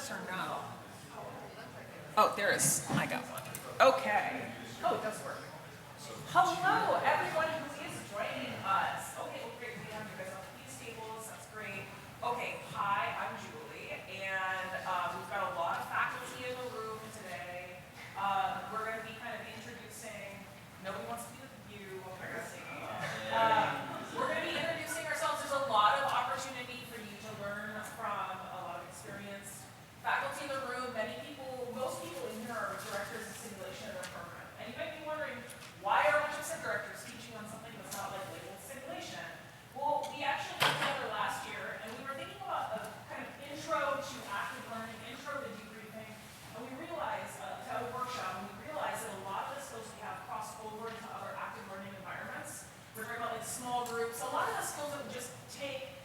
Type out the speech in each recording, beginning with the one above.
this or no? Oh, there is. I got one. Okay. Oh, it does work. Hello, everyone who is joining us. Okay, well, great. We have you guys on these tables. That's great. Okay, hi, I'm Julie, and we've got a lot of faculty in the room today. We're going to be kind of introducing. Nobody wants to be with you. I'm guessing. We're going to be introducing ourselves. There's a lot of opportunity for you to learn from a lot of experienced faculty in the room. Most people in here are directors of simulation in their program. And you might be wondering, why are a bunch of sim directors teaching on something that's not like labeled simulation? Well, we actually got together last year and we were thinking about a kind of intro to active learning, intro to debriefing, and we realized, to have a workshop, and we realized that a lot of the skills we have cross over into other active learning environments. We're talking about like small groups. A lot of the skills that would just take,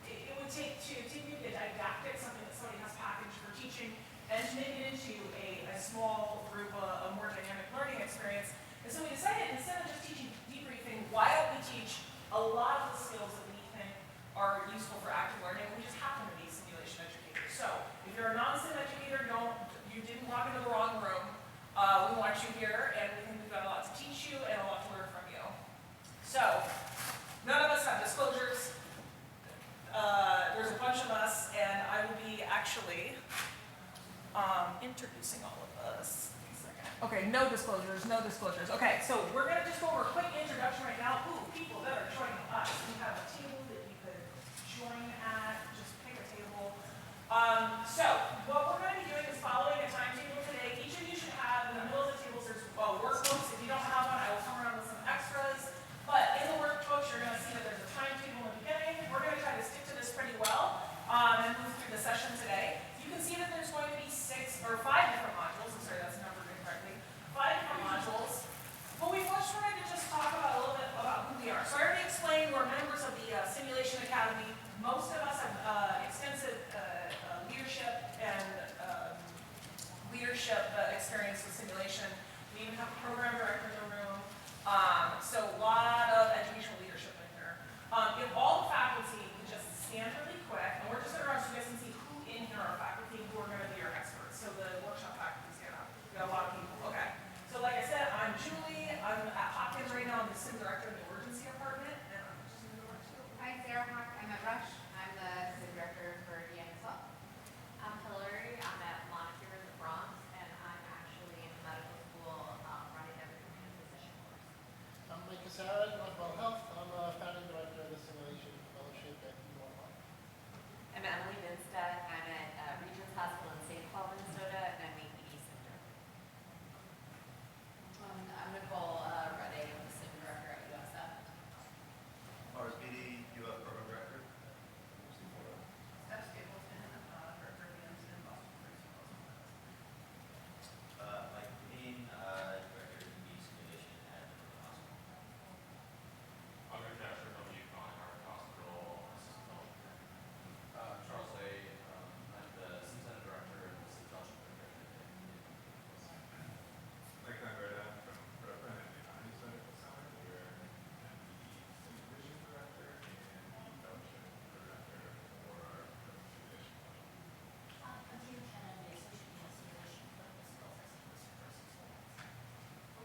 it would take to maybe a didactic, something that somebody has packaged for teaching, and to make it into a small group, a more dynamic learning experience. And so we decided, instead of just teaching debriefing, why don't we teach a lot of the skills that we think are useful for active learning? We just happen to be simulation educators. So if you're a non-sim educator, you didn't walk into the wrong room. We want you here, and we think we've got a lot to teach you and a lot to learn from you. So none of us have disclosures. There's a bunch of us, and I will be actually introducing all of us. Okay, no disclosures, no disclosures. Okay, so we're going to just go over a quick introduction right now. Ooh, people that are joining us. We have a table that you could join at. Just pick a table. So what we're going to be doing is following a timetable today. Each of you should have, in the middle of the tables, there's workbooks. If you don't have one, I will come around with some extras. But in the workbooks, you're going to see that there's a timetable in the beginning. We're going to try to stick to this pretty well and move through the session today. You can see that there's going to be 5 different modules. I'm sorry, that's numbered incorrectly. 5 different modules. But we first wanted to just talk about a little bit about who we are. So I already explained we're members of the Simulation Academy. Most of us have extensive leadership and experience with simulation. We even have a program director in the room. So a lot of educational leadership in here. If all the faculty could just stand really quick, and we're just going to run so you guys can see who in here are faculty who are going to be our experts. So the workshop faculty stand up. We got a lot of people. Okay. So like I said, I'm Julie. I'm at Hopkins right now. I'm the sim director in the emergency department. And I'm just going to go to Hi, Sarah Hawk. I'm at Rush. I'm the sim director for DM as well. I'm Hillary. I'm at Montefiore in the Bronx, and I'm actually in medical school running everything in a physician course. I'm Mike Casara, Mental Health. I'm a founding director of the Simulation Fellowship at UR. I'm Emily Binstead. I'm at Regents Hospital in St. Paul, Minnesota, and I'm the ED sim director. I'm Nicole Redding. I'm the sim director at USF. RSPD, UF Program Director. Steph Stapleton, director of DM sim Boston. Mike Dean, Director of ED Simulation at the hospital. I'm Rick Asher from UConn Heart Hospital, assistant fellowship. Charles Lay, I'm the Sim Center Director and the Sim Fellowship Director. Mike Conrada from Brooklyn and the Honey Center here, and the Simulation Director and the Fellowship Director for our simulation. I'm June Cannon, the Associate Dean of Simulation for the Skills Excellence University.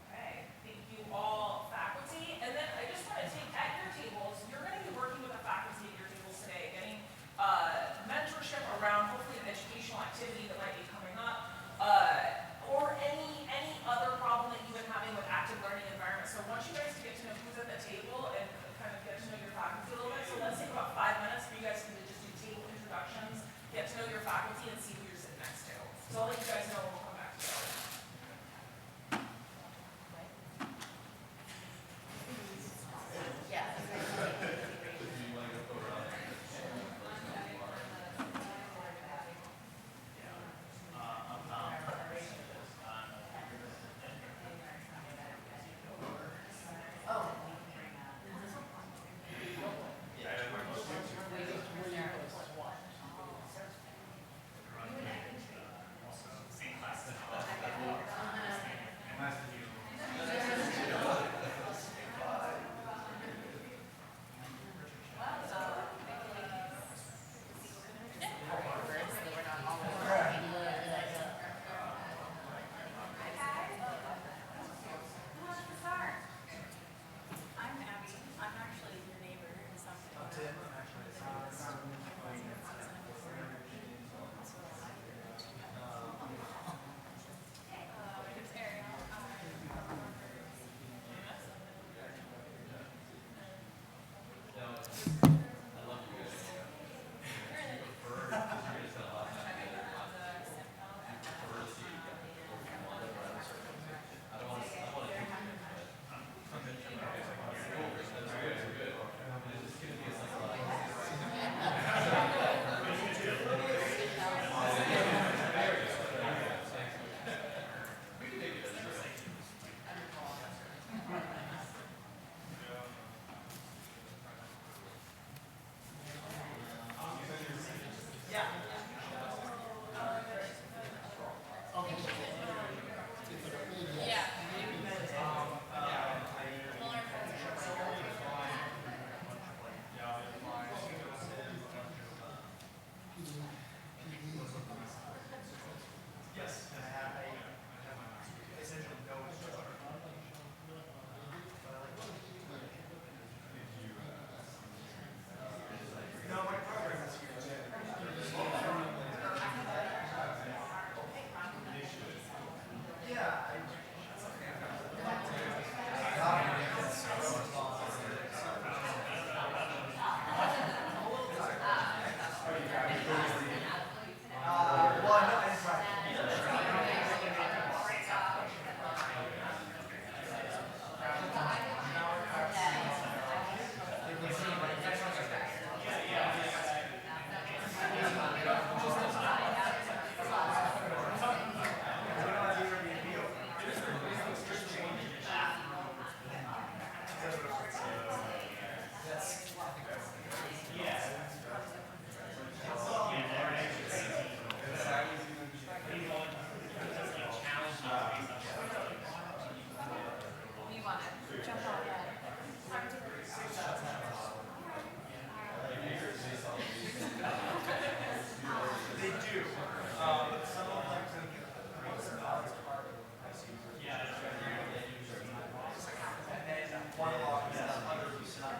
Okay, thank you all faculty. And then I just want to take at your tables, you're going to be working with the faculty at your tables today, getting mentorship around hopefully an educational activity that might be coming up, or any other problem that you've been having with active learning environments. So I want you guys to get to know who's at the table and kind of get to know your faculty a little bit. So let's take about 5 minutes for you guys to just do table introductions, get to know your faculty, and see who you're sitting next to. So I'll let you guys know when we'll come back to that. Yeah. Do you want to go around? I'm Tom. Also, same class Yes, and I have a essentially no instructor. No, my program is here too. Yeah, I do. Well, no, it's right. You want to jump on that? They do. Some of them think and then one log is the other who's not.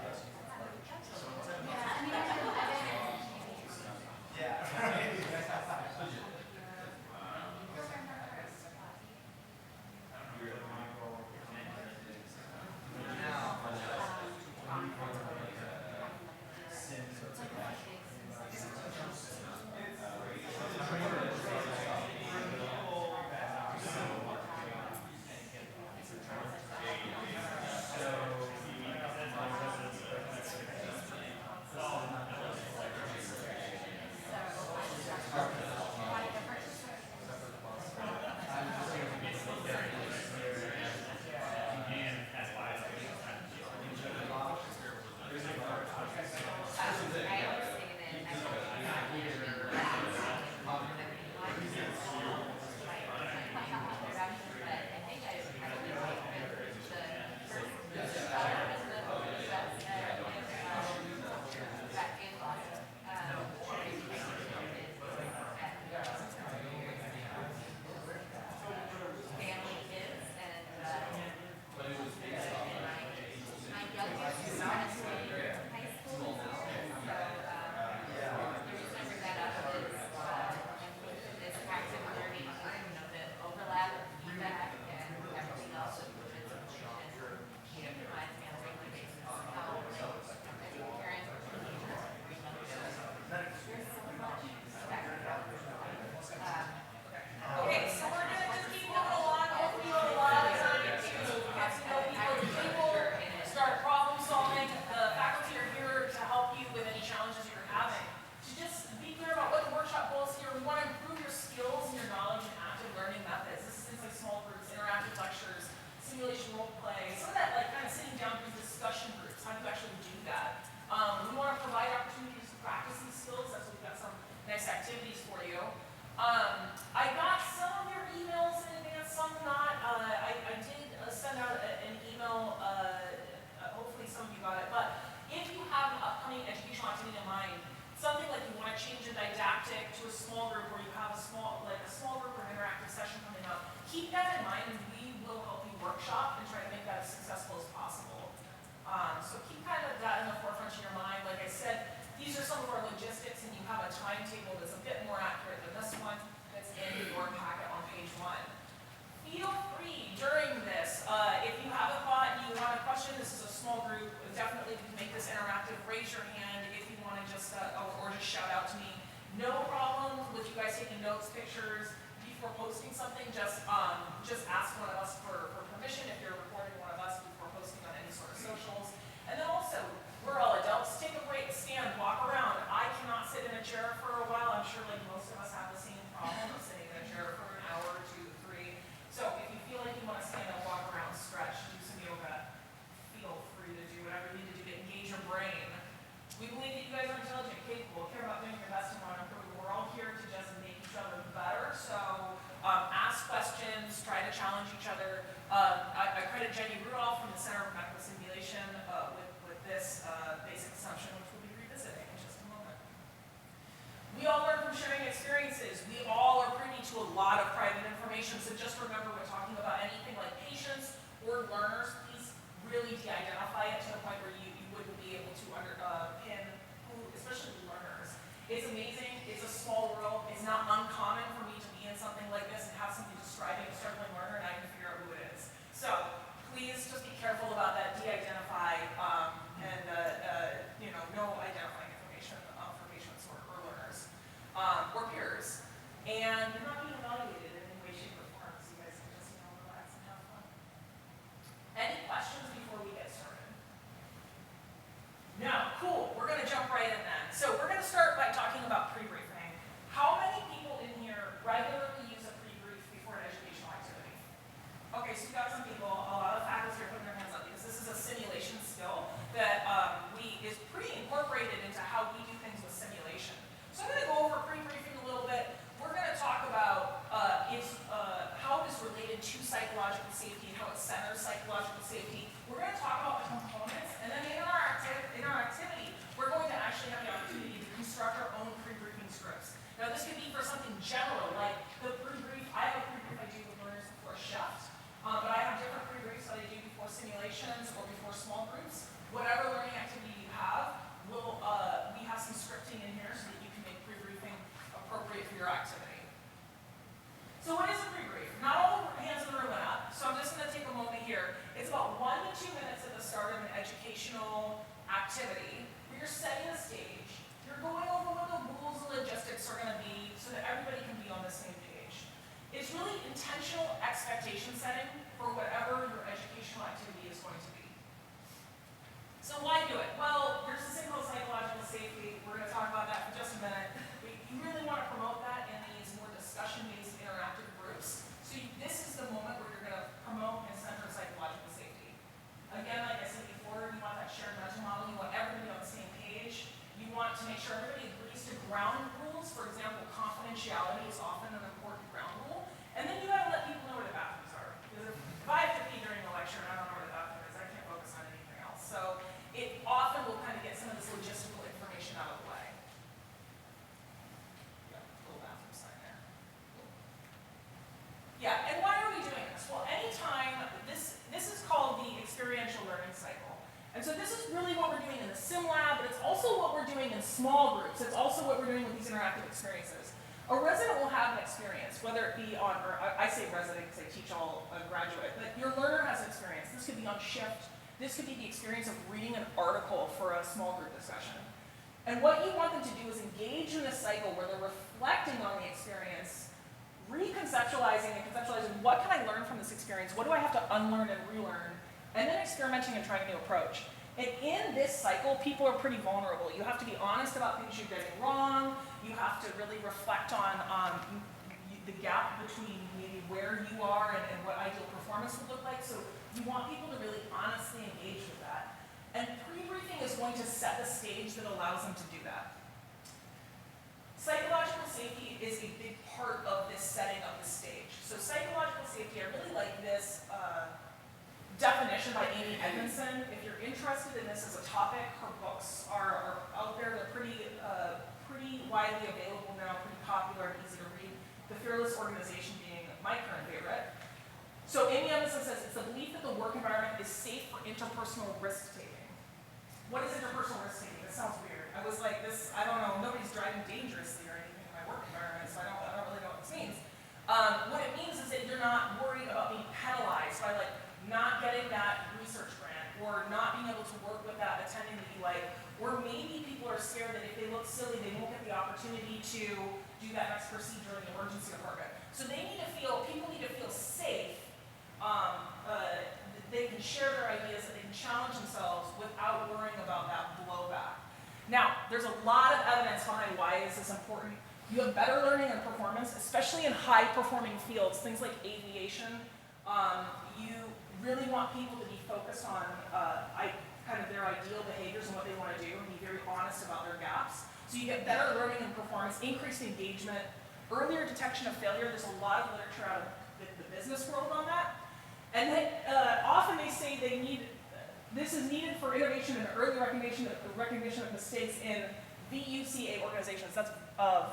Okay, so we're gonna just keep moving along. Hopefully you have a lot of time to get to know people at the table, start problem solving. The faculty are here to help you with any challenges you're having. To just be clear about what the workshop goals here. We want to improve your skills and your knowledge in active learning methods. This is things like small groups, interactive lectures, simulation role play, some of that like kind of sitting down through discussion groups. How do you actually do that? We want to provide opportunities to practice these skills. That's why we've got some nice activities for you. I got some of your emails in advance, some not. I did send out an email, hopefully some of you got it, but if you have an upcoming educational activity in mind, something like you want to change a didactic to a small group or you have a small group or interactive session coming up, keep that in mind and we will help you workshop and try to make that as successful as possible. So keep kind of that in the forefront of your mind. Like I said, these are some of our logistics and you have a timetable that's a bit more accurate than this one that's in your packet on page 1. Feel free during this, if you have a thought and you want a question, this is a small group, definitely we can make this interactive. Raise your hand if you want to just, or just shout out to me. No problem with you guys taking notes, pictures, before posting something, just ask one of us for permission if you're recording one of us before posting on any sort of socials. And then also, we're all adults, take a break, stand, walk around. I cannot sit in a chair for a while. I'm sure like most of us have the same problem of sitting in a chair for an hour or 2 to 3. So if you feel like you want to stand up, walk around, stretch, do some yoga, feel free to do whatever you need to do to engage your brain. We believe that you guys are intelligent, capable, care about doing your best and want to improve. We're all here to just make each other better. So ask questions, try to challenge each other. I credit Jenny Rudolph from the Center for Medical Simulation with this basic assumption, which we'll be revisiting. information, so just remember when talking about anything like patients or learners, please really de-identify it to the point where you wouldn't be able to pin who, especially learners. It's amazing, it's a small world, it's not uncommon for me to be in something like this and have something describing a struggling learner and I can figure out who it is. So please just be careful about that, de-identify, and no identifying information for patients or learners or peers. And you're not being evaluated in any way, shape, or form, so you guys can just relax and have fun. Any questions before we get started? No, cool. We're going to jump right in then. So we're going to start by talking about pre-briefing. How many people in here regularly use a pre-brief before an educational activity? Okay, so you got some people. A lot of faculty are putting their hands up because this is a simulation skill that is pretty incorporated into how we do things with simulation. So I'm going to go over pre-briefing a little bit. We're going to talk about how it is related to psychological safety and how it centers psychological safety. We're going to talk about the components, and then in our activity, we're going to actually have the opportunity to construct our own pre-briefing scripts. Now, this could be for something general, like the pre-brief. I have a pre-brief I do with learners before shift, but I have different pre-briefs that I do before simulations or before small groups. Whatever learning activity you have, we have some scripting in here so that you can make pre-briefing appropriate for your activity. So what is a pre-brief? Not all the hands in the room went up, so I'm just going to take a moment here. It's about 1 to 2 minutes at the start of an educational activity where you're setting the stage. You're going over what the rules and logistics are going to be so that everybody can be on the same page. It's really intentional expectation setting for whatever your educational activity is going to be. So why do it? Well, there's this thing called psychological safety. We're going to talk about that for just a minute. You really want to promote that in these more discussion-based interactive groups. So this is the moment where you're going to promote and center psychological safety. Again, like I said before, you want that shared mental model. You want everybody on the same page. You want to make sure everybody agrees to ground rules. For example, confidentiality is often an important ground rule. And then you got to let people know where the bathrooms are. Because if I have to pee during the lecture and I don't know where the bathroom is, I can't focus on anything else. So it often will kind of get some of this logistical information out of the way. Yeah, little bathroom sign there. Yeah, and why are we doing this? Well, anytime, this is called the experiential learning cycle. And so this is really what we're doing in the sim lab, but it's also what we're doing in small groups. It's also what we're doing with these interactive experiences. A resident will have an experience, whether it be on, or I say resident because I teach all a graduate, but your learner has an experience. This could be on shift. This could be the experience of reading an article for a small group discussion. And what you want them to do is engage in this cycle where they're reflecting on the experience, reconceptualizing and conceptualizing what can I learn from this experience, what do I have to unlearn and relearn, and then experimenting and trying a new approach. And in this cycle, people are pretty vulnerable. You have to be honest about things you're getting wrong. You have to really reflect on the gap between maybe where you are and what ideal performance would look like. So you want people to really honestly engage with that. And pre-briefing is going to set the stage that allows them to do that. Psychological safety is a big part of this setting of the stage. So psychological safety, I really like this definition by Amy Edmondson. If you're interested in this as a topic, her books are out there. They're pretty widely available now, pretty popular and easy to read. The Fearless Organization being my current favorite. So Amy Edmondson says it's the belief that the work environment is safe for interpersonal risk-taking. What is interpersonal risk-taking? This sounds weird. I was like, I don't know, nobody's driving dangerously or anything in my work environment, so I don't really know what this means. What it means is that you're not worried about being penalized by not getting that research grant or not being able to work with that attending that you like, or maybe people are scared that if they look silly, they won't get the opportunity to do that next procedure in the emergency department. So people need to feel safe, that they can share their ideas, that they can challenge themselves without worrying about that blowback. Now, there's a lot of evidence behind why this is important. You have better learning and performance, especially in high-performing fields, things like aviation. You really want people to be focused on kind of their ideal behaviors and what they want to do and be very honest about their gaps. So you get better learning and performance, increased engagement, earlier detection of failure. There's a lot of literature out of the business world on that. And often they say this is needed for innovation and early recognition of mistakes in VUCA organizations. That's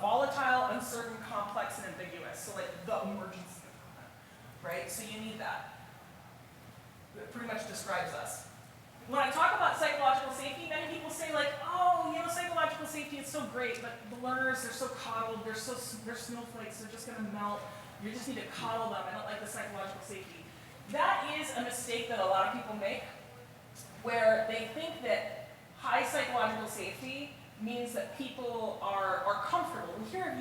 volatile, uncertain, complex, and ambiguous. So like the emergency department. right? So you need that. It pretty much describes us. When I talk about psychological safety, many people say like, oh, you know, psychological safety is so great, but the learners, they're so coddled, they're snowflakes, they're just gonna melt. You just need to coddle them. I don't like the psychological safety. That is a mistake that a lot of people make, where they think that high psychological safety means that people are comfortable. And here,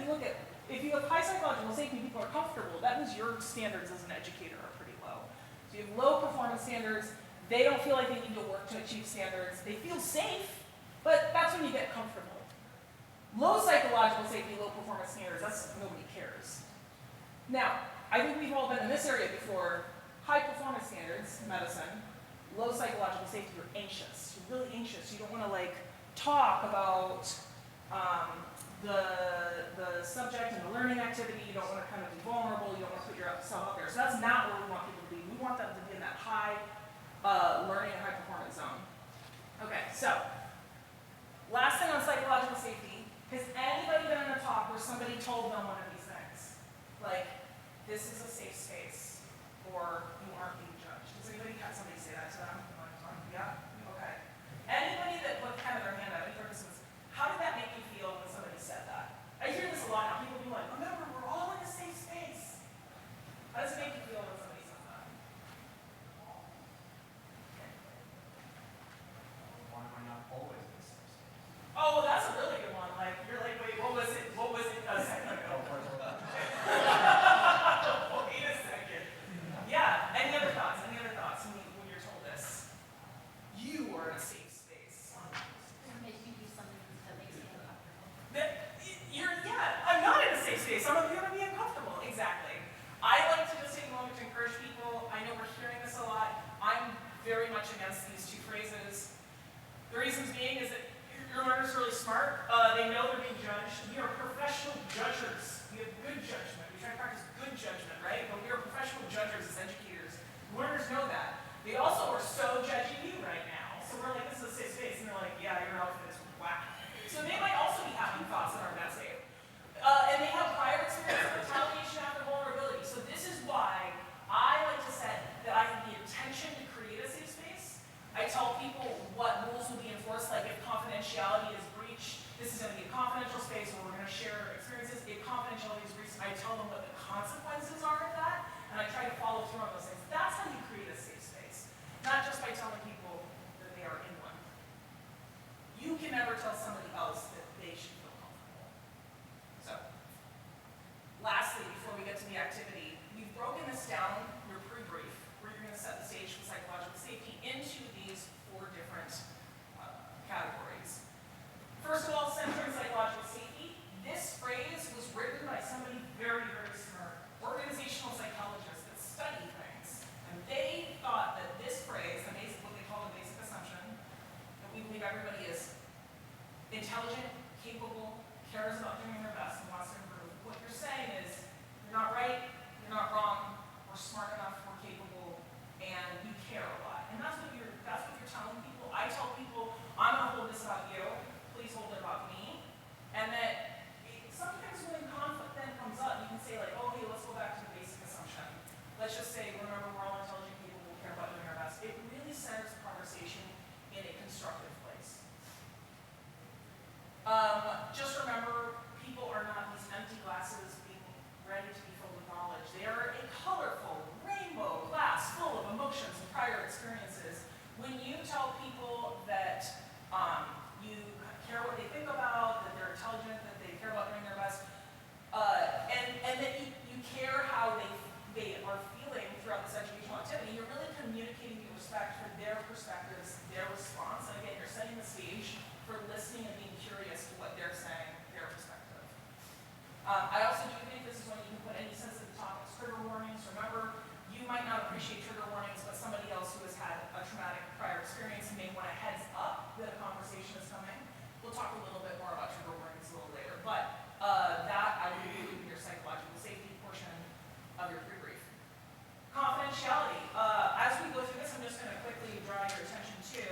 if you have high psychological safety, people are comfortable, that means your standards as an educator are pretty low. So you have low performance standards, they don't feel like they need to work to achieve standards, they feel safe, but that's when you get comfortable. Low psychological safety, low performance standards, that's nobody cares. Now, I think we've all been in this area before. High performance standards, medicine, low psychological safety, you're anxious. You're really anxious. You don't want to like talk about the subject and the learning activity. You don't want to kind of be vulnerable. You don't want to put yourself out there. So that's not where we want people to be. We want them to be in that high learning and high performance zone. Okay, so last thing on psychological safety. Has anybody been in a talk where somebody told them one of these things? Like, this is a safe space, or you aren't being judged. Does anybody have somebody say that to them? Yeah? Okay. Anybody that put kind of their hand up, any participants, how did that make you feel when somebody said that? I hear this a lot now. People be like, remember, we're all in a safe space. How does it make you feel when somebody says that? Why am I not always in the same space? Oh, well, that's a really good one. Like, you're like, wait, what was it a second ago? Wait a second. Yeah, any other thoughts? Any other thoughts when you're told this? You are in a safe space. It makes you do something that makes you uncomfortable. I'm not in a safe space. I'm going to be uncomfortable. Exactly. I like to just take a moment to encourage people. I know we're hearing this a lot. I'm very much against these two phrases. The reasons being is that your learners are really smart. They know they're being judged. We are professional judgers. We have good judgment. We try to practice good judgment, right? But we are professional judgers as educators. Learners know that. They also are so judging you right now. So we're like, this is a safe space. And they're like, yeah, your outfit is whack. So they might also be having thoughts that aren't that safe. And they have prior experience of retaliation after vulnerability. So this is why I like to set that I have the intention to create a safe space. I tell people what rules will be enforced, like if confidentiality is breached, this is going to be a confidential space where we're going to share experiences. If confidentiality is breached, I tell them what the consequences are of that, and I try to follow through on those things. That's how you create a safe space, not just by telling people that they are in one. You can never tell somebody else that they should feel comfortable. So, lastly, before we get to the activity, we've broken this down, your pre-brief, where you're going to set the stage for psychological safety into these 4 different categories. First of all, centering psychological safety. This phrase was written by somebody very, very smart, organizational psychologists that study things. And they thought that this phrase, what they call a basic assumption, that we believe everybody is intelligent, capable, cares about doing their best, and wants to improve. What you're saying is, you're not right, you're not wrong, we're smart enough, we're capable, and you care a lot. And that's what you're telling people. I tell people, I'm going to hold this about you, please hold it about me. And that sometimes when conflict then comes up, you can say like, oh, hey, let's go back to the basic assumption. Let's just say, remember, we're all intelligent, capable, we care about doing our best. It really centers the conversation in a constructive place. Just remember, people are not these empty glasses being ready to be filled with knowledge. They are a colorful rainbow glass full of emotions and prior experiences. When you tell people that you care what they think about, that they're intelligent, that they care about doing their best, and that you care how they are feeling throughout this educational activity, you're really communicating your respect for their perspectives, their response, and again, you're setting the stage for listening and being curious to what they're saying, their perspective. I also do think this is when you can put any sensitive topics, trigger warnings. Remember, you might not appreciate trigger warnings, but somebody else who has had a traumatic prior experience may want a heads up that a conversation is coming. We'll talk a little bit more about trigger warnings a little later, but that I would include in your psychological safety portion of your pre-brief. Confidentiality. As we go through this, I'm just going to quickly draw your attention to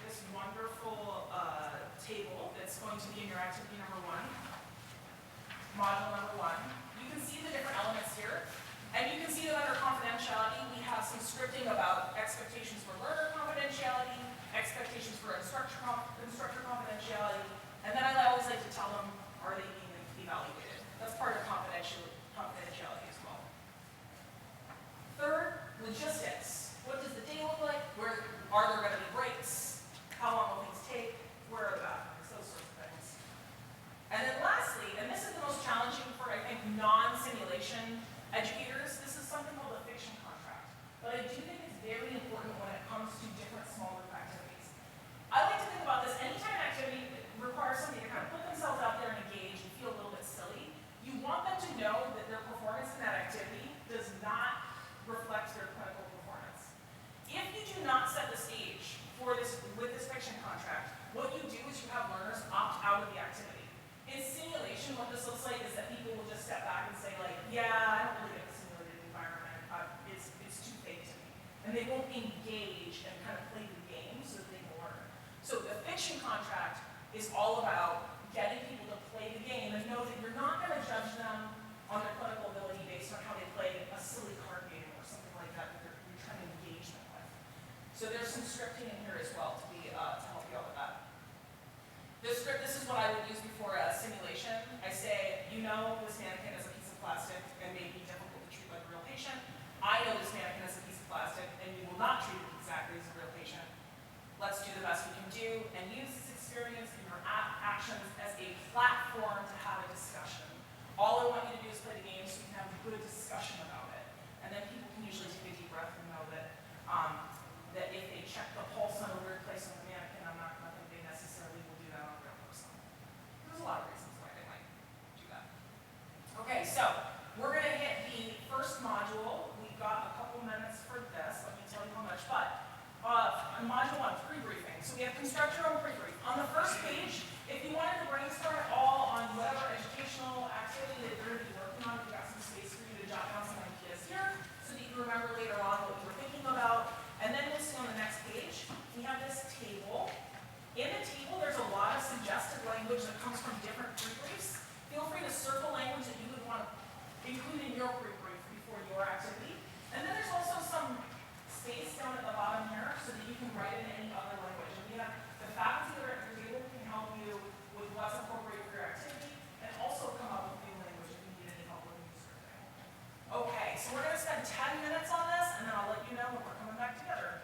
this wonderful table that's going to be in your activity number 1, module number 1. You can see the different elements here. And you can see that under confidentiality, we have some scripting about expectations for learner confidentiality, expectations for instructor confidentiality, and then I always like to tell them, are they being evaluated? That's part of confidentiality as well. Third, logistics. What does the day look like? Where are there going to be breaks? How long will things take? Where are the bathrooms? Those sorts of things. And then lastly, and this is the most challenging for, I think, non-simulation educators, this is something called a fiction contract. But I do think it's very important when it comes to different small group activities. I like to think about this, anytime an activity requires somebody to kind of put themselves out there and engage and feel a little bit silly, you want them to know that their performance in that activity does not reflect their clinical performance. If you do not set the stage for this with this fiction contract, what you do is you have learners opt out of the activity. In simulation, what this looks like is that people will just step back and say like, yeah, I don't really get the simulated environment, it's too fake to me. And they won't engage and kind of play the game so that they can learn. So the fiction contract is all about getting people to play the game and know that you're not going to judge them on their clinical ability based on how they play a silly card game or something like that you're trying to engage them with. So there's some scripting in here as well to help you out with that. This is what I would use before a simulation. I say, you know this mannequin is a piece of plastic and may be difficult to treat like a real patient. I know this mannequin is a piece of plastic and you will not treat it exactly as a real patient. Let's do the best we can do and use this experience and your actions as a platform to have a discussion. All I want you to do is play the game so you can have a good discussion about it. And then people can usually take a deep breath and know that that if they check the pulse on a weird place on the mannequin, I'm not going to think they necessarily will do that on a real person. There's a lot of reasons why they might do that. Okay, so we're going to hit the first module. We've got a couple minutes for this. Let me tell you how much. But module 1, pre-briefing. So we have construct your own pre-brief. On the first page, if you wanted to brainstorm at all on whatever educational activity that you're going to be working on, we've got some space for you to jot down some ideas here so that you can remember later on what you were thinking about. And then we'll see on the next page, we have this table. In the table, there's a lot of suggested language that comes from different pre-briefs. Feel free to circle language that you would want to include in your pre-brief before your activity. And then there's also some space down at the bottom here so that you can write in any other language. And we have the faculty that are at your table can help you with what's appropriate for your activity and also come up with new language if you need any help with new scripting. Okay, so we're going to spend 10 minutes on this and then I'll let you know when we're coming back together.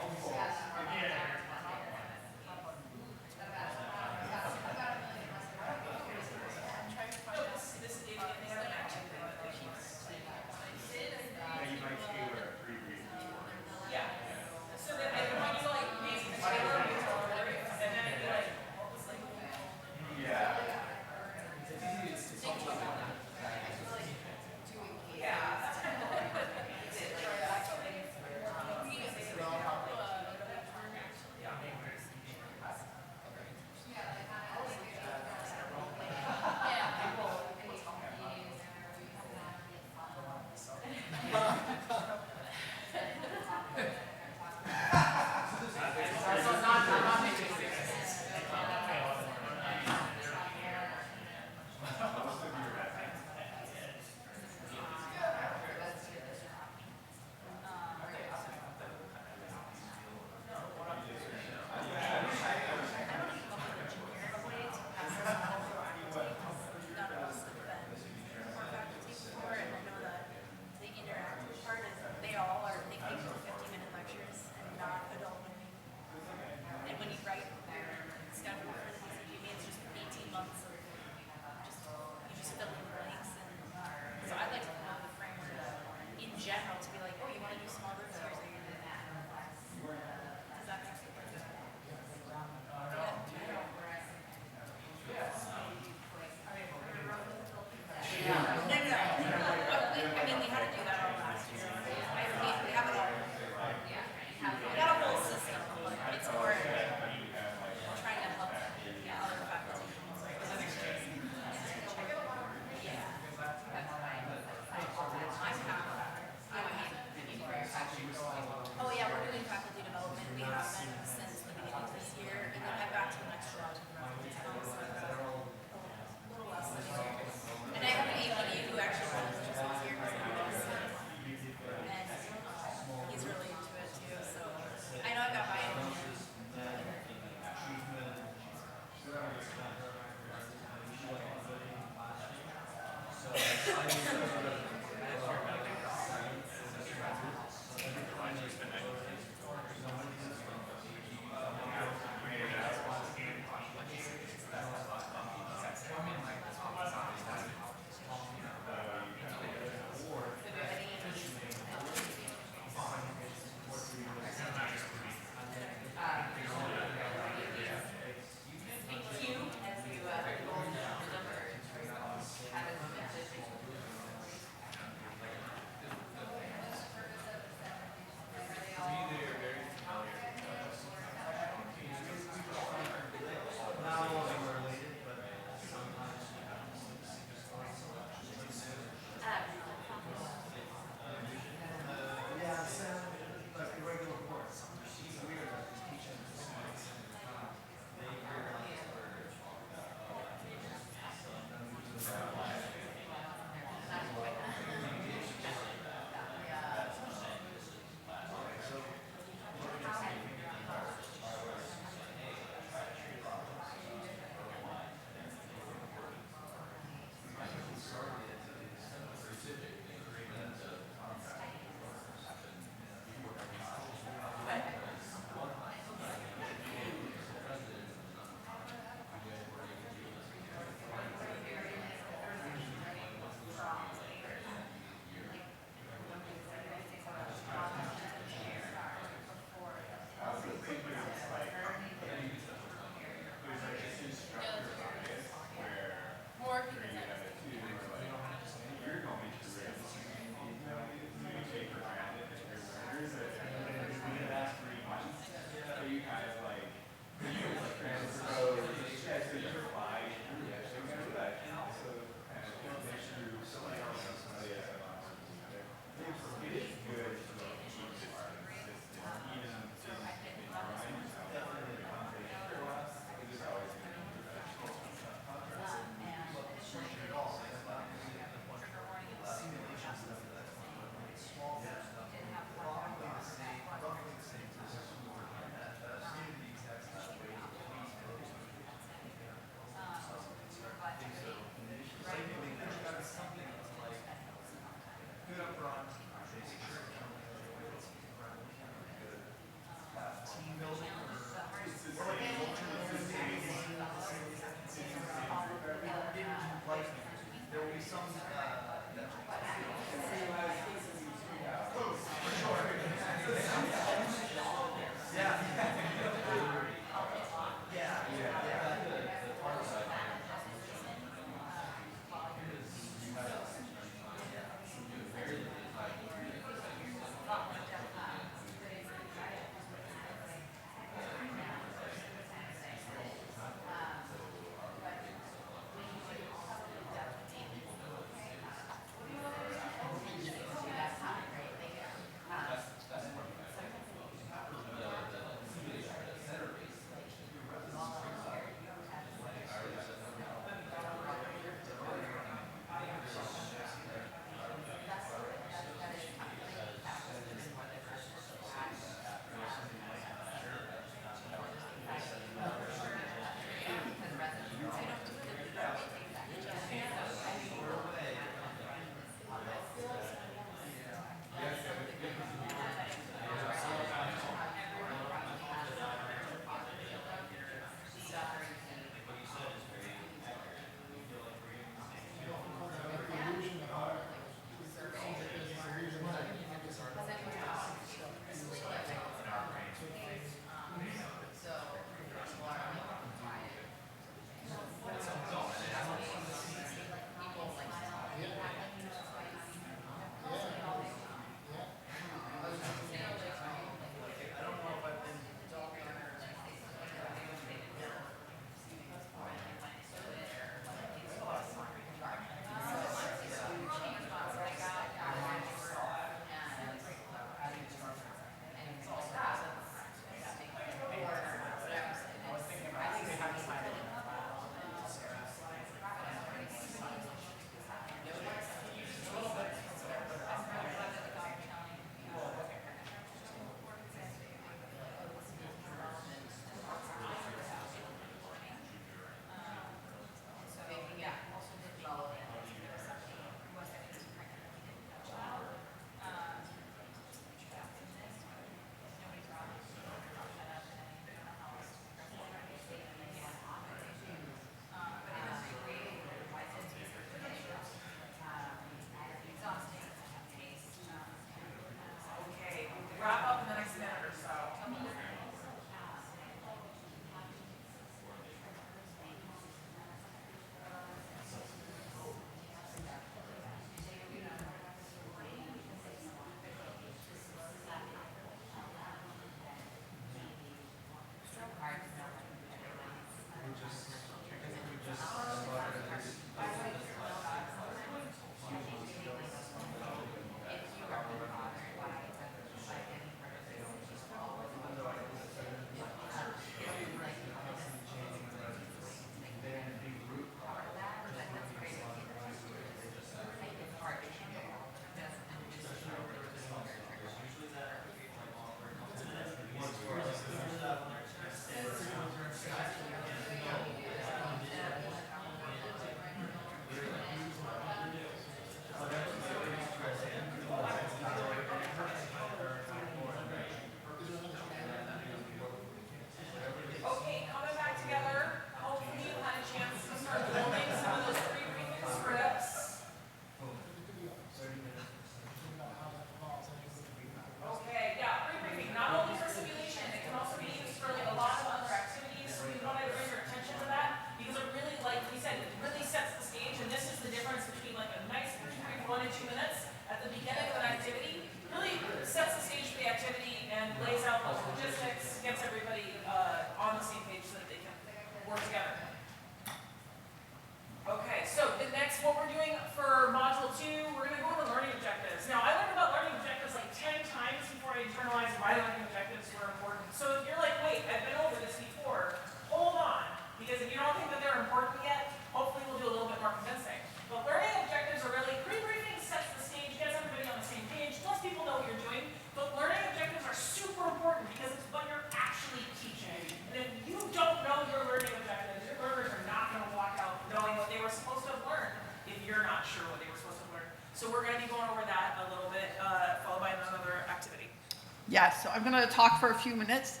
Yes, so I'm going to talk for a few minutes,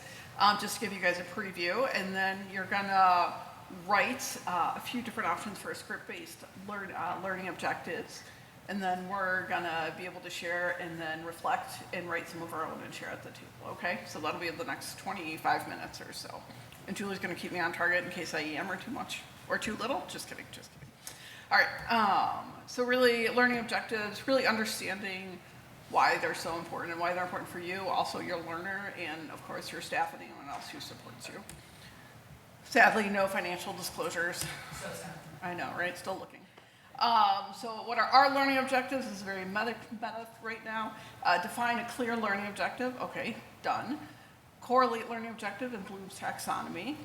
just to give you guys a preview, and then you're going to write a few different options for script-based learning objectives, and then we're going to be able to share and then reflect and write some of our own and share at the table, okay? So that'll be the next 25 minutes or so. And Julie's going to keep me on target in case I yammer too much or too little. Just kidding, just kidding. All right, so really learning objectives, really understanding why they're so important and why they're important for you, also your learner, and of course your staff and anyone else who supports you. Sadly, no financial disclosures. So sad. I know, right? Still looking. So what are our learning objectives? This is very meta right now. Define a clear learning objective. Okay, done. Correlate learning objective in Bloom's taxonomy.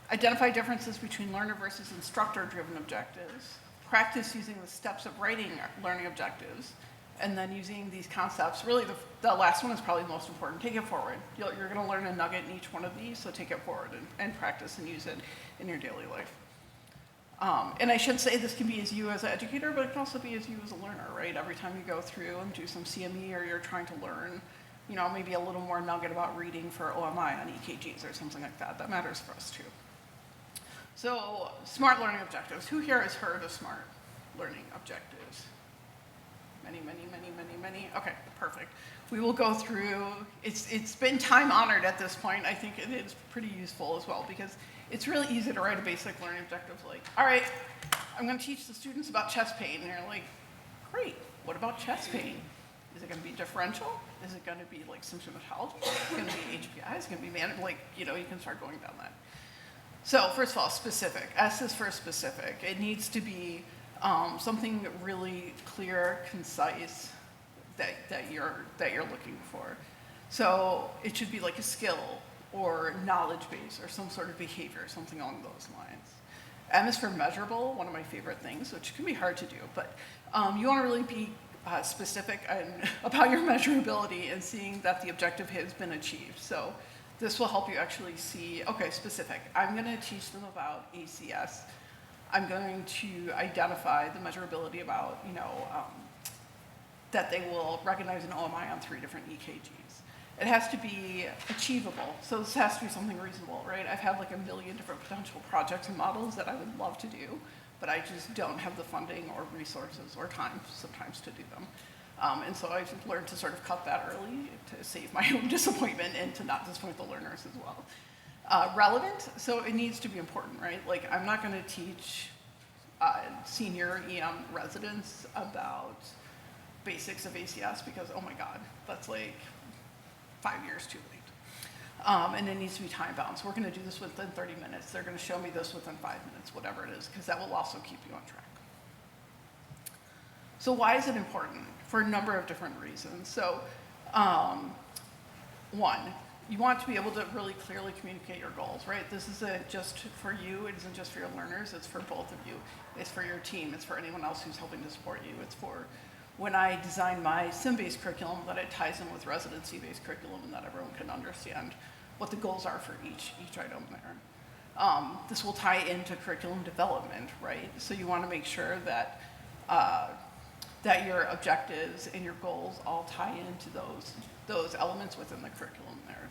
Identify differences between learner versus instructor-driven objectives. Practice using the steps of writing learning objectives. And then using these concepts, really the last one is probably the most important. Take it forward. You're going to learn a nugget in each one of these, so take it forward and practice and use it in your daily life. And I should say this can be as you as an educator, but it can also be as you as a learner, right? Every time you go through and do some CME or you're trying to learn, you know, maybe a little more nugget about reading for OMI on EKGs or something like that. That matters for us too. So, SMART learning objectives. Who here has heard of SMART learning objectives? Many. Okay, perfect. We will go through, it's been time honored at this point. I think it is pretty useful as well because it's really easy to write a basic learning objective like, all right, I'm going to teach the students about chest pain. And you're like, great, what about chest pain? Is it going to be differential? Is it going to be like symptomatology? Is it going to be HPI? Is it going to be like, you know, you can start going down that. So first of all, specific. S is for specific. It needs to be something really clear, concise that you're looking for. So it should be like a skill or knowledge base or some sort of behavior, something along those lines. M is for measurable, one of my favorite things, which can be hard to do, but you want to really be specific about your measurability and seeing that the objective has been achieved. So this will help you actually see, okay, specific. I'm going to teach them about ACS. I'm going to identify the measurability about, you know, that they will recognize an OMI on 3 different EKGs. It has to be achievable, so this has to be something reasonable, right? I've had like a million different potential projects and models that I would love to do, but I just don't have the funding or resources or time sometimes to do them. And so I've learned to sort of cut that early to save my own disappointment and to not disappoint the learners as well. Relevant, so it needs to be important, right? Like I'm not going to teach senior EM residents about basics of ACS because, oh my God, that's like 5 years too late. And it needs to be time bound. So we're going to do this within 30 minutes. They're going to show me this within 5 minutes, whatever it is, because that will also keep you on track. So why is it important? For a number of different reasons. So one, you want to be able to really clearly communicate your goals, right? This isn't just for you, it isn't just for your learners, it's for both of you. It's for your team, it's for anyone else who's helping to support you. It's for when I design my SIM-based curriculum, that it ties in with residency-based curriculum and that everyone can understand what the goals are for each item there. This will tie into curriculum development, right? So you want to make sure that that your objectives and your goals all tie into those elements within the curriculum there.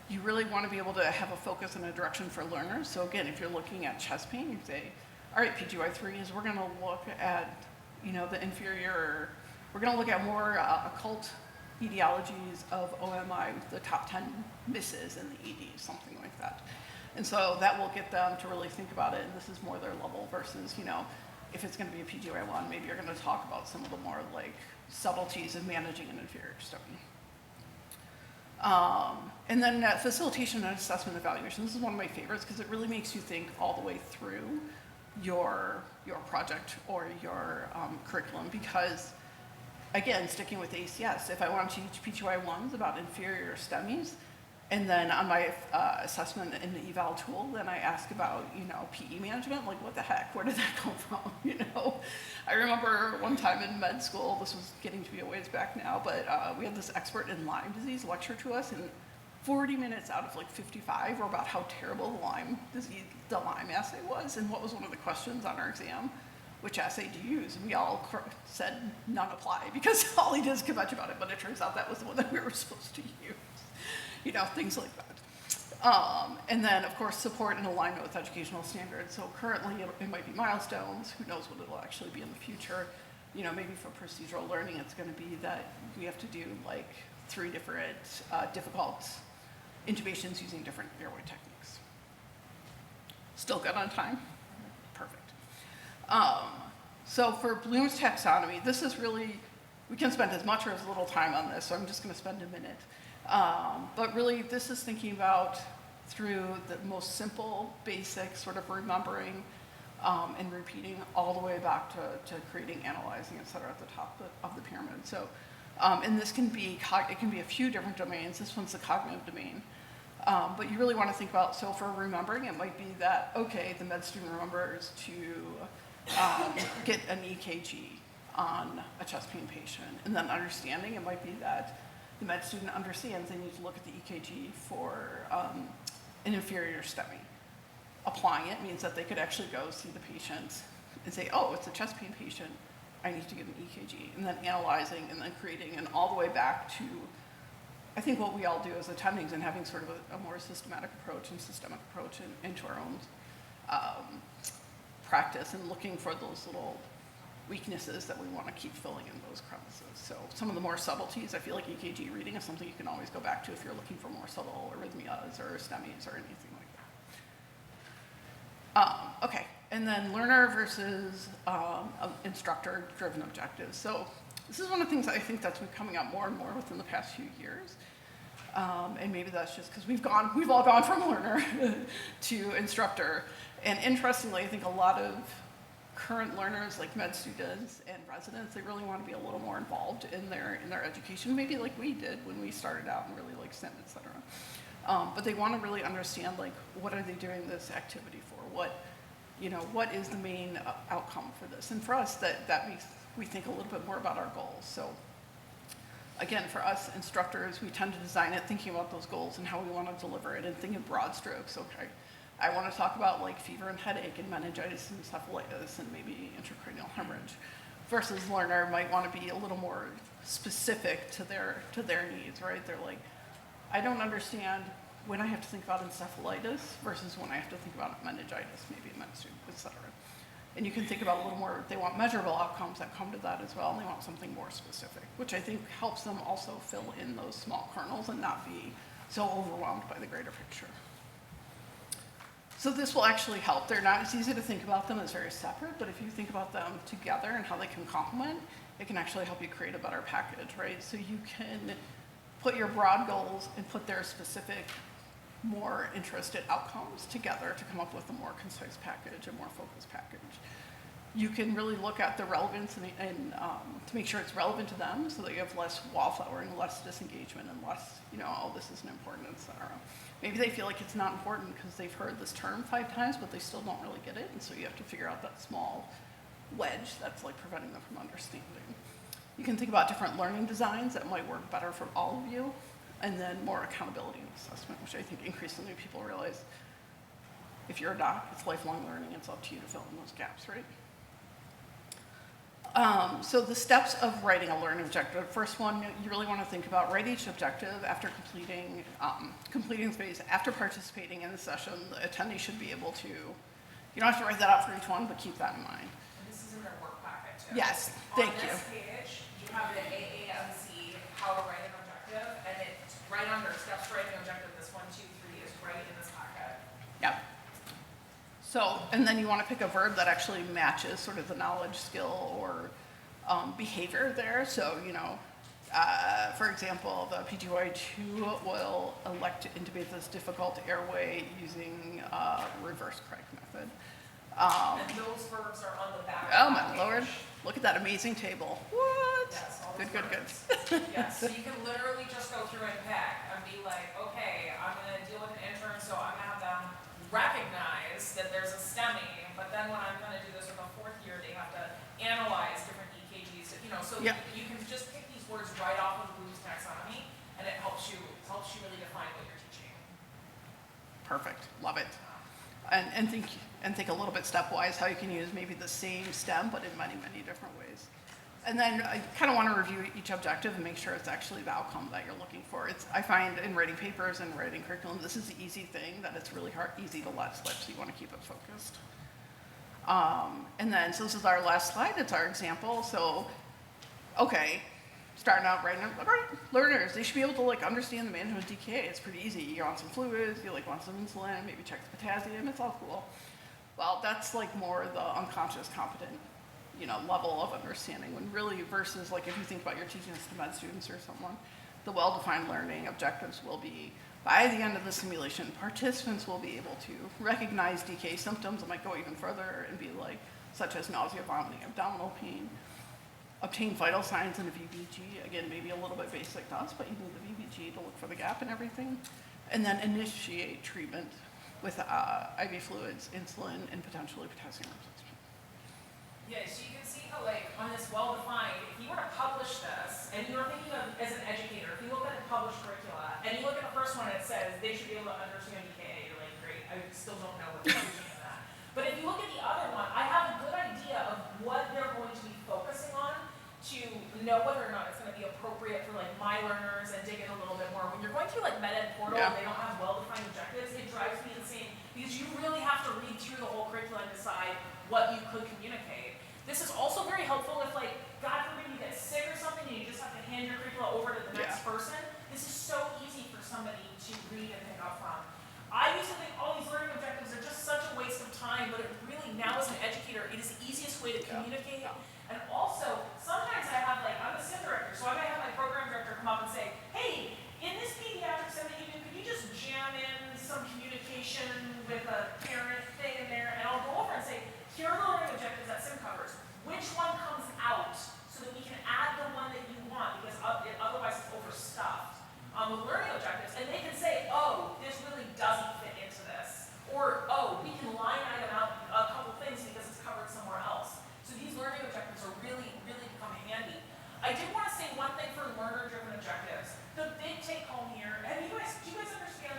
You really want to be able to have a focus and a direction for learners. So again, if you're looking at chest pain, you say, all right, PGY3 is we're going to look at, you know, the inferior, we're going to look at more occult etiologies of OMI, the top 10 misses in the ED, something like that. And so that will get them to really think about it, and this is more their level versus, you know, if it's going to be a PGY1, maybe you're going to talk about some of the more like subtleties of managing an inferior stony. And then facilitation and assessment evaluation. This is one of my favorites because it really makes you think all the way through your project or your curriculum because, again, sticking with ACS, if I want to teach PGY1s about inferior STEMIs, and then on my assessment in the eval tool, then I ask about, you know, PE management, like what the heck, where did that come from, you know? I remember one time in med school, this was getting to be a ways back now, but we had this expert in Lyme disease lecture to us, and 40 minutes out of like 55 were about how terrible the Lyme disease, the Lyme assay was, and what was one of the questions on our exam, which assay do you use? And we all said none apply, because all he did is kvetch about it, but it turns out that was the one that we were supposed to use. things like that. And then, of course, support and alignment with educational standards. So currently, it might be milestones. Who knows what it'll actually be in the future. Maybe for procedural learning, it's going to be that we have to do like 3 different difficult intubations using different airway techniques. Still good on time? Perfect. So for Bloom's taxonomy, this is really, we can spend as much or as little time on this, so I'm just going to spend a minute. But really, this is thinking about through the most simple, basic sort of remembering and repeating all the way back to creating, analyzing, et cetera, at the top of the pyramid. So, and this can be, it can be a few different domains. This one's the cognitive domain. But you really want to think about, so for remembering, it might be that, okay, the med student remembers to get an EKG on a chest pain patient. And then understanding, it might be that the med student understands they need to look at the EKG for an inferior STEMI. Applying it means that they could actually go see the patient and say, oh, it's a chest pain patient, I need to get an EKG. And then analyzing and then creating, and all the way back to, I think what we all do as attendings and having sort of a more systematic approach and systemic approach into our own practice and looking for those little weaknesses that we want to keep filling in those crevices. So some of the more subtleties, I feel like EKG reading is something you can always go back to if you're looking for more subtle arrhythmias or STEMIs or anything like that. Okay, and then learner versus instructor-driven objectives. So this is one of the things I think that's been coming up more and more within the past few years. And maybe that's just because we've all gone from learner to instructor. And interestingly, I think a lot of current learners, like med students and residents, they really want to be a little more involved in their education, maybe like we did when we started out and really like STEM, et cetera. But they want to really understand, like, what are they doing this activity for? What is the main outcome for this? And for us, that makes we think a little bit more about our goals. So again, for us instructors, we tend to design it thinking about those goals and how we want to deliver it and think in broad strokes. Okay, I want to talk about like fever and headache and meningitis and encephalitis and maybe intracranial hemorrhage, versus learner might want to be a little more specific to their needs, right? They're like, I don't understand when I have to think about encephalitis versus when I have to think about meningitis, maybe a med student, et cetera. And you can think about a little more, they want measurable outcomes that come to that as well, and they want something more specific, which I think helps them also fill in those small kernels and not be so overwhelmed by the greater picture. So this will actually help. They're not as easy to think about them as very separate, but if you think about them together and how they can complement, it can actually help you create a better package, right? So you can put your broad goals and put their specific, more interested outcomes together to come up with a more concise package, a more focused package. You can really look at the relevance and to make sure it's relevant to them so that you have less wallflowering, less disengagement, and less, oh, this isn't important, et cetera. Maybe they feel like it's not important because they've heard this term 5 times, but they still don't really get it, and so you have to figure out that small wedge that's like preventing them from understanding. You can think about different learning designs that might work better for all of you, and then more accountability and assessment, which I think increasingly people realize if you're a doc, it's lifelong learning, it's up to you to fill in those gaps, right? So the steps of writing a learning objective. First one, you really want to think about write each objective after completing the phase. After participating in the session, the attendee should be able to, you don't have to write that out for each one, but keep that in mind. And this is in their work packet too. Yes, thank you. On this page, you have the AAMC, how to write an objective, and it's right under steps for writing an objective. This 1, 2, 3 is right in this packet. Yep. So, and then you want to pick a verb that actually matches sort of the knowledge, skill, or behavior there. So, for example, the PGY2 will elect to intubate this difficult airway using reverse Craig method. And those verbs are on the back Oh of my that lord, page. look at that amazing table. What? Yes, all Good, those good, good. verbs. Yes, so you can literally just go through and pick and be like, okay, I'm going to deal with an intern, so I'm going to have them recognize that there's a STEMI, but then when I'm going to do this with a 4th year, they have to analyze different EKGs, so Yep. you can just pick these words right off of Bloom's taxonomy, and it helps you really define what you're teaching. Perfect, love it. And think a little bit stepwise how you can use maybe the same STEM, but in many, many different ways. And then I kind of want to review each objective and make sure it's actually the outcome that you're looking for. I find in writing papers and writing curriculum, this is the easy thing that it's really easy to let slip, so you want to keep it focused. And then, so this is our last slide, it's our example. So, okay, starting out writing, all right, learners, they should be able to like understand the management of DKA. It's pretty easy. You want some fluids, you like want some insulin, maybe check the potassium, it's all cool. Well, that's like more the unconscious competent, level of understanding, when really versus like if you think about your teaching this to med students or someone, the well-defined learning objectives will be, by the end of the simulation, participants will be able to recognize DK symptoms. It might go even further and be like, such as nausea, vomiting, abdominal pain, obtain vital signs in a VBG, again, maybe a little bit basic to us, but you need the VBG to look for the gap and everything, and then initiate treatment with IV fluids, insulin, and potentially potassium replacement. Yeah, so you can see how like on this well-defined, if you were to publish this, and you were thinking of as an educator, if you look at the published curricula, and you look at the first one, it says they should be able to understand DKA, you're like, great, I still don't know what they're teaching in that. But if you look at the other one, I have a good idea of what they're going to be focusing on to know whether or not it's going to be appropriate for like my learners and dig in a little bit more. When you're going through like MedEd portal and they don't have well-defined objectives, it drives me insane because you really have to read through the whole curriculum and decide what you could communicate. This is also very helpful if like, God forbid you get sick or something and you just have to hand your curricula over to the next person. This is so easy for somebody to read and pick up from. I used to think all these learning objectives are just such a waste of time, but it really, now as an educator, it is the easiest way to communicate. And also, sometimes I have like, I'm a SIM director, so I might have my program director come up and say, hey, in this pediatric sim that you do, could you just jam in some communication with a parent thing in there? And I'll go over and say, here are the learning objectives that SIM covers. Which one comes out so that we can add the one that you want, because otherwise it's overstuffed with learning objectives. And they can say, oh, this really doesn't fit into this. Or, oh, we can line item out a couple things because it's covered somewhere else. So these learning objectives are really, really become handy. I did want to say one thing for learner-driven objectives. The big take-home here, do you guys understand,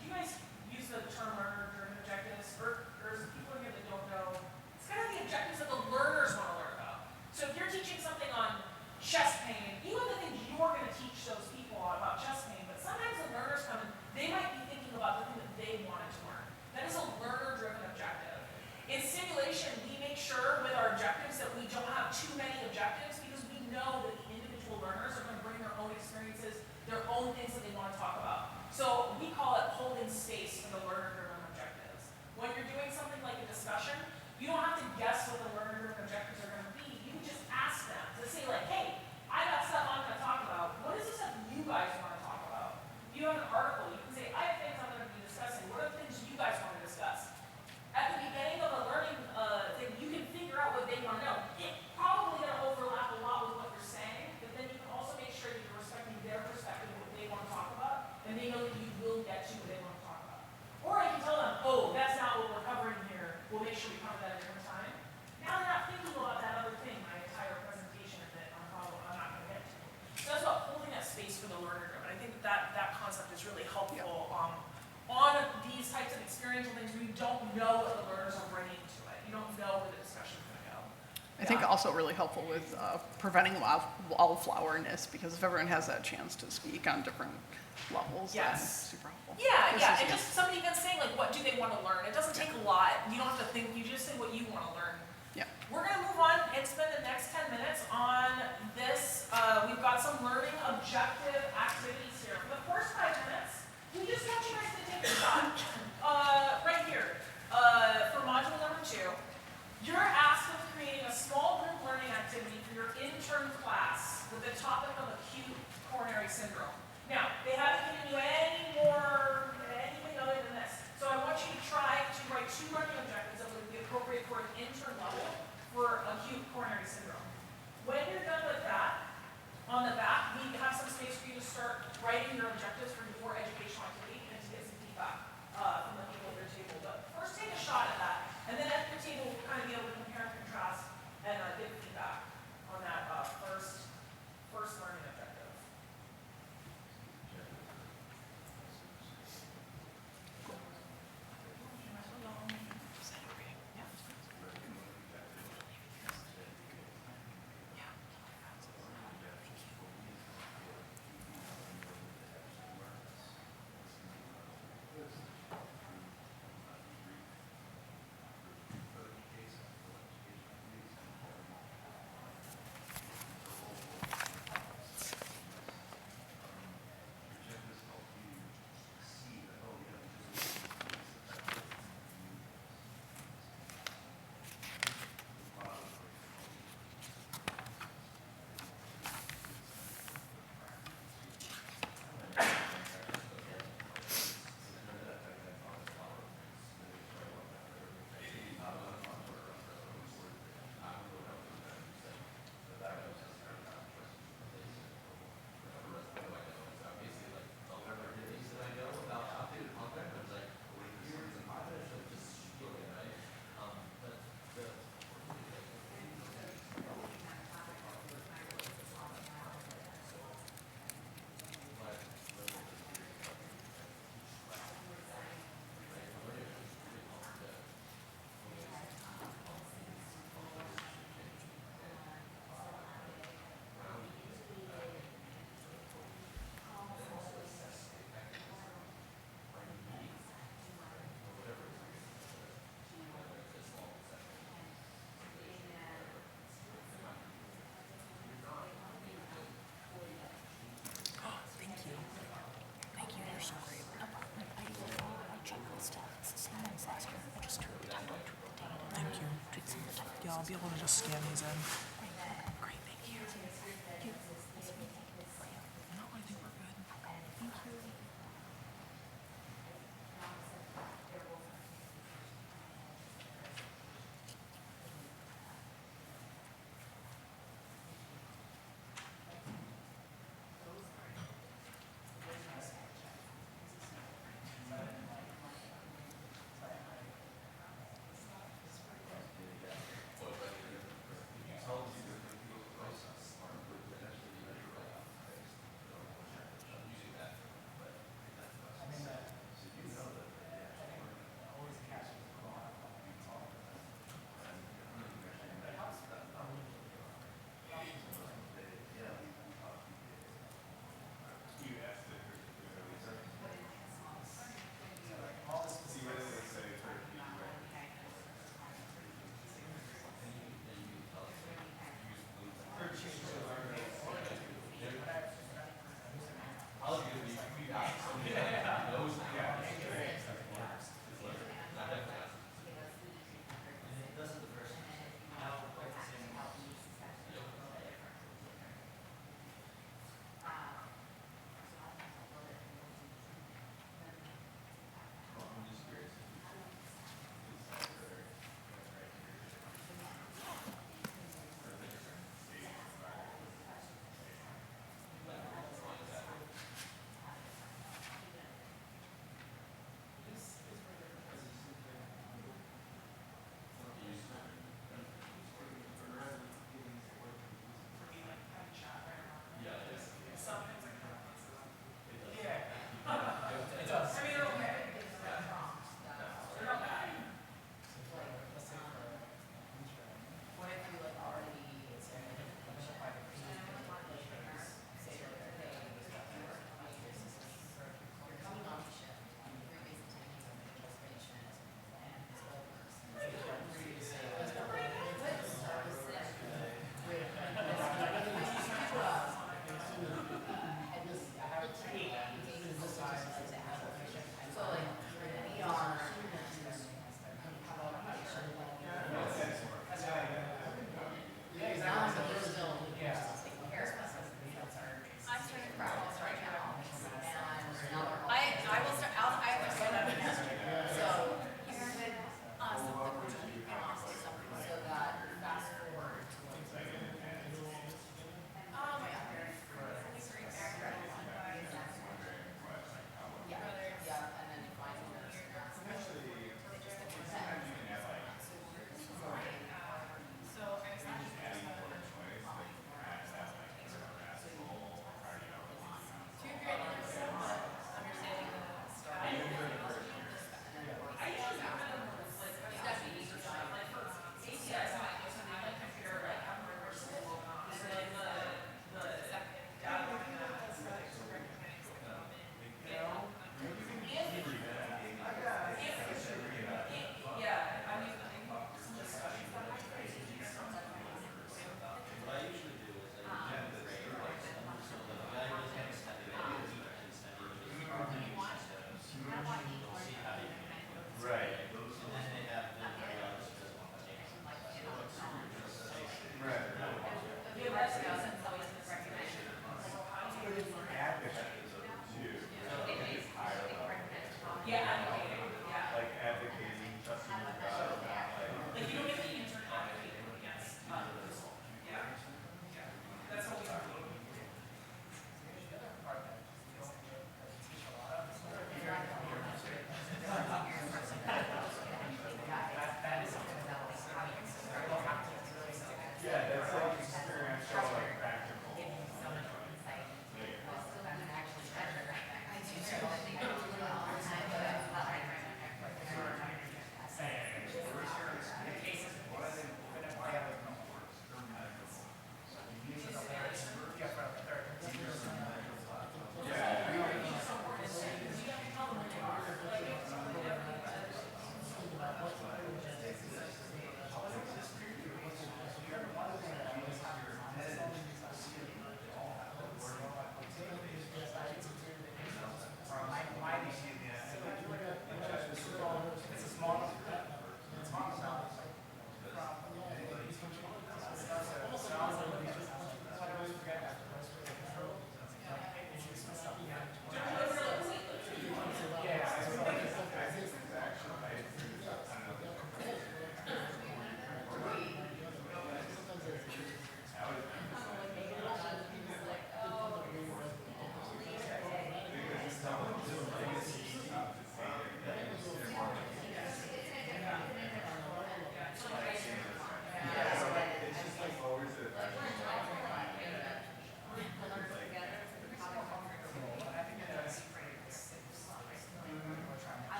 do you guys use the term learner-driven objectives? Or is people here that don't know? It's kind of the objectives that the learners want to learn about. So if you're teaching something on chest pain, you know the things you're going to teach those people about chest pain, but sometimes the learners come in, they might be thinking about the thing that they wanted to learn. That is a learner-driven objective. In simulation, we make sure with our objectives that we don't have too many objectives because we know that the individual learners are going to bring their own experiences, their own things that they want to talk about. So we call it holding space for the learner-driven objectives. When you're doing something like a discussion, you don't have to guess what the learner-driven objectives are going to be. You can just ask them to say like, hey, I got stuff I'm going to talk about. What is the stuff you guys want to talk about? If you have an article, you can say, I have things I'm going to be discussing. What are the things you guys want to discuss? At the beginning of a learning thing, you can figure out what they want to know. It's probably going to overlap a lot with what you're saying, but then you can also make sure that you're respecting their perspective of what they want to talk about, and they know that you will get to what they want to talk about. Or I can tell them, oh, that's not what we're covering here. We'll make sure we cover that at a different time. Now they're not thinking about that other thing, my entire presentation of it, I'm not going to get to. So that's about holding that space for the learner. And I think that concept is really helpful on these types of experiential things where you don't know what the learners are bringing to it. You don't know where the discussion is going to go. I think also really helpful with preventing wallflowerness, because if everyone has that chance to speak on different levels, Yes. then super helpful. Yeah, and just somebody even saying like, what do they want to learn? It doesn't take a lot. You don't have to think, you just say what you want to learn. Yeah. We're going to move on and spend the next 10 minutes on this. We've got some learning objective activities here. For the first 5 minutes, we just want you guys to take a shot. Right here, for module number 2, you're asked with creating a small group learning activity for your intern class with the topic of acute coronary syndrome. Now, they haven't given you anything other than this. So I want you to try to write 2 learning objectives that would be appropriate for an intern level for acute coronary syndrome. When you're done with that, on the back, we have some space for you to start writing your objectives for your educational activity and to get some feedback from the people at your table. But first take a shot at that, and then at your table, we'll kind of be able to compare and contrast and give feedback on that first learning objective. I'll be able to just scan these in. Great, thank you. No, I think we're good. Thank you. Tell us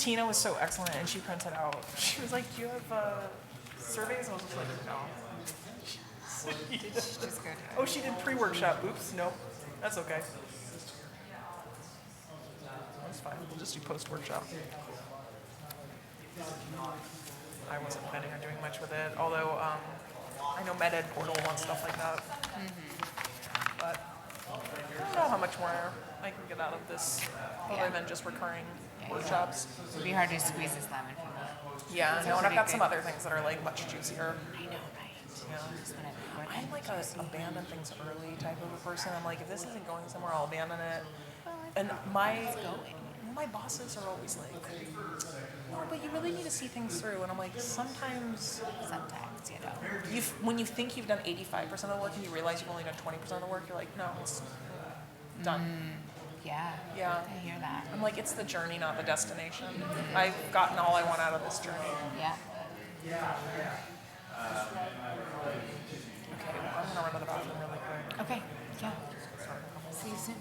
Tina was so excellent, and she printed out. She was like, "Do you have surveys?" I was just like, "No." Just good. Oh, she did pre-workshop. Oops, nope. That's okay. That's fine. We'll just do post-workshop. I wasn't planning on doing much with it, although I know MedEd Portal wants stuff like that. But I don't know how much more I can get out of this other than just recurring workshops. It'd be hard to squeeze this lemon from it. Yeah, no, and I've pretty got some good. other things that are like much juicier. I know, right? Yeah. Just when I'm like a abandon things early type of a person. I'm like, if this isn't going somewhere, I'll abandon it. And my bosses are always like, "No, but you really need to see things through." And I'm like, sometimes when you think you've done 85% of the work and you realize you've only done 20% of the work, you're like, no, it's done. Yeah. Yeah. I hear that. I'm like, it's the journey, not the destination. I've gotten all I want out of this journey. Yeah. Okay, well, I'm gonna run to the bathroom really quick. Okay. Yeah. See you soon.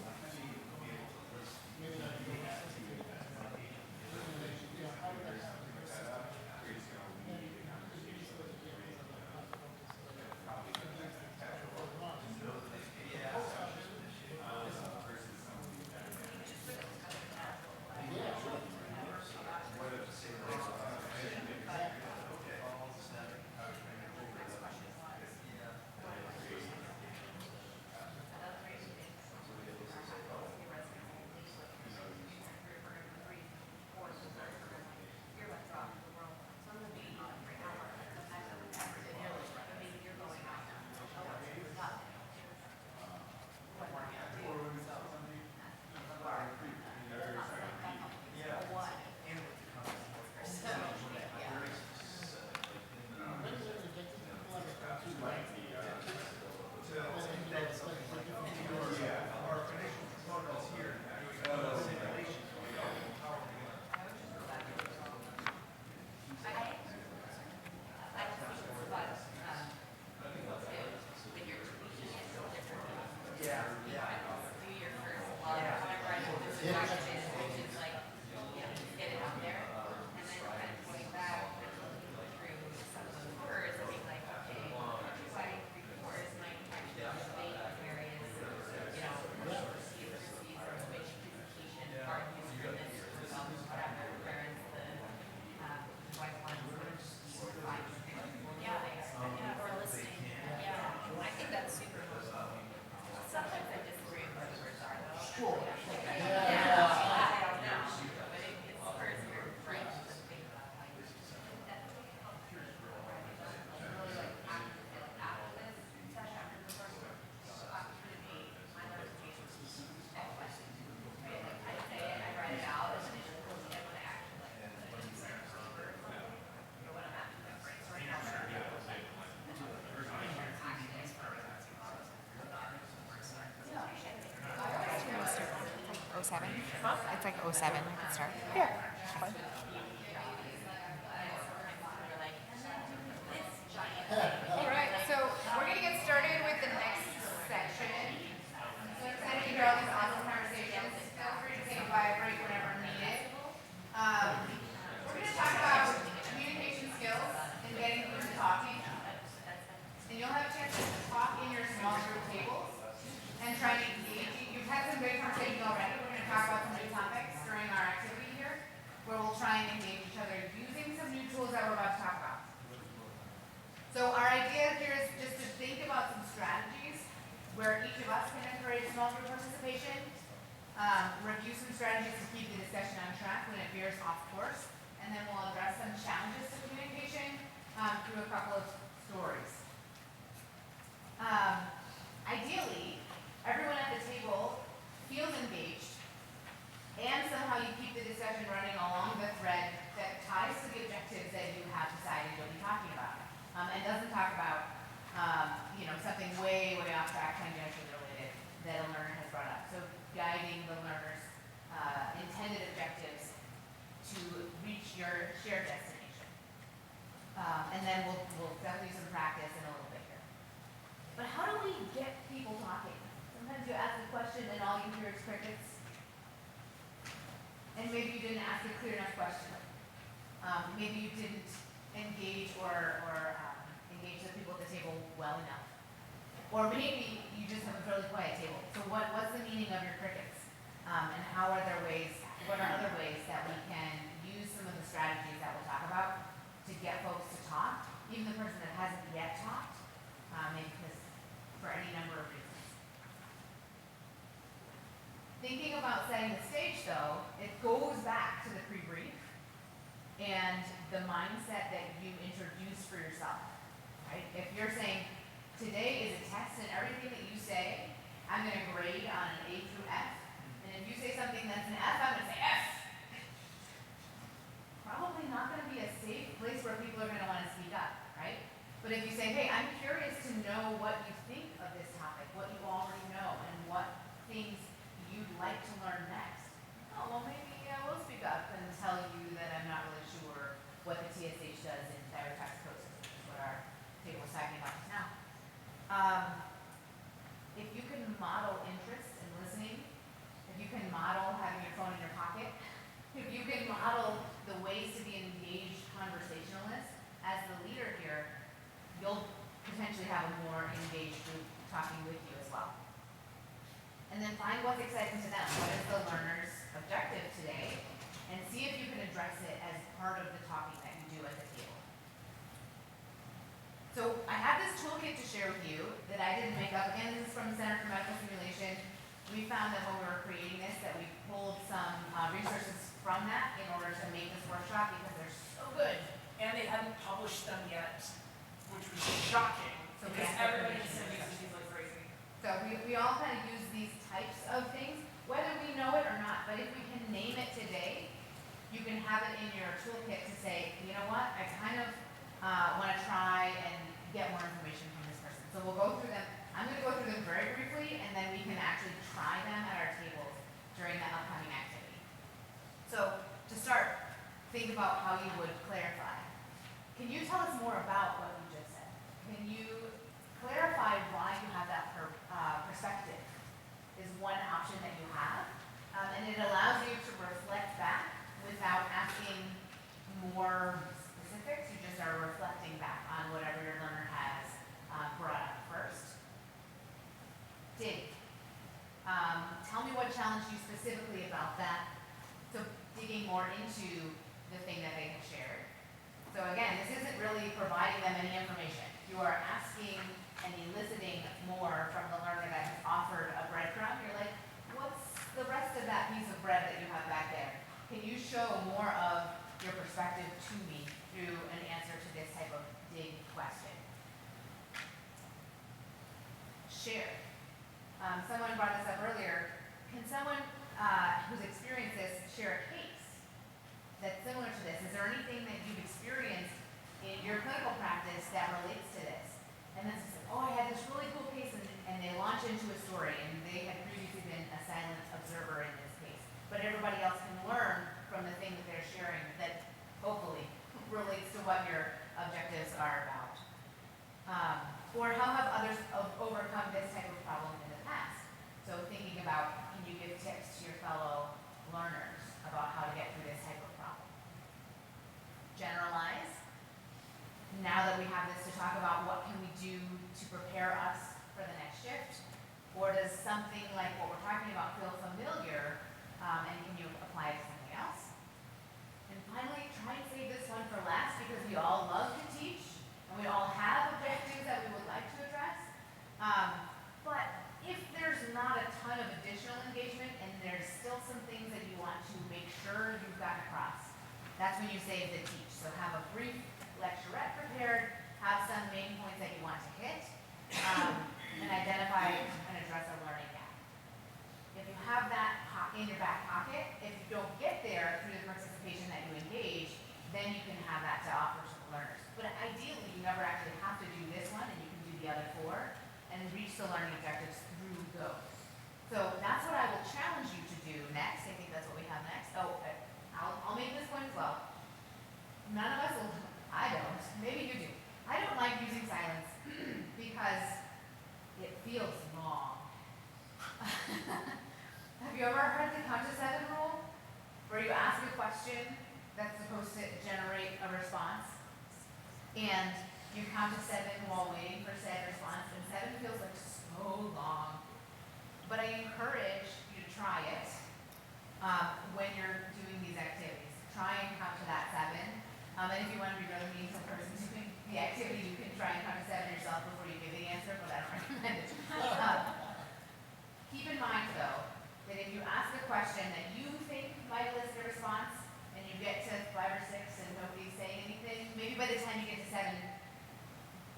'07? Huh? It's like '07. I can start. Yeah, fine. All right, so we're going to get started with the next section. So excited to hear all these awesome conversations. Feel free to take a bio break whenever needed. We're going to talk about communication skills and getting through talking. And you'll have a chance to talk in your small group tables and try to engage. You've had some great conversations already. We're going to talk about some new topics during our activity here, where we'll try and engage each other using some new tools that we're about to talk about. So our idea here is just to think about some strategies where each of us can encourage small group participation, review some strategies to keep the discussion on track when it veers off course, and then we'll address some challenges to communication through a couple of stories. Ideally, everyone at the table feels engaged, and somehow you keep the discussion running along the thread that ties to the objectives that you have decided you'll be talking about. And doesn't talk about, something way, way off track, tangentially related that a learner has brought up. So guiding the learner's intended objectives to reach your shared destination. And then we'll definitely do some practice in a little bit here. But how do we get people talking? Sometimes you ask a question and all you hear is crickets. and maybe you didn't ask a clear enough question. Maybe you didn't engage or engage the people at the table well enough. Or maybe you just have a fairly quiet table. So what's the meaning of your crickets? And how are there ways, what are other ways that we can use some of the strategies that we'll talk about to get folks to talk, even the person that hasn't yet talked, maybe because for any number of reasons. Thinking about setting the stage though, it goes back to the pre-brief and the mindset that you introduce for yourself, right? If you're saying, today is a test and everything that you say, I'm gonna grade on an A through F, and if you say something that's an F, I'm gonna say F. Probably not gonna be a safe place where people are gonna wanna speak up, right? But if you say, hey, I'm curious to know what you think of this topic, what you already know, and what things you'd like to learn next. Oh, well maybe we'll speak up and tell you that I'm not really sure what the TSH does in thyrotoxicosis, which is what our table was talking about just now. If you can model interest in listening, if you can model having your phone in your pocket, if you can model the ways to be an engaged conversationalist, as the leader here, you'll potentially have a more engaged group talking with you as well. And then find what's exciting to them. What is the learner's objective today? And see if you can address it as part of the talking that you do at the table. So I have this toolkit to share with you that I didn't make up. Again, this is from the Center for Medical Simulation. We found that when we were creating this that we pulled some resources from that in order to make this workshop because they're so good. And they hadn't published them yet, which was shocking. So Because yes, everybody they're uses these like crazy. So we all kind of use these types of things, whether we know it or not. But if we can name it today, you can have it in your toolkit to say, you know what, I kind of want to try and get more information from this person. So we'll go through them. I'm going to go through them very briefly, and then we can actually try them at our tables during the upcoming activity. So to start, think about how you would clarify. Can you tell us more about what you just said? Can you clarify why you have that perspective? Is one option that you have. And it allows you to reflect back without asking more specifics. You just are reflecting back on whatever your learner has brought up first. Dig. Tell me what challenged you specifically about that. So digging more into the thing that they have shared. So again, this isn't really providing them any information. You are asking and eliciting more from the learner that has offered a breadcrumb. You're like, what's the rest of that piece of bread that you have back there? Can you show more of your perspective to me through an answer to this type of dig question? Share. Someone brought this up earlier. Can someone who's experienced this share a case that's similar to this? Is there anything that you've experienced in your clinical practice that relates to this? And then it's like, oh, I had this really cool case, and they launch into a story, and they had previously been a silent observer in this case. But everybody else can learn from the thing that they're sharing that hopefully relates to what your objectives are about. Or how have others overcome this type of problem in the past? So thinking about, can you give tips to your fellow learners about how to get through this type of problem? Generalize. Now that we have this to talk about, what can we do to prepare us for the next shift? Or does something like what we're talking about feel familiar, and can you apply it to something else? And finally, try and save this one for last because we all love to teach, and we all have objectives that we would like to address. But if there's not a ton of additional engagement and there's still some things that you want to make sure you've got across, that's when you save the teach. So have a brief lecturette prepared, have some main points that you want to hit, and identify and address a learning gap. If you have that in your back pocket, if you don't get there through the participation that you engage, then you can have that to offer to the learners. But ideally, you never actually have to do this one, and you can do the other four, and reach the learning objectives through those. So that's what I will challenge you to do next. I think that's what we have next. Oh, I'll make this one as well. None of us will, I don't, maybe you do. I don't like using silence because it feels long. Have you ever heard the count to 7 rule? Where where you ask a question that's supposed to generate a response, and you count to 7 while waiting for said response, and 7 feels like so long. But I encourage you to try it when you're doing these activities. Try and count to that 7. And if you want to be really meaningful person doing the activity, you can try and count to 7 yourself before you give the answer, but I don't recommend it. Keep in mind, though, that if you ask a question that you think might elicit a response, and you get to 5 or 6 and nobody's saying anything, maybe by the time you get to 7,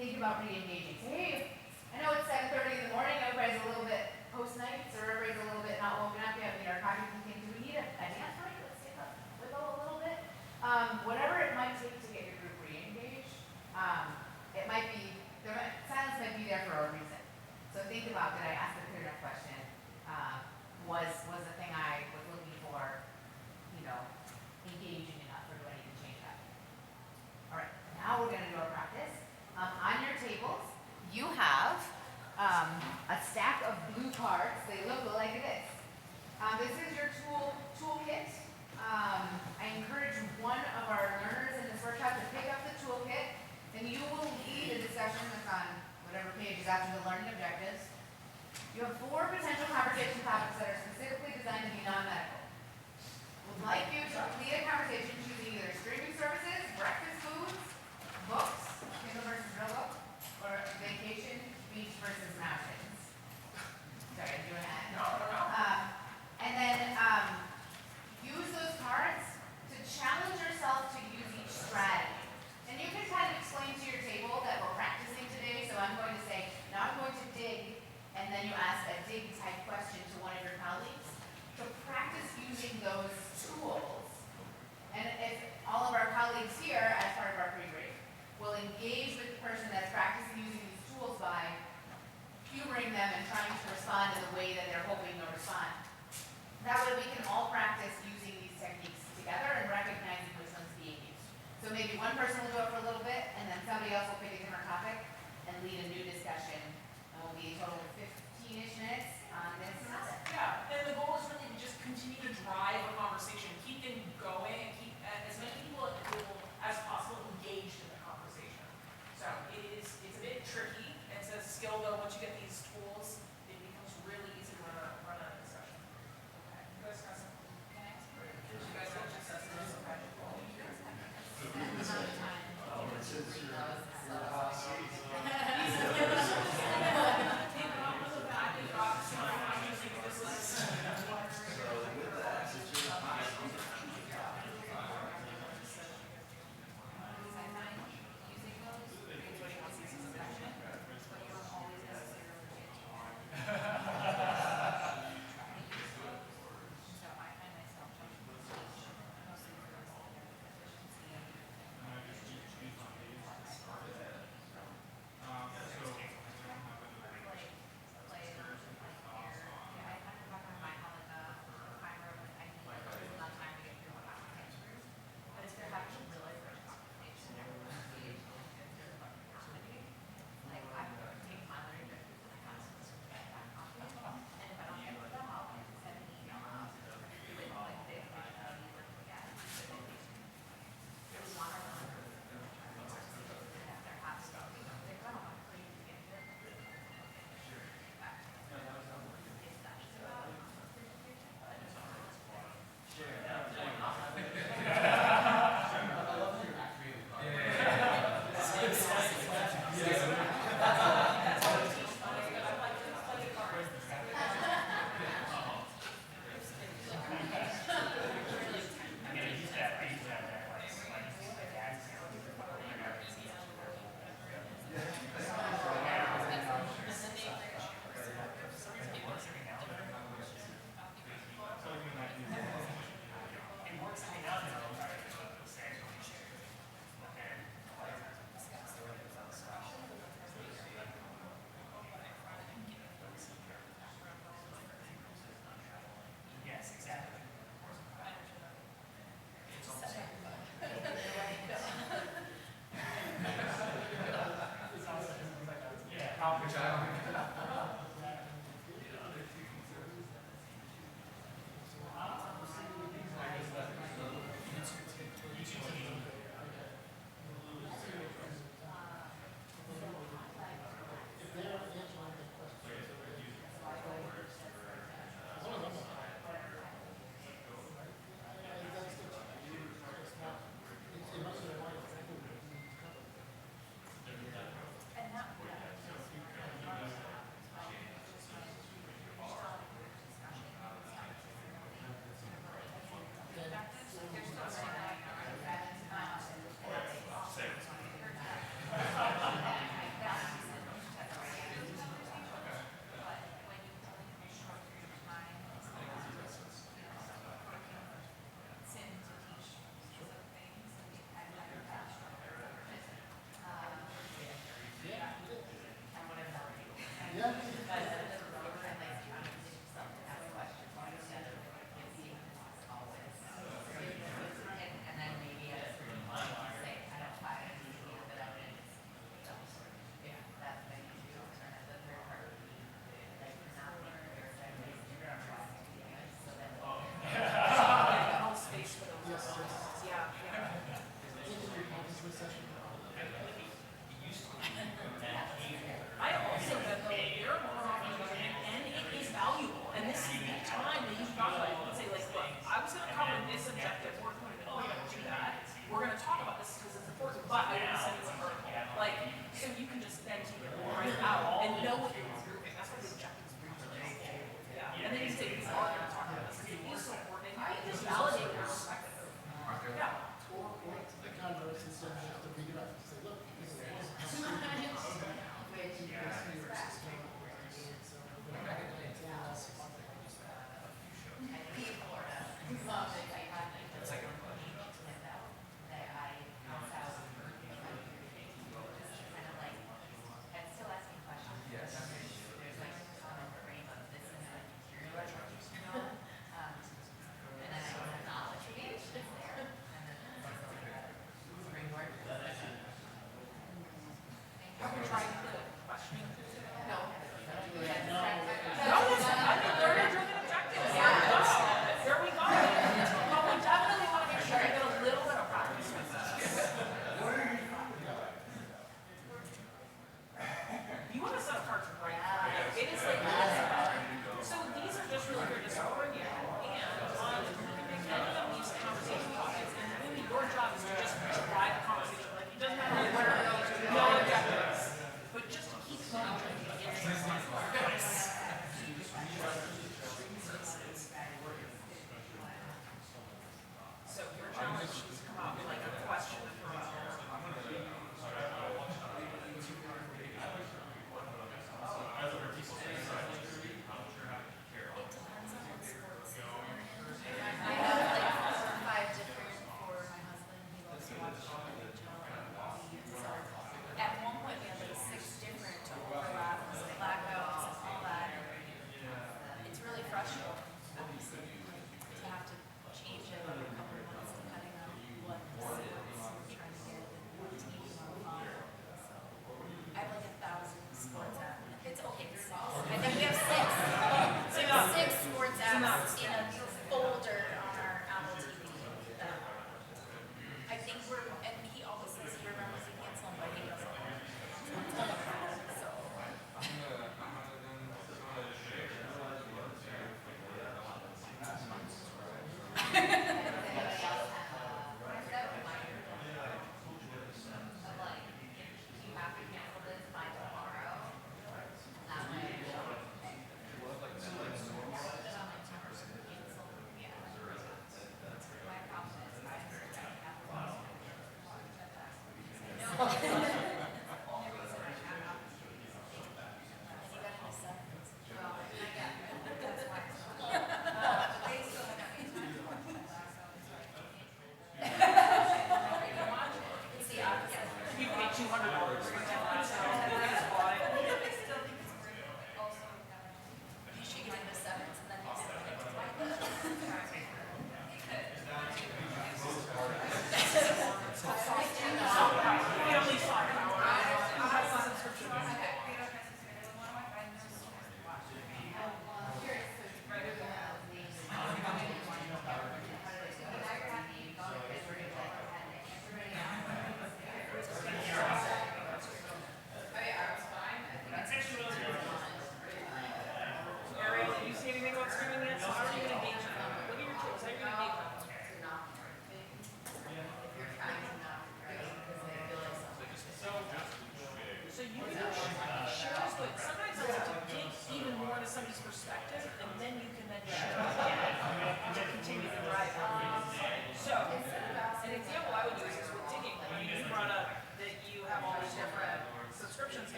think about re-engaging. Say, hey, I know it's 7:30 in the morning, everybody's a little bit post-night, so everybody's a little bit not woken up yet, we are talking, thinking, do we need a dance break? Let's take a wiggle a little bit. Whatever it might take to get your group re-engaged, it might be, silence might be there for a reason. So think about, did I ask a clear enough question? Was the thing I was looking for, engaging enough, or do I need to change that? All right, now we're gonna do our practice. On your tables, you have a stack of blue cards. They look like this. This is your toolkit. I encourage one of our learners in this workshop to pick up the toolkit, and you will lead a discussion that's on whatever page is after the learning objectives. You have 4 potential conversation topics that are specifically designed to be non-medical. Would like you to lead a conversation choosing either streaming services, breakfast foods, books, Kindle versus real book, or vacation, beach versus mountains. Sorry, I'm doing that. No. And then use those cards to challenge yourself to use each strategy. And you can kind of explain to your table that we're practicing today, so I'm going to say, now I'm going to dig, and then you ask a dig type question to one of your colleagues to practice using those tools. And if all of our colleagues here, as part of our pre-brief, will engage with the person that's practicing using these tools by humoring them and trying to respond in the way that they're hoping they'll respond. That way we can all practice using these techniques together and recognizing which one's being used. So maybe one person will do it for a little bit, and then somebody else will pick a different topic and lead a new discussion. And we'll be a total of 15-ish minutes on this. Yeah, and the goal is really to just continue to drive a conversation, keep them going, and keep as many people as possible engaged in the conversation. So it's a bit tricky. It's a skill though. Once you get these tools, it becomes really easy to run a discussion. Okay. You guys got some? Can I ask you? You guys have just said this. Okay. So with that, since you're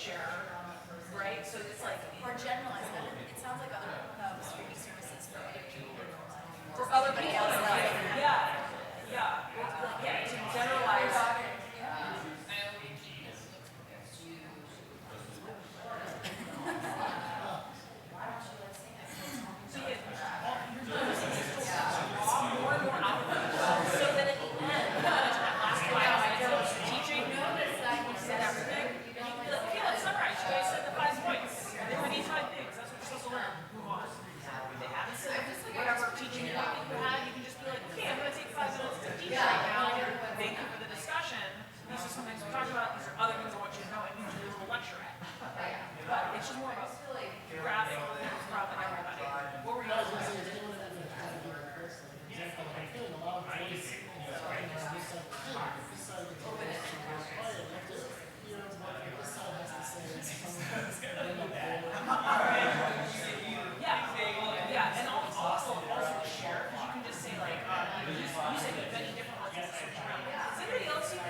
share, right? So it's like, Or generalize that. It sounds like other streaming services for other people. for other people, yeah, yeah, yeah, to generalize. So yeah, all you're doing is just draw more and more output. So then at the end, that last 5 minutes of teaching, you said everything, and you can be like, okay, let's summarize. You guys said the 5 points. There were these 5 things. That's what you're supposed to learn. Move on. They haven't said whatever teaching point that you had. You can just be like, okay, I'm going to take 5 minutes to teach right now. Thank you for the discussion. These are some things we talked about. These are other things I want you to know, and you do a lecture at. But it's just more about grabbing from everybody. What were you I was guys gonna saying? say, is anyone ever had to be like this? Like, example, like, I'm feeling a lot of voice, this side of the thing, this side of the thing, this side of the thing, you have to hear what this side has to say, and someone up there. Yeah, and also to share, because you can just say like, you said you have many different ones that switch around. Does anybody else even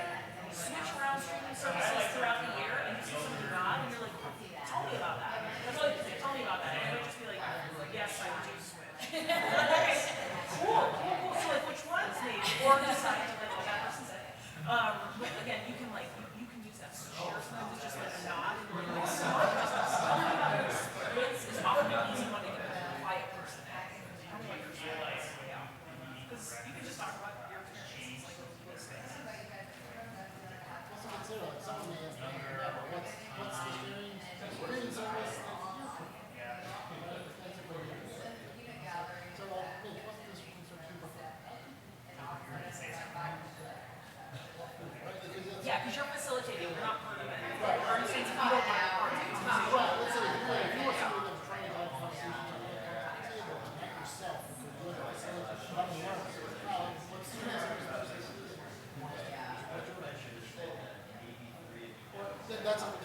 switch around streaming services throughout the year and you see somebody not, and you're like, tell me about that. That's all you can say, tell me about that. And they just be like, yes, I do switch. Okay, cool. So like, which ones maybe? Or decide to like, what that person said. But again, you can like, you can use that to share. Sometimes it's just like a nod, and you're like, tell me about your experience is often an easy one to get a quiet person at. Tell me about your experience. Yeah. Because you can just talk about your experiences, like those things. Also consider, like, someone may ask, what's the streaming service that you prefer? Right? That's a great answer. So like, Mitch, what's the streaming service you prefer? Right, because it's, Yeah, because you're facilitating, you're not part of it. For instance, if you don't want to be part of it, right, let's say, if you want somebody that's trying to have conversations on the table, not yourself, because you're the facilitator, but I'm the learner. What's streaming service versus that's on the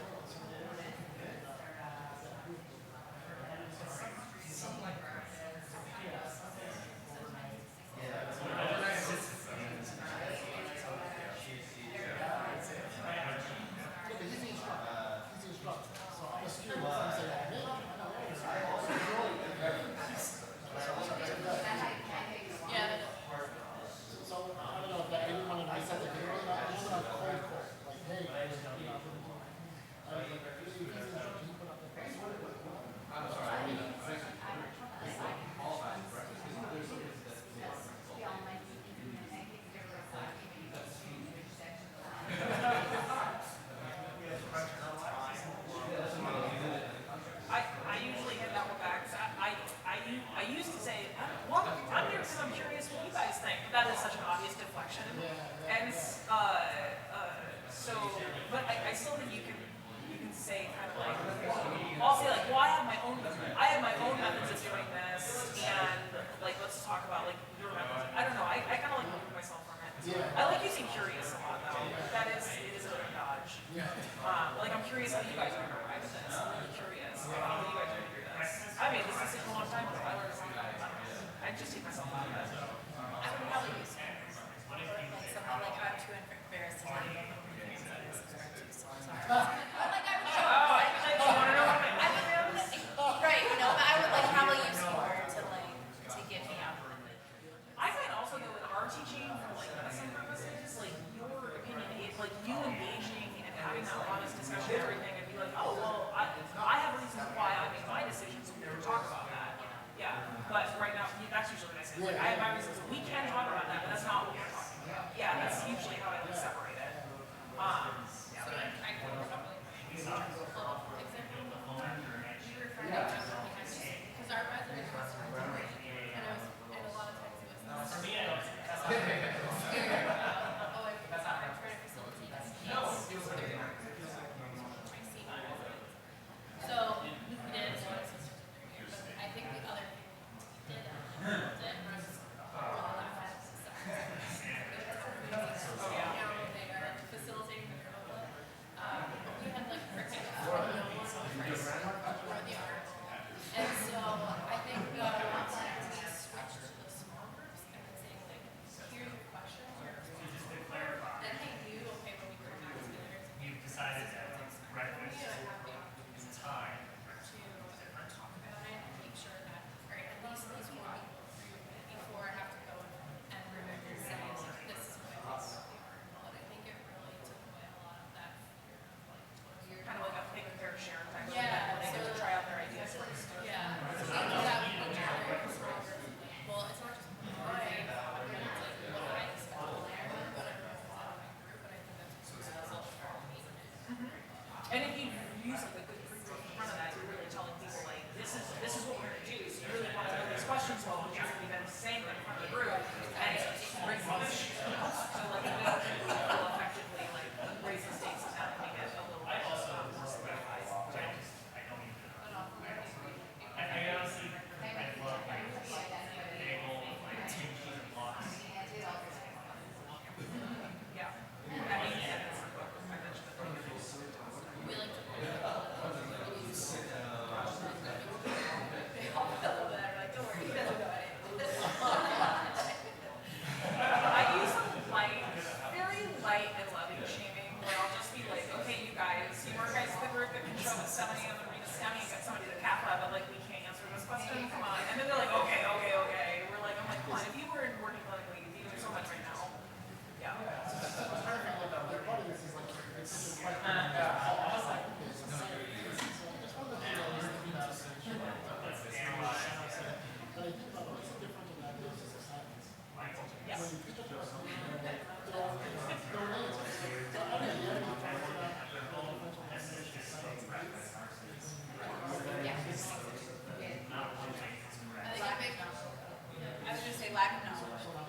Look, he's the instructor. He's the instructor. So I'm a student. I'm saying, oh, man, I know all this. So I don't know if that anyone in my sense, like, it wasn't a cold call. Like, hey, you know, he's the instructor. He put up the press. I usually hit that one back. I used to say, well, I'm here because I'm curious what you guys think. But that is such an obvious deflection. And so, but I still think you can say kind of like, I'll say like, well, I have my own methods of doing this, and like let's talk about like your methods. I don't know. I kind of like remove myself from it. I like using curious a lot though. It is a bit of a dodge. Like I'm curious how you guys are gonna arrive at this. I'm really curious how you guys are gonna do this. I made this decision a long time ago. I learned something. I just take myself out of it. I would probably use like something like I'm too embarrassed to tell you about my experiences are too so sorry. Or like I would show Oh, I want to know what my right, you know, but I would like probably use more to get me out. I find also though with our teaching for like lesson purposes, like your opinion is like you engaging and having that honest discussion and everything and be like, oh well, I have reasons why I make my decisions, so we can talk about that. Yeah, but right now that's usually what I say. Like I have my reasons. We can talk about that, but that's not what we're talking about. Yeah, that's usually how I like separate it. use like a good proof in front of that, you're really telling people like, this is what we're gonna do, so you really wanna know these questions well, because you're gonna be then saying them in front of the group, and it's great motion. So like, it will effectively like raise the stakes of that and make it a little bit more solidified. I don't even know. I honestly, I love like table, like team sheet blocks. Yeah. I mean, yeah, it's the book, I mentioned it. We like to. Like, don't worry, he doesn't know anything. I use some light, very light and loving shaming, where I'll just be like, okay, you guys the group that can show the STEMI and the read a STEMI and get somebody to CAP lab, but like, we can't answer this question, come on. And then they're like, okay. We're like, I'm like, come on, if you were in working clinically, you'd be doing so much right now. Yeah. I'm trying to figure out what part of this is like, it's just quite. I was like, okay, so just one of the things I learned about but I think about what's the difference in diagnosis of science. Yes. When you pick up a question, they're answers. So I mean, yeah, you talk about differential diagnosis of science. I was gonna say lack of knowledge. So like,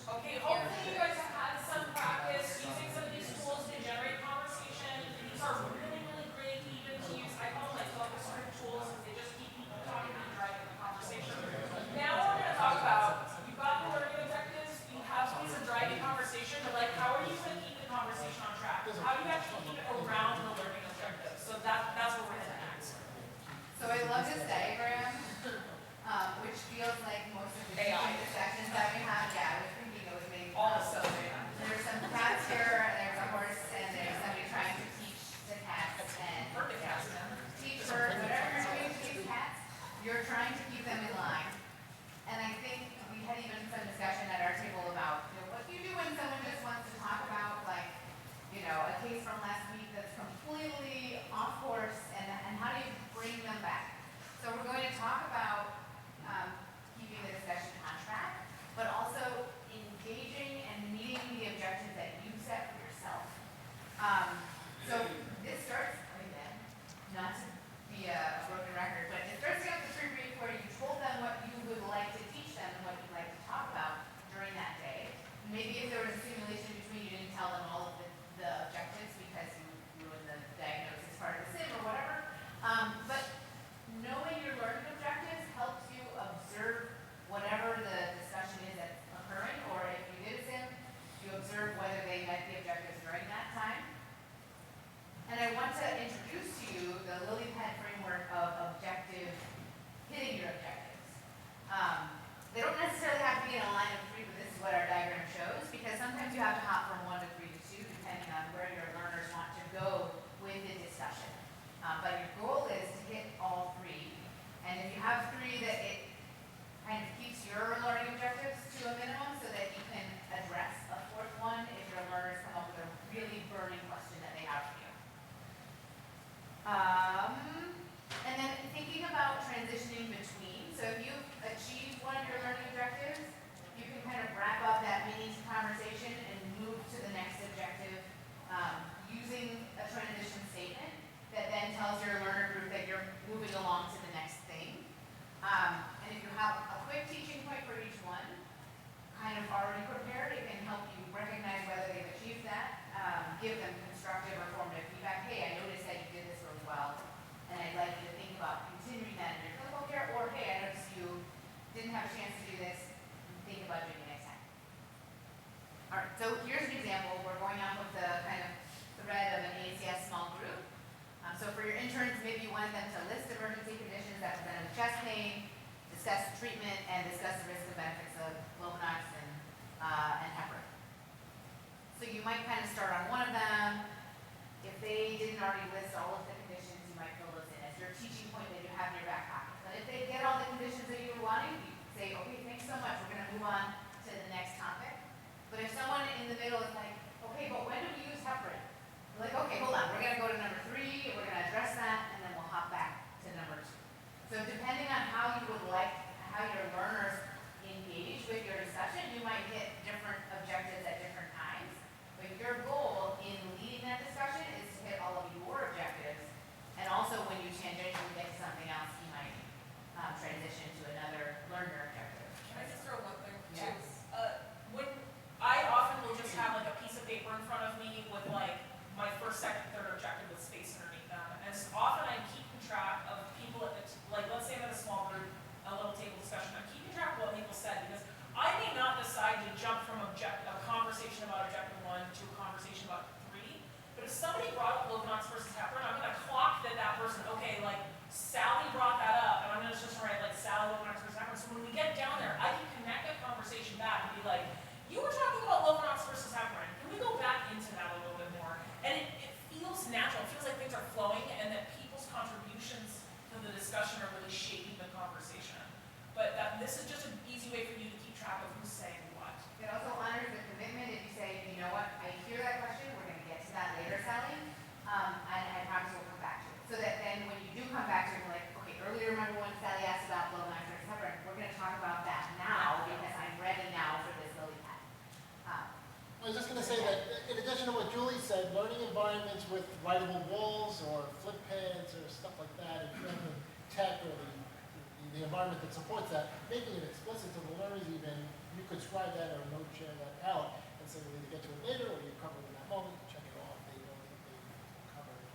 Okay, hopefully you guys have had some practice using some of these tools to generate conversation. These are really, really great even to use. I call them like focus group tools because they just keep people talking and driving the conversation. Now we're going to talk about, you've got the learning objectives, you have ways of driving conversation, but like how are you going to keep the conversation on track? How do you actually keep it around the learning objectives? So that's what we're heading next. So I love this diagram, which feels like most of the AI. discussions that we have. Yeah, I was thinking it was maybe. Also, There's some cats here, and there's a horse, and there's somebody trying to teach the cats and perfect cast, man. teach birds, whatever you're doing to these cats, you're trying to keep them in line. And I think we had even some discussion at our table about, what do you do when someone just wants to talk about like, a case from last week that's completely off course, and how do you bring them back? So we're going to talk about keeping the discussion on track, but also engaging and meeting the objectives that you set for yourself. So this starts, again, not to be a broken record, but it starts out with the pre-brief where you told them what you would like to teach them and what you'd like to talk about during that day. Maybe if there was a simulation between, you didn't tell them all of the objectives because you ruined the diagnosis part of the SIM or whatever. But knowing your learning objectives helps you observe whatever the discussion is that's occurring, or if you did a SIM, you observe whether they met the objectives during that time. And I want to introduce to you the LilyPad framework of hitting your objectives. They don't necessarily have to be in a line of 3, but this is what our diagram shows, because sometimes you have to hop from 1 to 3 to 2, depending on where your learners want to go with the discussion. But your goal is to hit all 3. And if you have 3, that it kind of keeps your learning objectives to a minimum so that you can address a 4th one if your learners come up with a really burning question that they have for you. And then thinking about transitioning between. So if you've achieved one of your learning objectives, you can kind of wrap up that mini conversation and move to the next objective using a transition statement that then tells your learner group that you're moving along to the next thing. And if you have a quick teaching point for each one, kind of already prepared, it can help you recognize whether they've achieved that, give them constructive or formative feedback. Hey, I noticed that you did this really well, and I'd like you to think about continuing that in your clinical care, or hey, I noticed you didn't have a chance to do this, think about doing it next time. All right, so here's an example. We're going off of the kind of thread of an ACS small group. So for your interns, maybe you wanted them to list emergency conditions that present with chest pain, discuss treatment, and discuss the risks and benefits of Lovenox and heparin. So you might kind of start on one of them. If they didn't already list all of the conditions, you might fill those in as your teaching point that you have in your back pocket. But if they get all the conditions that you were wanting, you say, okay, thanks so much, we're going to move on to the next topic. But if someone in the middle is like, okay, but when do we use heparin? You're like, okay, hold on, we're going to go to number 3, we're going to address that, and then we'll hop back to number 2. So depending on how you would like, how your learners engage with your discussion, you might hit different objectives at different times. But your goal in leading that discussion is to hit all of your objectives writable walls or flip pads or stuff like that, and creating tech or the environment that supports that, making it explicit to the learners even, you could scribe that or note share that out and say we'll either get to it later or you cover it in that moment, check it off, they know that they cover it.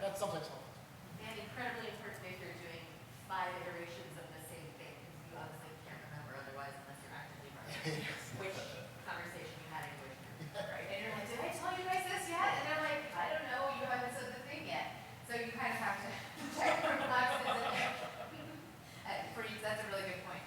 That's sometimes helpful. And incredibly important if you're doing 5 iterations of the same thing, because you obviously can't remember otherwise unless you're actively writing which conversation you had in which group, right? And you're like, did I tell you guys this yet? And they're like, I don't know, you haven't said the thing yet. So you kind of have to check your boxes in there. For you, that's a really good point.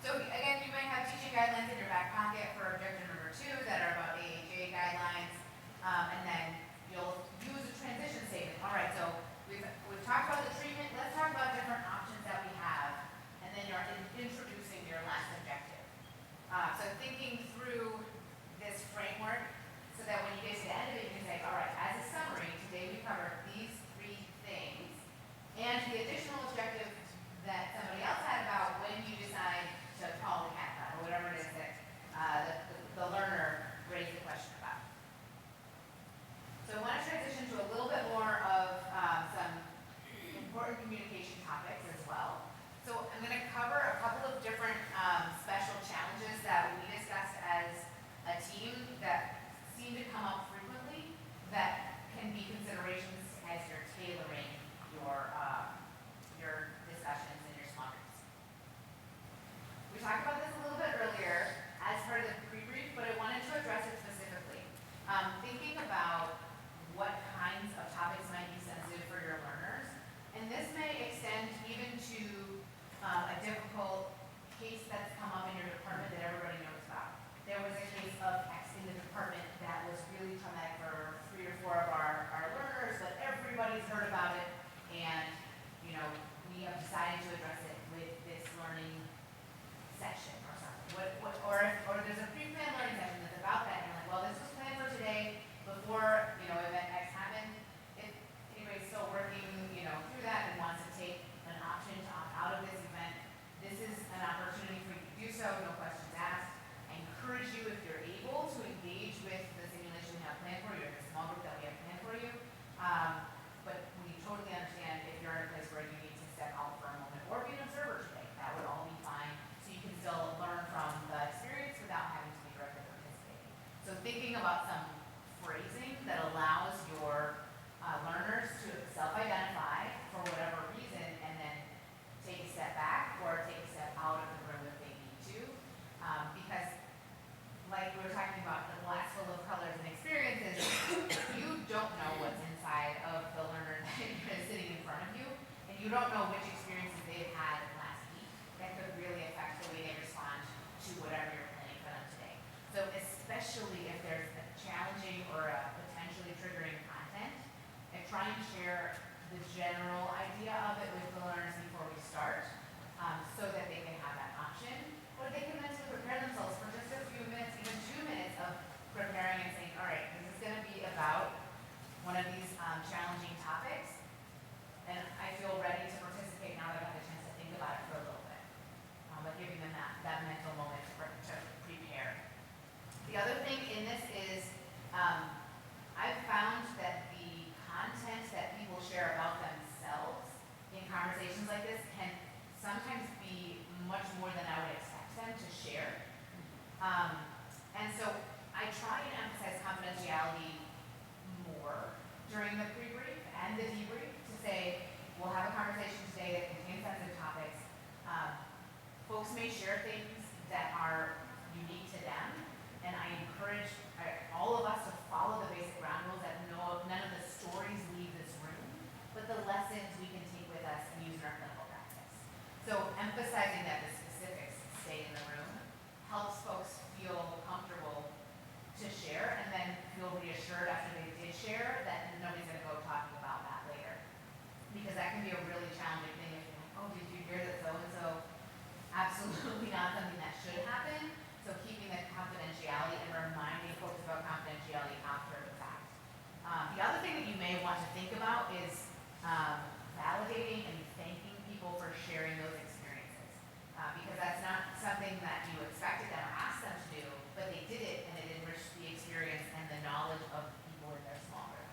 So again, you might have teaching guidelines in your back pocket for objective number 2 that are about AHA guidelines, and then you'll use a transition statement. All right, so we've talked about the treatment. Let's talk about different options that we have, and then you're introducing your last objective. So thinking through this framework so that when you get to the end of it, you can say, all right, as a summary, today we covered these 3 things, and the additional objective that somebody else had about when you decide to call the cat or whatever it is that the learner raised the question about. So I want to transition to a little bit more of some important communication topics as well. So I'm going to cover a couple of different special challenges that we discussed as a team that seem to come up frequently that can be considerations as you're tailoring your discussions in your small groups. We talked about this a little bit earlier as part of the pre-brief, but I wanted to address it specifically. Thinking about what kinds of topics might be sensitive for your learners, and this may extend even to a difficult case that's come up in your department that everybody knows about. There was a case of X in the department that was really traumatic for 3 or 4 of our learners, but everybody's heard about it, and we have decided to address it with this learning session or something. Or there's a pre-planned learning session that's about that, and you're like, well, this was planned for today before event X happened. If anybody's still working through that and wants to take an option to opt out of this event, this is an opportunity for you to do so, no questions asked. I encourage you, if you're able, to engage with the simulation we have planned for you, or the small group that we have planned for you. But we totally understand if you're in a place where you need to step out for a moment or be an observer today. That would all be fine. So you can still learn from the experience without having to be directly participating. So thinking about some phrasing that allows your learners to self-identify for whatever reason and then take a step back or take a step out of the room if they need to. Because like we were talking about, the glass full of colors and experiences, you don't know what's inside of the learner that is sitting in front of you, and you don't know which experiences they've had last week that could really affect the way they respond to whatever you're planning for them today. So especially if there's a challenging or a potentially triggering content, and try and share the general idea of it with the learners before we start, so that they can have that option, or they can mentally prepare themselves for just a few minutes, even 2 minutes of preparing and saying, all right, this is going to be about one of these challenging topics, and I feel ready to participate now that I've had a chance to think about it for a little bit. But giving them that mental moment to prepare. The other thing in this is I've found that the content that people share about themselves in conversations like this can sometimes be much more than I would expect them to share. And so I try and emphasize confidentiality more during the pre-brief and the debrief to say, we'll have a conversation today that contains sensitive topics. Folks may share things that are unique to them, and I encourage all of us to follow the basic ground rules that none of the stories leave this room, but the lessons we can take with us and use in our clinical practice. So emphasizing that the specifics stay in the room helps folks feel comfortable to share, and then feel reassured after they did share that nobody's going to go talking about that later. Because that can be a really challenging thing if you're like, oh, did you hear that so-and-so? Absolutely not something that should happen. So keeping the confidentiality and reminding folks about confidentiality after the fact. The other thing that you may want to think about is validating and thanking people for sharing those experiences. Because that's not something that you expected them or asked them to do, but they did it and it enriched the experience and the knowledge of people in their small group.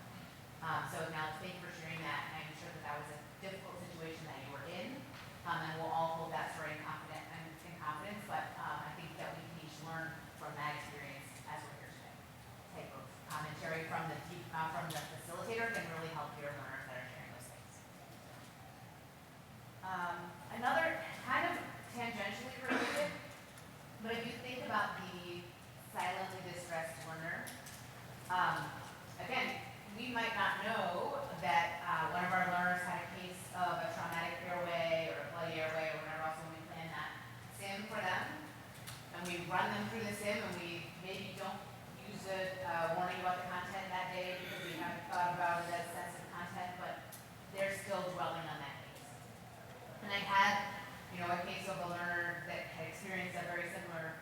And we'll all hold that story in confidence, but I think that we can each learn from that experience as we're here today. Type of commentary from the facilitator can really help your learners that are sharing those things. Another kind of tangentially related, but if you think about the silently distressed learner, again, we might not know that one of our learners had a case of a traumatic airway or a bloody airway or whatever else when we plan that SIM for them. And we run them through the SIM and we maybe don't use a warning about the content that day because we haven't thought about it as sensitive content, but they're still dwelling on that case. And I had, a case of a learner that had experienced a very similar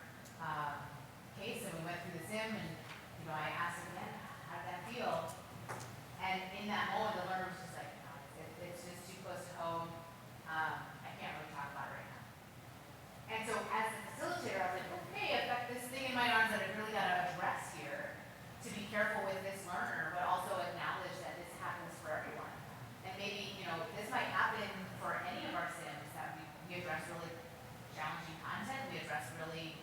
case, and we went through the SIM, and I asked him again, how did that feel? And in that moment, the learner was just like, no, it's just too close to home. I can't really talk about it right now. And so as the facilitator, I was like, okay, I've got this thing in my arms that I've really got to address here to be careful with this learner, but also acknowledge that this happens for everyone. And maybe, this might happen for any of our SIMs that we address really challenging content, we address really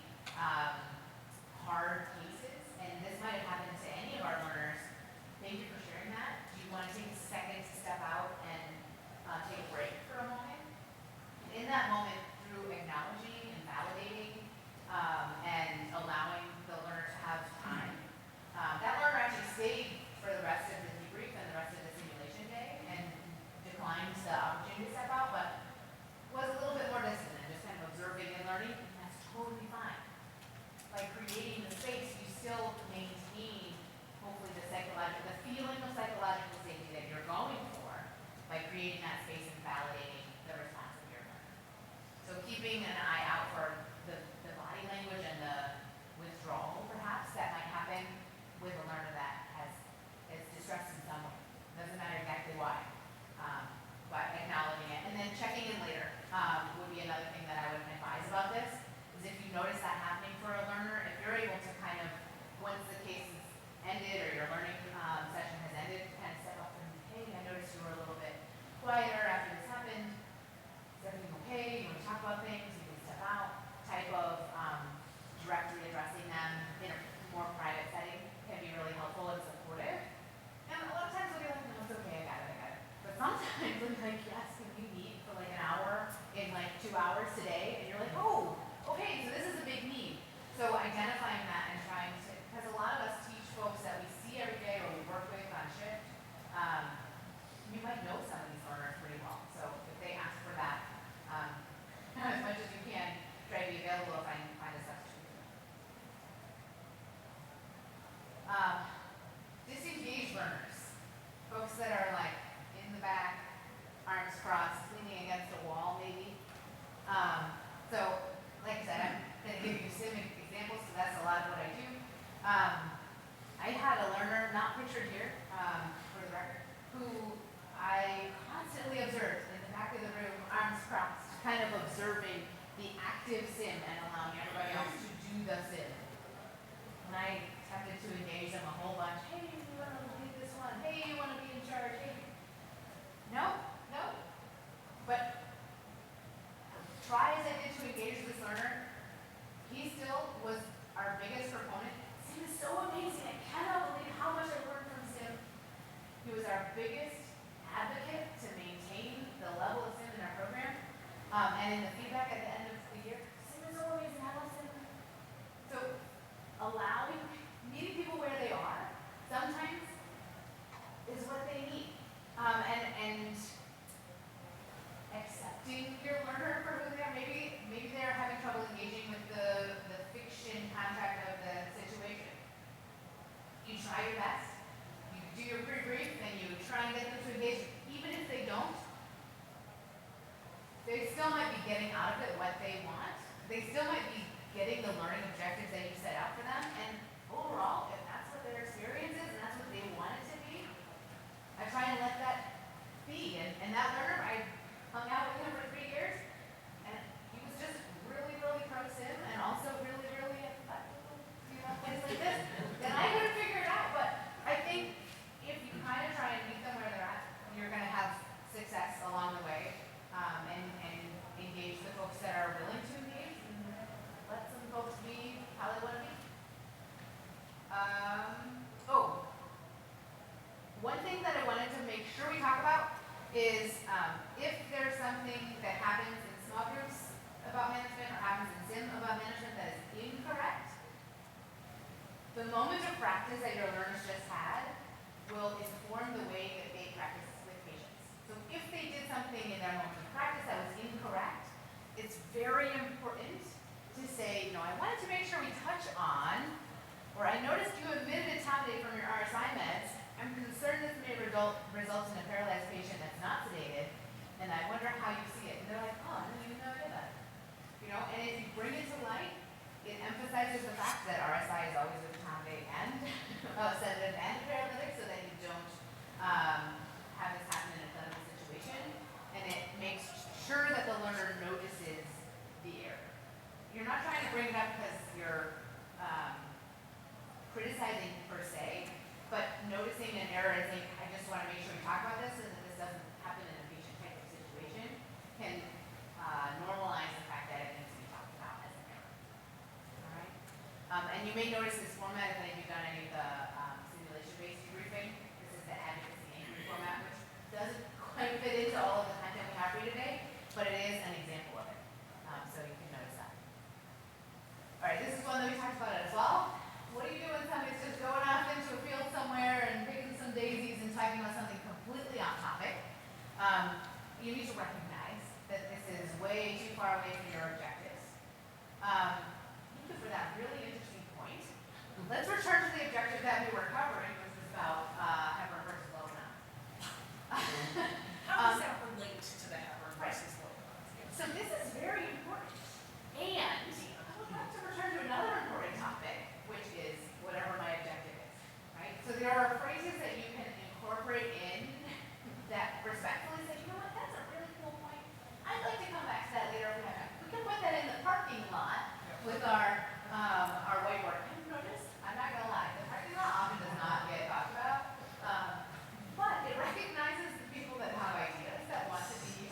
hard cases, and this might have happened to any of our learners. Thank you for sharing that. Do you want to take a second to step out and take a break for a moment? In that moment, through acknowledging and validating and allowing the learner to have time, that learner actually stayed for the rest of the debrief and the rest of the simulation day and declined the opportunity to step out, but was a little bit more distant and just kind of observing and learning. And that's totally fine. By creating the space, you still maintain, hopefully, the feeling of psychological safety that you're going for by creating that space and validating the response of your learner. So keeping an eye out for the body language and the withdrawal, perhaps, that might happen with a learner that is distressed in some way. Doesn't matter exactly why, but acknowledging it. And then checking in later would be another thing that I would advise about this, is if you notice that happening for a learner, if you're able to kind of, once the case is ended or your learning session has ended, kind of step up and, hey, I noticed you were a little bit quieter after this happened. Is everything okay? You want to talk about things? You can step out. Type of directly addressing them in a more private setting can be really helpful and supportive. And a lot of times they'll be like, no, it's okay, I got it. But sometimes they'll be like, yes, can we meet for like an hour in like 2 hours today? And you're like, oh, okay, so this is a big need. So identifying that and trying to, because a lot of us teach folks that we see every day or we work with on shift, you might know some of these learners pretty well. So if they ask for that, as much as you can, try to be available if I can find a substitute. Disengaged learners, folks that are like in the back, arms crossed, leaning against a wall maybe. So like I said, I'm going to give you some examples because that's a lot of what I do. I had a learner, not pictured here for the record, who I constantly observed in the back of the room, arms crossed, kind of observing the active SIM and allowing everybody else to do the SIM. And I attempted to engage them a whole bunch. Hey, you want to lead this one? Hey, you want to be in charge? Hey. No. But try as I did to engage this learner, he still was our biggest proponent. SIM is so amazing. I cannot believe how much I learned from SIM. He was our biggest advocate to maintain the level of SIM in our program. And in the feedback at the end of the year, SIM is so amazing. I love SIM. So meeting people where they are sometimes is what they need. And accepting your learner for who they are. Maybe they're having trouble engaging with the fiction contract of the situation. You try your best. You do your pre-brief and you try and get them to engage. Even if they don't, they still might be getting out of it what they want. They still might be getting the learning objectives that you set out for them. And overall, if that's what their experience is and that's what they want it to be, I try and let that be. And that learner, I hung out with him for 3 years, and he was just really, really pro-SIM and also really, really things like this. And I couldn't figure it out, but I think if you kind of try and meet them where they're at, you're going to have success along the way. And is if there's something that happens in small groups about management or happens in SIM about management that is incorrect, the moment of practice that your learners just had will inform the way that they practice with patients. So if they did something in their moment of practice that was incorrect, it's very important to say, I wanted to make sure we touch on, or I noticed you omitted a tablet from your RSI meds. I'm concerned this may result in a paralyzed patient that's not sedated, and I wonder how you see it. And they're like, oh, I didn't even know I did that. And if you bring it to light, it emphasizes the fact that RSI is always with tablet and sedative and paralytic, so that you don't have this happen in a clinical situation, and it makes sure that the learner notices the error. You're not trying to bring it up because you're criticizing per se, but noticing an error and saying, I just want to make sure we talk about this and that this doesn't happen in a patient type of situation can normalize the fact that it needs to be talked about as an error. All right? And you may notice this format if any of you've done any of the simulation-based debriefing. This is the advocacy inquiry format, which doesn't quite fit into all of the content we have for you today, but it is an example of it. So you can notice that. All right, this is one that we talked about as well. What do you do when somebody's just going off into a field somewhere and picking some daisies and typing on something completely off topic? You need to recognize that this is way too far away from your objectives. Thank you for that really interesting point. Let's return to the objective that we were covering, which was about heparin versus lopinol. How does that relate to the heparin versus lopinol? So this is very important. And I would like to return to another important topic, which is whatever my objective is, right? So there are phrases that you can incorporate in that respectfully say, what, that's a really cool point. I'd like to come back to that later if we have time. We can put that in the parking lot with our whiteboard. Have you noticed? I'm not gonna lie, the parking lot often does not get talked about, but it recognizes the people that have ideas that want to be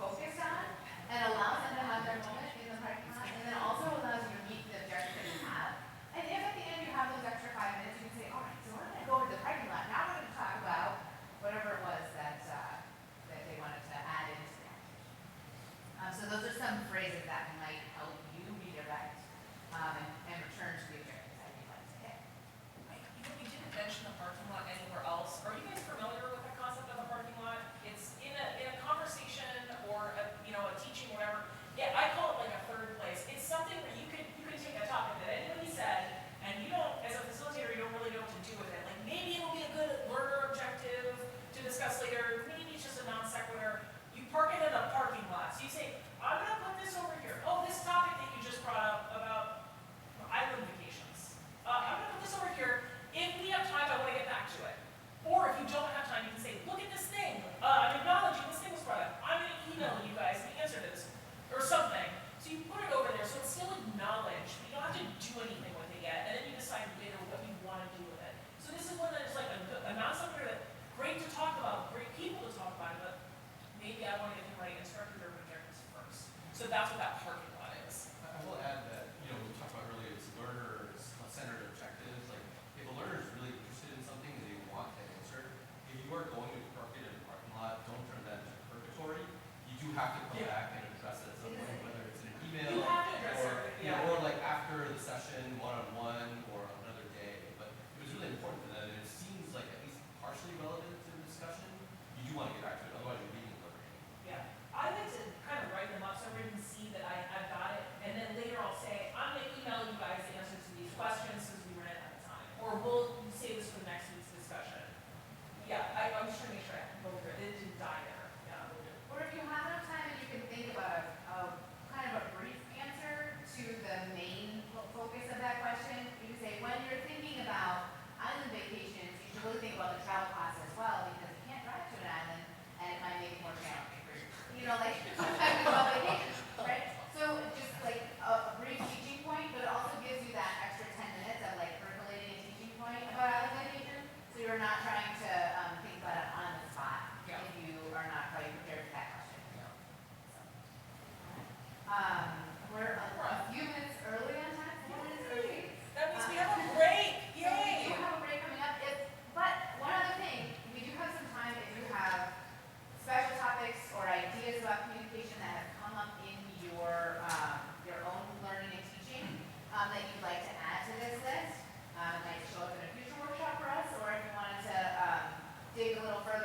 focused on and allows them to have their moment in the parking lot, and then also allows you to meet the objective that you have. And if at the end you have those extra 5 minutes, you can say, all right, so we're gonna go to the parking lot. Now we're gonna talk about whatever it was that they wanted to add into the activity. So those are some phrases that might help you redirect and return to the objectives that you'd like to hit. We didn't mention the parking lot anywhere else. Are you guys familiar with the concept of the parking lot? It's in a conversation or a teaching, whatever. Yeah, I call it like a third place. It's something where you could take a topic that anybody said, and you don't, as a facilitator, you don't really know what to do with it. Like maybe it'll be a good learner objective to discuss later. Maybe it's just a non sequitur. You park it in a parking lot. So you say, I'm gonna put this over here. Oh, this topic that you just brought up about island vacations. I'm gonna put this over here. If we have time, I want to get back to it. Or if you don't have time, you can say, look at this thing. I'm acknowledging this thing was brought up. I'm going to email you guys the answer to this. Or something. So you put it over there so it's still acknowledged. But you don't have to do anything with it yet. And then you decide later what you want to do with it. So this is one that is like a non-sequitur that great to talk about, great people to talk about, but maybe I want to get the right instructor or objectives first. So that's what that parking lot is. I will add that, we talked about earlier, it's learner-centered objectives. Like, if a learner is really interested in something and they want that answer, if you are going to park it in a parking lot, don't turn that into purgatory. You do have to come back and address it at some point, whether it's in an email You have to address or, it, or like after the session, one-on-one, or another day. But it was really important for them, and it seems like at least partially relevant to the discussion. You do want to get back to it, otherwise you're leaving learning. Yeah, I like to kind of write them up so everyone can see that I've got it, and then later I'll say, I'm going to email you guys the answers to these questions since we ran out of time. Or we'll save this for next week's discussion. Yeah, I'm just trying to make sure I can go through it. It didn't die there. Yeah, we'll do. Or if you have enough time and you can think about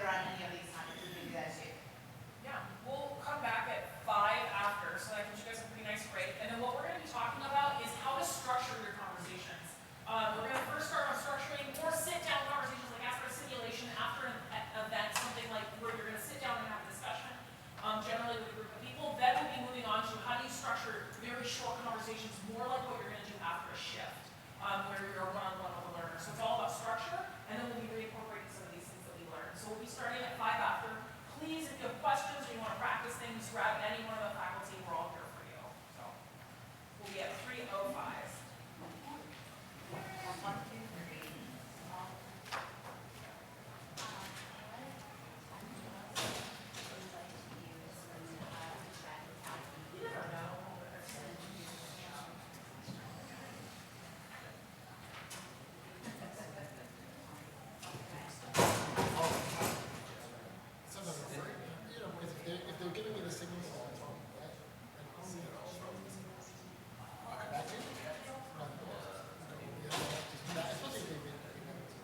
on any of these topics, we can do that too. Yeah, we'll come back at 5 after, so that gives you guys a pretty nice break. And then what we're going to be talking about is how to structure your conversations. We're going to first start on structuring more sit-down conversations, like after a simulation, after an event, something like where you're going to sit down and have a discussion, generally with a group of people. Then we'll be moving on to how do you structure very short conversations, more like what you're going to do after a shift, where you're one-on-one with a learner. So it's all about structure, and then we'll be reincorporating some of these things that we learned. So we'll be starting at 5 after. Please, if you have questions or you want to practice things, grab any one of the faculty. We're all here for you. So we'll be at 3:05. Sometimes it's like, you know, because if they're giving me the signals all the time, right, and I'll see it all from, I'll come back in, rather than, just do that, especially if they've been, I mean, it's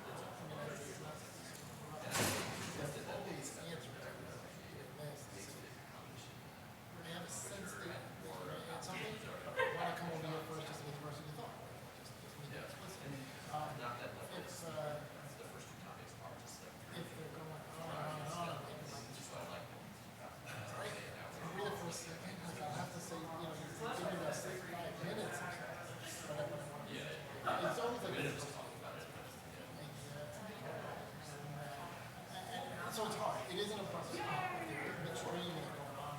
not, there's always answers, I have a sense that they're going to add something, why not come over here first just to get the person you thought, just make it explicit. If they're going on and on, like, right, really for a second, like, I'll have to say, you know, give me that 5 minutes or something, whatever I want to do. It's always like this. And so it's hard, it isn't a process, the training going on.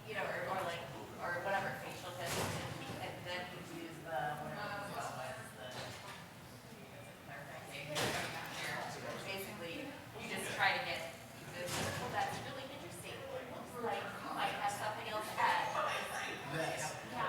You know, or whatever, facial testing, and then you use the, whatever it's called, the clarification. Basically, you just try to get, well, that's really interesting. Looks like you might have something else to add. Yes. Yeah.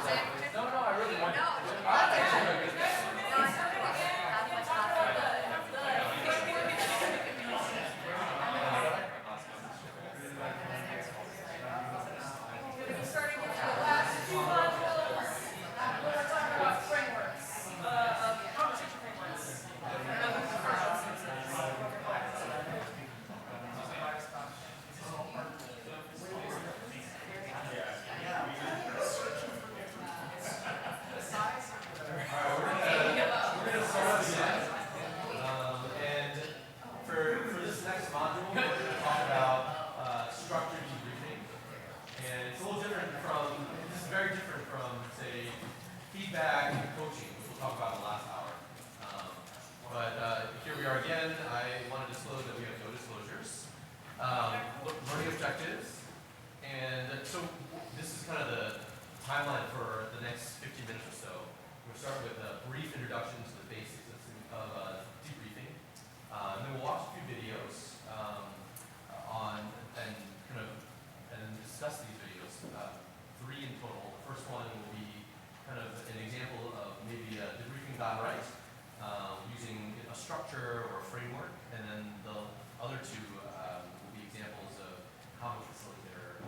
No, no, I really want. No, Alright, actually, Starting with the last few modules, we're talking about frameworks, conversation frameworks. And for this next module, we're going to talk about structured debriefing. And it's a little different from, this is very different from, say, feedback and coaching, which we'll talk about in the last hour. But here we are again. I want to disclose that we have no disclosures. Learning objectives. And so this is kind of the timeline for the next 15 minutes or so. We'll start with a brief introduction to the basics of debriefing. And then we'll watch a few videos on and discuss these videos. 3 in total. The first one will be kind of an example of maybe a debriefing gone right, using a structure or a framework, and then the other 2 will be examples of common facilitator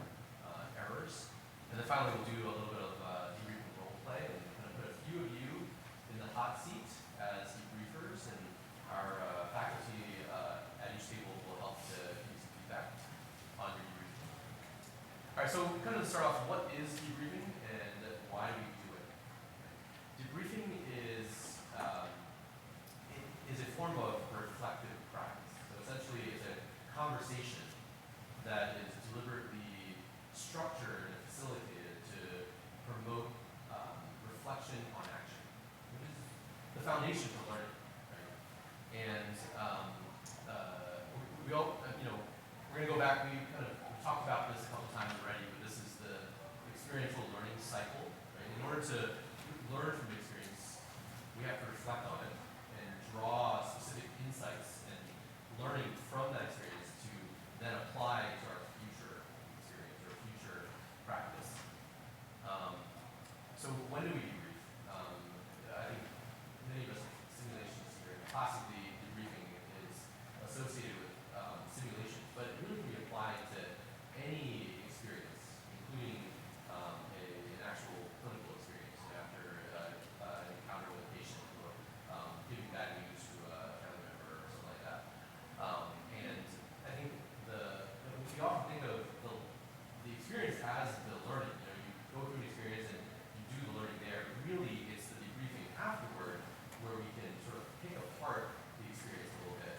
errors. And then finally we'll do a little bit of debriefing role play and kind of put a few of you in the hot seat as debriefers, and our faculty at each table will help to give you some feedback on your debriefing. All right, so kind of to start off, what is debriefing and why do we do it? Debriefing is a form of reflective practice. So essentially, it's a conversation that is deliberately structured and facilitated to promote reflection on action, which is the foundation for learning. Right? And we all, we're going to go back. We kind of talked about this a couple times already, but this is the experiential learning cycle. Right? In order to learn from experience, we have to reflect on it and draw specific insights and learning from that experience to then apply to our future experience or future practice. So when do we debrief? I think many of us have simulations here. Classically, debriefing is associated with simulation, but it really can be applied to any experience, including an actual clinical experience after an encounter with a patient or giving bad news to a family member or something like that. And I think we often think of the experience as the learning. You go through an experience and you do the learning there. Really, it's the debriefing afterward where we can sort of pick apart the experience a little bit,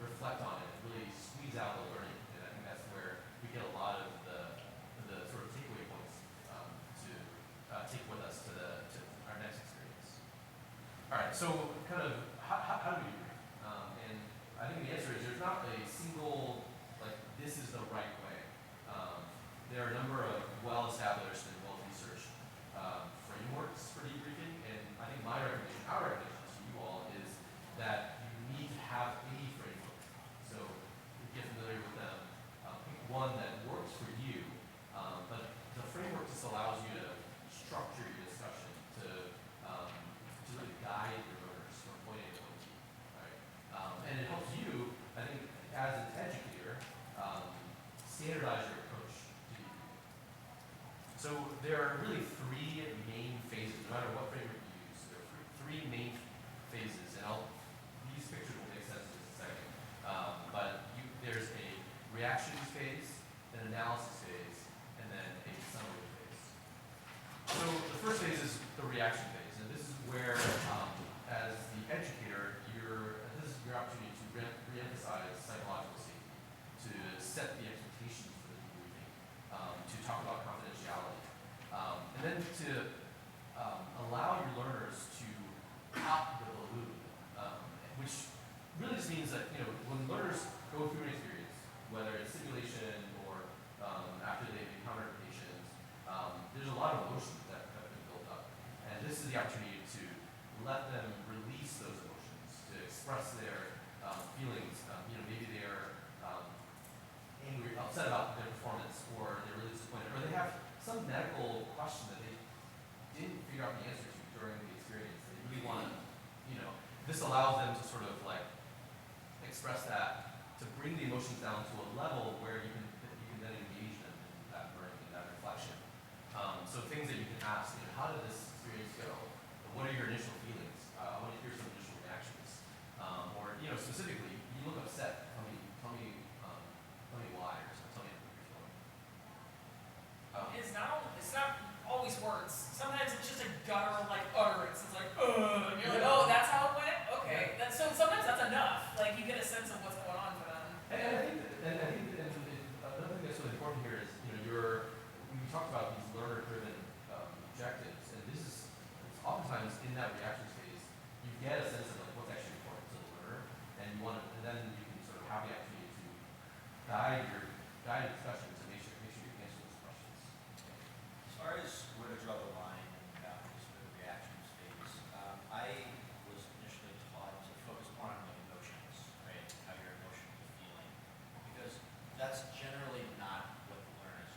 reflect on it, and really squeeze out the learning. And I think that's where we get a lot of the sort of takeaway points to take with us to our next experience. All right, so kind of how do we debrief? And I think the answer is there's not a single, like, this is the right way. There are a number of well-established and well-researched frameworks for debriefing, and I think our recommendation to you all is that you need to have a framework. So get familiar with them, pick one that works for you, but the framework just allows you to structure your discussion to really guide your learners from point A to point B, right? And it helps you, I think, as an educator, standardize your approach to debriefing. So there are really 3 main phases, no matter what framework you use. There are 3 main phases, and these pictures will make sense in just a second. But there's a reaction phase, an analysis phase, and then a summary phase. So the first phase is the reaction phase, and this is where, as the educator, this is your opportunity to re-emphasize psychological safety, to set the expectations for the debriefing, to talk about confidentiality, and then to allow your learners to pop the balloon, which really just means that when learners go through an experience, whether it's simulation or after they've encountered patients, there's a lot of emotions that have been built up, and this is the opportunity to let them release those emotions, to express their feelings. Maybe they're angry, upset about their performance, or they're really disappointed, or they have some medical question that they didn't figure out the answer to during the experience. They really want to, this allows them to sort of like express that, to bring the emotions down to a level where you can then engage them in that learning, in that reflection. So things that you can ask, how did this experience go? What are your initial feelings? I want to hear some initial reactions. Or, specifically, you look upset. Tell me why, or tell me what you're feeling. It's not always words. Sometimes it's just a guttural like utterance. It's like, and you're like, oh, that's how it went? Okay. So sometimes that's enough. Like you get a sense of what's going on for them. And I think another thing that's really important here is, we talked about these learner-driven objectives, and it's oftentimes in that reaction phase, you get a sense of like what's actually important to the learner, and and then you can sort of have the opportunity to guide your discussion to make sure you answer those questions. As far as where to draw the line in just the reactions phase, I was initially taught to focus more on like emotions, right? How your emotions are feeling, because that's generally not what the learners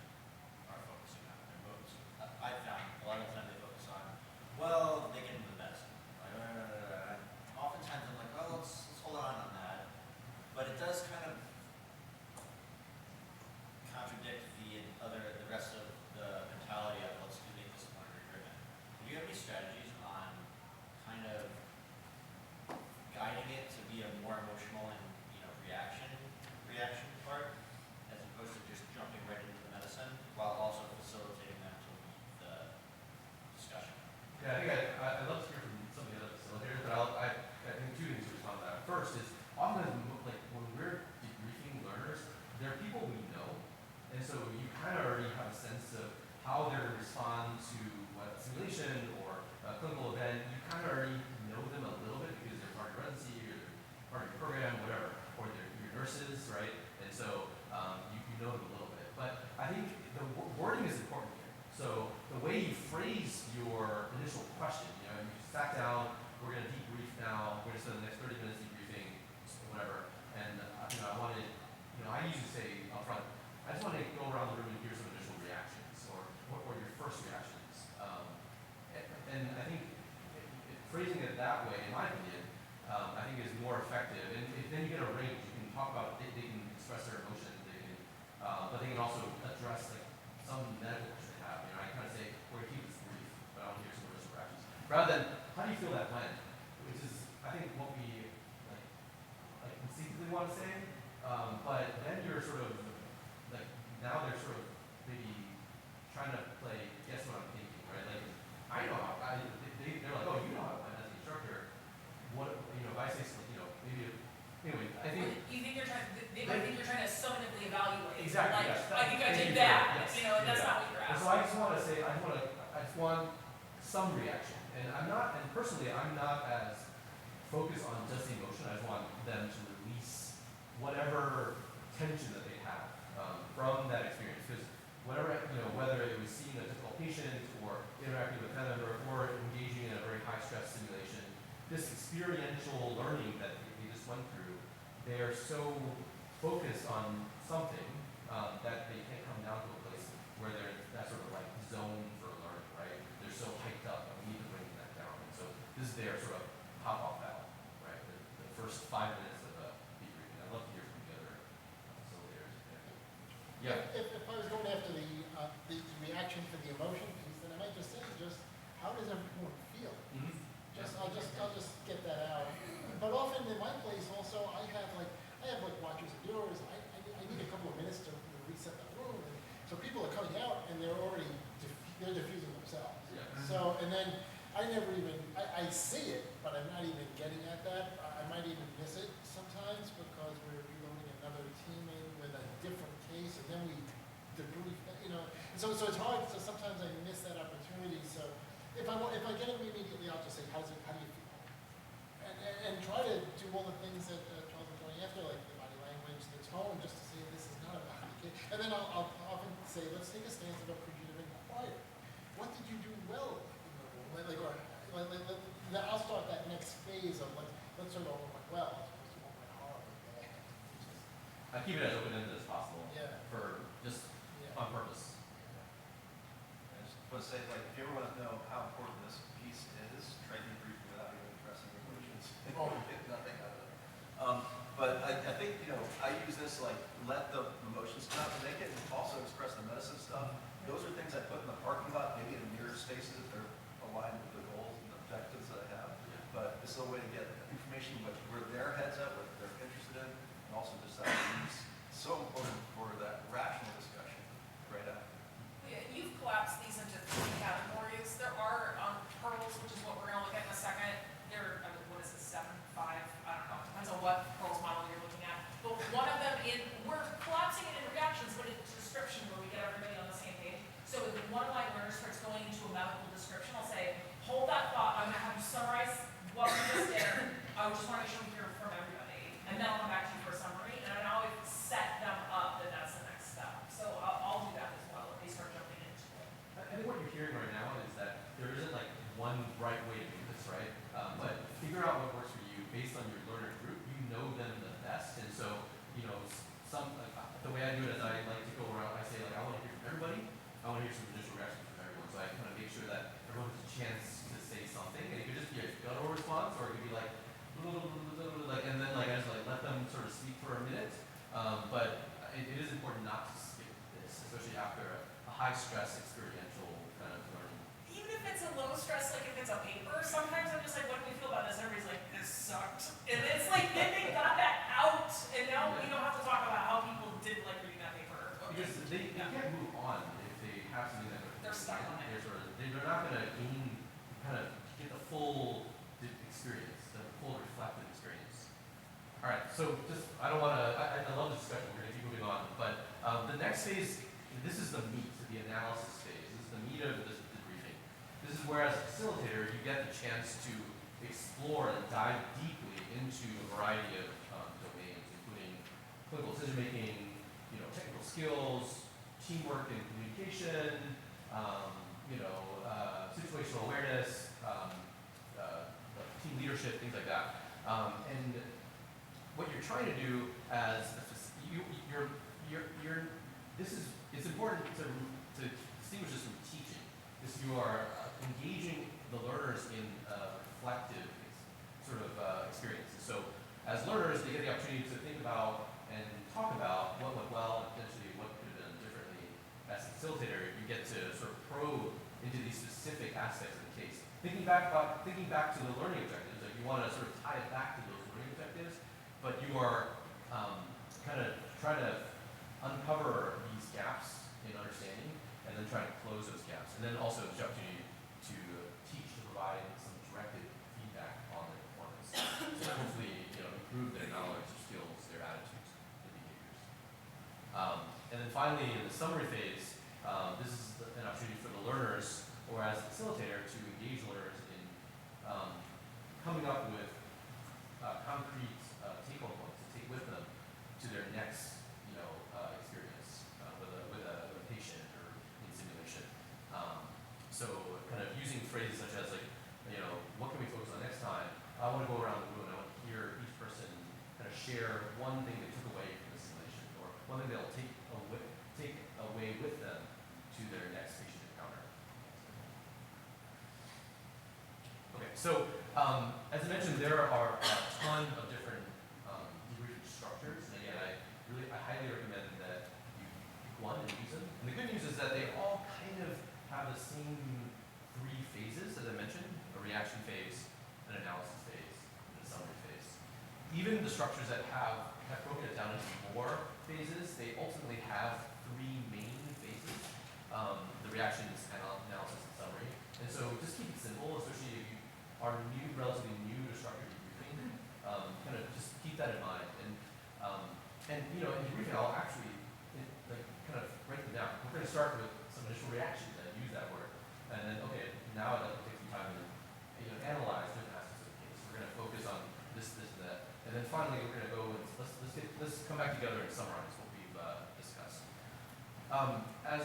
are focusing on. They're focusing. I found a lot of the time they focus on, well, they get into the medicine. Like, oftentimes I'm like, oh, let's hold on that, but it does kind of contradict the rest of the mentality of let's do make this learner driven. Do you have any strategies on kind of guiding it to be a more emotional and reaction part, as opposed to just jumping right into the medicine, while also facilitating them to lead the discussion? Yeah, I think I'd love to hear from some of the other facilitators, but I think two things to respond to that. First is, often like when we're debriefing learners, they're people we know, and so you kind of already have a sense of how they're going to respond to what a simulation or a clinical event. You kind of already know them a little bit because they're part of your residency or they're part of your program, whatever, or they're your nurses, right? And so you know them a little bit. But I think the wording is important here. So the way you phrase your initial question, you sat down, we're going to debrief now, we're going to spend the next 30 minutes debriefing, whatever. And I wanted, I usually say up front, I just want to go around the room and hear some initial reactions or your first reactions. And I think phrasing it that way, in my opinion, I think is more effective. And then you get a range. You can talk about, they can express their emotions, but they can also address like some medical question they have. I kind of say, we're going to keep this brief, but I want to hear some initial reactions. Rather than, how do you feel that went? Which is, I think, what we like instinctively want to say. But then you're sort of, like, now they're sort of maybe trying to play, guess what I'm thinking, right? Like, I know how, they're like, oh, you know how it went as an instructor. What, if I say something, maybe, anyway, I think. You think you're trying, they might think you're trying to summatively evaluate. Exactly, Like, yes. I think I did that, Yes, that's not what you're and asking. so I just want to say, I just want some reaction. And personally, I'm not as focused on just the emotion. I just want them to release whatever tension that they have from that experience. Because whatever, whether it was seeing a difficult patient or interacting with a family member or engaging in a very high stress simulation, this experiential learning that they just went through, they're so focused on something that they can't come down to a place where they're in that sort of like zone for learning, right? They're so hyped up and we need to bring that down. And so this is their sort of pop off valve, right? The first 5 minutes of a debriefing. I'd love to hear from the other facilitators. Yeah. If I was going after the reaction to the emotion piece, then I might just say, how does everyone feel? Mm-hmm. I'll just get that out. But often in my place also, I have watchers and viewers. I need a couple of minutes to reset the room. And so people are coming out and they're already they're diffusing themselves. Yeah. So and then I never even I see it, but I'm not even getting at that. I might even miss it sometimes because we're reloading another team in with a different case, and then we debrief that, And so it's hard. So sometimes I miss that opportunity. So if I get it immediately, I'll just say, how do you feel? And try to do all the things that Charles was doing after, like the body language, the tone, just to say this is not about the kid. And then I'll often say, let's take a stance about could you have been quiet? What did you do well in the room? I'll start that next phase of let's sort of what went well as opposed to what went horribly bad. I keep it as open ended as possible. Yeah. For just Yeah. on purpose. I just put want to say, like, if you ever want to know how important this piece is, try debriefing without even addressing emotions. Oh. You'll get nothing out of it. But I think, you know, I use this, like, let the emotions come out, but they can also express the medicine stuff. Those are things I put in the parking lot, maybe in mirror spaces if they're aligned with the goals and objectives that I have. But it's a way to get information about where their heads at, what they're interested in, and also just that it's so important for that rational discussion right after. Yeah, you've collapsed these into three categories. There are pearls, which is what we're gonna look at in a second. They're, I mean, what is it, 7, 5, I don't know, depends on what pearls model you're looking at. But one of them we're collapsing it in reactions, but it's description where we get everybody on the same page. So if one of my learners starts going into a medical description, I'll say, hold that thought, I'm gonna have you summarize what we just did. I just wanna make sure we hear from everybody. And then I'll come back to you for a summary, and I always set them up that that's the next step. So I'll do that as well if they start jumping into it. I think what you're hearing right now is that there isn't like one right way to do this, right? But figure out what works for you based on your learner group. You know them the best, and so you know the way I do it is I like to go around. I say like I want to hear from everybody. I want to hear some initial reactions from everyone. So I kind of make sure that everyone has a chance to say something, and it could just be a guttural response, or it could be like and then like I just like let them sort of speak for a minute. But it is important not to skip this, especially after a high stress experiential kind of learning. Even if it's a low stress, like if it's a paper, sometimes I'm just like, what do we feel about this? Everybody's like, this sucked. And it's like, then they got that out, and now we don't have to talk about how people didn't like reading that paper. Because they can't move on if they have something that They're stuck on it. They're not going to gain, kind of get the full experience, the full reflective experience. All right, so just, I don't want to, I love this discussion, we're going to keep moving on, but the next phase, this is the meat, the analysis phase. This is the meat of this debriefing. This is where, as a facilitator, you get the chance to explore and dive deeply into a variety of domains, including clinical decision-making, you know, technical skills, teamwork and communication, situational awareness, team leadership, things like that. And what you're trying to do as it's important to distinguish this from teaching. You are engaging the learners in a reflective sort of experience. So as learners, they get the opportunity to think about and talk about what went well and potentially what could have done differently. As a facilitator, you get to sort of probe into these specific aspects of the case. Thinking back to the learning objectives, like you want to sort of tie it back to those learning objectives, but you are kind of trying to uncover these gaps in understanding and then trying to close those gaps. And then also the opportunity to teach, to provide some directed feedback on their performance. So hopefully, you know, improve their knowledge, their skills, their attitudes, their behaviors. And then finally, in the summary phase, this is an opportunity for the learners, or as a facilitator, to engage learners in coming up with concrete take-home points to take with them to their next, experience with a patient or in simulation. So kind of using phrases such as like, what can we focus on next time? I want to go around the room and I want to hear each person kind of share one thing they took away from the simulation, or one thing they'll take away with them to their next patient encounter. Okay, so as I mentioned, there are a ton of different debriefing structures, and again, I highly recommend that you pick one and use them. And the good news is that they all kind of have the same 3 phases that I mentioned: a reaction phase, an analysis phase, and a summary phase. Even the structures that have broken it down into more phases, they ultimately have 3 main phases: the reactions, analysis, and summary. And so just keep it simple, especially if you are relatively new to structured debriefing. Kind of just keep that in mind. And in debriefing, I'll actually kind of break them down. We're going to start with some initial reactions and use that word, and then now I'd like to take some time and analyze different aspects of the case. We're going to focus on this, and that, and then finally we're going to go and let's come back together and summarize what we've discussed. As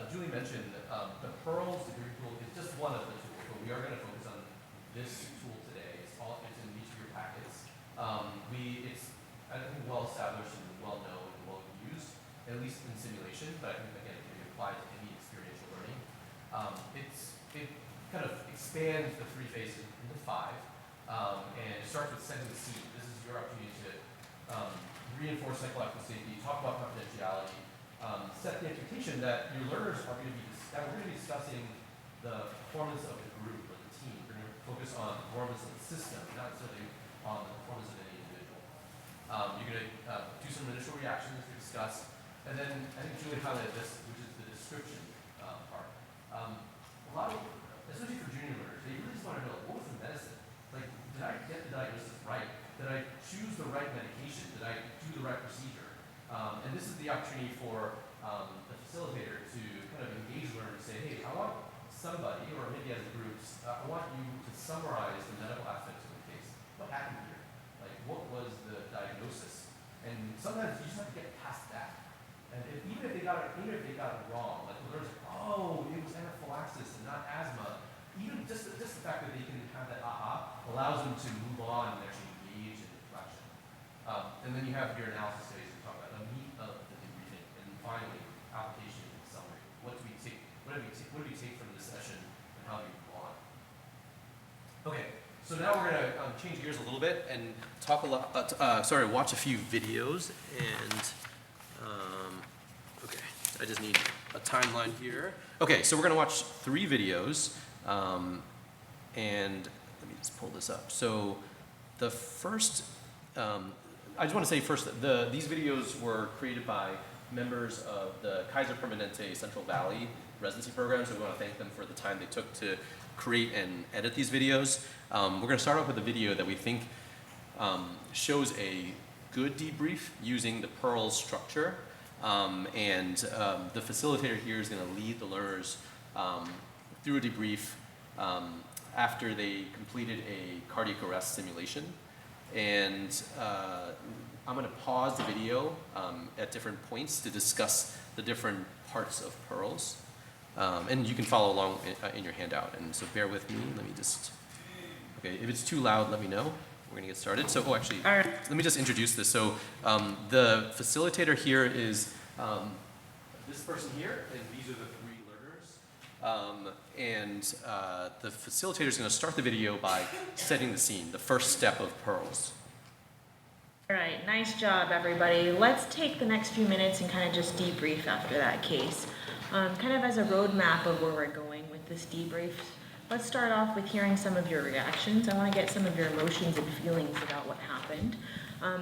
Julie mentioned, the Pearls debriefing tool is just one of the tools, but we are going to focus on this tool today. It's in each of your packets. It's I think well established and well known and well used, at least in simulation, but I think again it can be applied to any experiential learning. It it kind of expands the 3 phases into 5, and it starts with setting the scene. This is your opportunity to reinforce psychological safety, talk about confidentiality, set the expectation that your learners are going to be, that we're going to be discussing the performance of the group or the team. We're going to focus on the performance of the system, not necessarily on the performance of any individual. You're going to do some initial reactions to discuss, and then I think Julie highlighted this, which is the description part. A lot of, especially for junior learners, they really just want to know, what was the medicine? Like, did I get the diagnosis right? Did I choose the right medication? Did I do the right procedure? And this is the opportunity for the facilitator to kind of engage learners and say, hey, I want somebody, or maybe as a group, I want you to summarize the medical aspects of the case. What happened here? Like, what was the diagnosis? And sometimes you just have to get past that. And even if they got it wrong, like the learners, oh, it was anaphylaxis and not asthma. Even just the fact that they can have that aha allows them to move on and actually engage in reflection. And then you have your analysis phase to talk about the meat of the debriefing, and finally application and summary. What do we take? What do we take from this session, and how do we move on? Okay, so now we're going to change gears a little bit and talk a lot. Watch a few videos and. Okay, I just need a timeline here. Okay, so we're going to watch 3 videos, and let me just pull this up. So the first, I just want to say first, these videos were created by members of the Kaiser Permanente Central Valley residency program, so we want to thank them for the time they took to create and edit these videos. We're going to start off with a video that we think shows a good debrief using the PEARL structure. The facilitator here is going to lead the learners through a debrief after they completed a cardiac arrest simulation. And I'm going to pause the video at different points to discuss the different parts of PEARLs. And you can follow along in your handout. And so bear with me. Let me just, okay, if it's too loud, let me know. We're going to get started. So, let me just introduce this. So, the facilitator here is this person here, and these are the 3 learners. The facilitator is going to start the video by setting the scene, the first step of PEARLs. All right, nice job, everybody. Let's take the next few minutes and kind of just debrief after that case. Kind of as a roadmap of where we're going with this debrief. Let's start off with hearing some of your reactions. I want to get some of your emotions and feelings about what happened.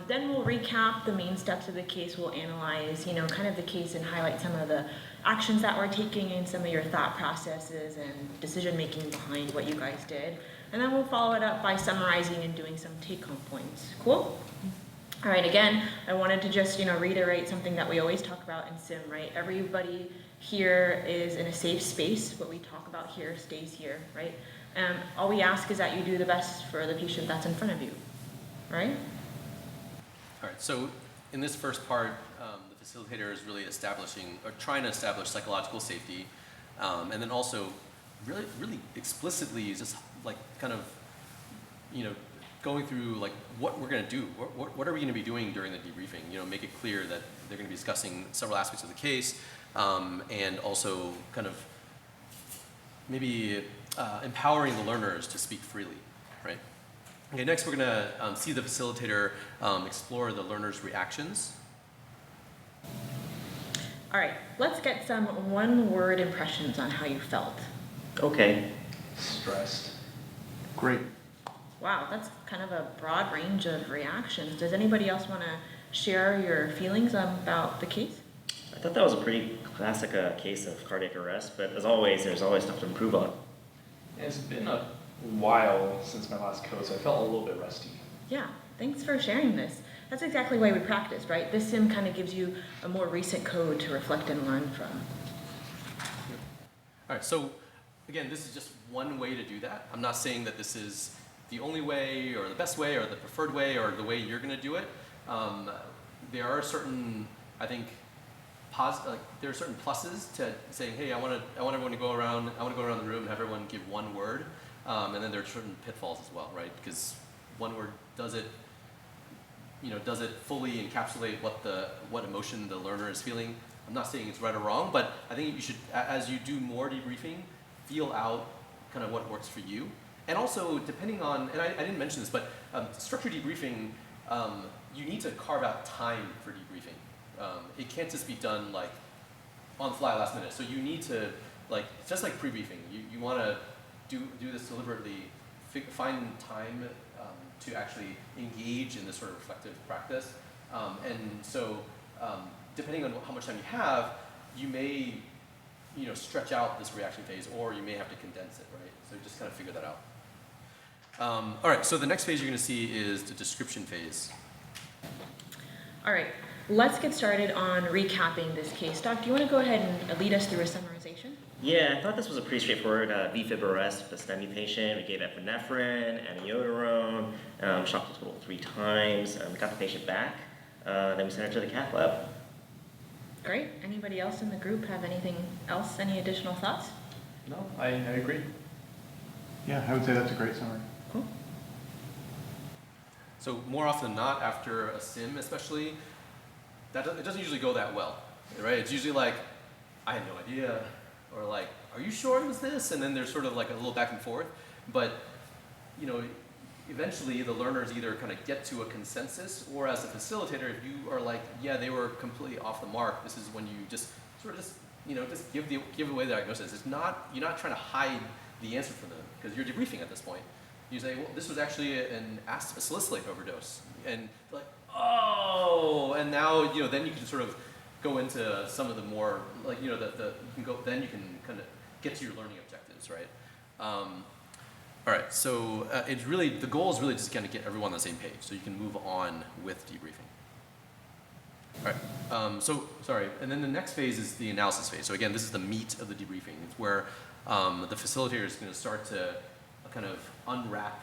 Then we'll recap the main steps of the case. We'll analyze, kind of the case and highlight some of the actions that we're taking and some of your thought processes and decision making behind what you guys did. And then we'll follow it up by summarizing and doing some take-home points. Cool? All right, again, I wanted to just, reiterate something that we always talk about in SIM, right? Everybody here is in a safe space. What we talk about here stays here, right? All we ask is that you do the best for the patient that's in front of you, right? All right, so in this first part, the facilitator is really trying to establish psychological safety, and then also really explicitly is just like kind of, going through like what we're going to do, what are we going to be doing during the debriefing, make it clear that they're going to be discussing several aspects of the case, and also kind of maybe empowering the learners to speak freely, right? Okay, next we're going to see the facilitator explore the learners' reactions. All right, let's get some one-word impressions on how you felt. Okay. Stressed. Great. Wow, that's kind of a broad range of reactions. Does anybody else want to share your feelings about the case? I thought that was a pretty classic case of cardiac arrest, but as always, there's always stuff to improve on. It's been a while since my last code, so I felt a little bit rusty. Yeah, thanks for sharing this. That's exactly why we practice, right? This sim kind of gives you a more recent code to reflect and learn from. All right, so again, this is just one way to do that. I'm not saying that this is the only way or the best way or the preferred way or the way you're going to do it. There are certain, I think, there are certain pluses to saying, hey, I want everyone to go around. I want to go around the room and have everyone give one word. And then there are certain pitfalls as well, right? Because one word does it fully encapsulate what emotion the learner is feeling. I'm not saying it's right or wrong, but I think you should, as you do more debriefing, feel out kind of what works for you. And also, depending on, and I didn't mention this, but structured debriefing, you need to carve out time for debriefing. It can't just be done like on the fly last minute. So you need to, like, just like pre-briefing, you want to do this deliberately, find time to actually engage in this sort of reflective practice. And so depending on how much time you have, you may stretch out this reaction phase, or you may have to condense it, right? So just kind of figure that out. All right, so the next phase you're going to see is the description phase. All right, let's get started on recapping this case. Doc, do you want to go ahead and lead us through a summarization? Yeah, I thought this was a pretty straightforward VFib arrest with a STEMI patient. We gave epinephrine, amiodarone, shocked the total 3 times. We got the patient back, then we sent her to the cath lab. Great. Anybody else in the group have anything else, any additional thoughts? No, I agree. Yeah, I would say that's a great summary. Cool. So more often than not, after a SIM especially, it doesn't usually go that well, right? It's usually like, I had no idea, or like, are you sure it was this? And then there's sort of like a little back and forth. But, eventually the learners either kind of get to a consensus, or as a facilitator, if you are like, yeah, they were completely off the mark, this is when you just sort of just give away the diagnosis. You're not trying to hide the answer from them, because you're debriefing at this point. You say, well, this was actually a salicylate overdose. And they're like, oh, and now, then you can sort of go into some of the more, like, then you can kind of get to your learning objectives, right? All right, so the goal is really just kind of get everyone on the same page so you can move on with debriefing. All right, and then the next phase is the analysis phase. So again, this is the meat of the debriefing. It's where the facilitator is going to start to kind of unwrap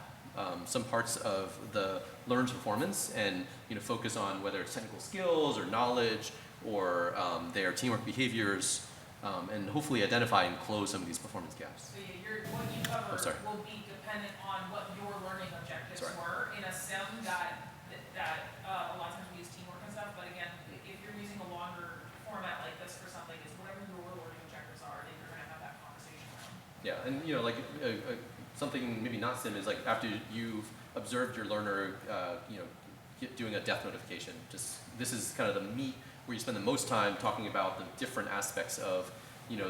some parts of the learner's performance and focus on whether it's technical skills or knowledge or their teamwork behaviors, and hopefully identify and close some of these performance gaps. So what you cover will be dependent on what your learning objectives were in a SIM that a lot of times we use teamwork and stuff, but again, if you're using a longer format like this for something, it's whatever your learning objectives are, then you're going to have that conversation around. Yeah, and something maybe not SIM is like after you've observed your learner, doing a death notification. This is kind of the meat where you spend the most time talking about the different aspects of,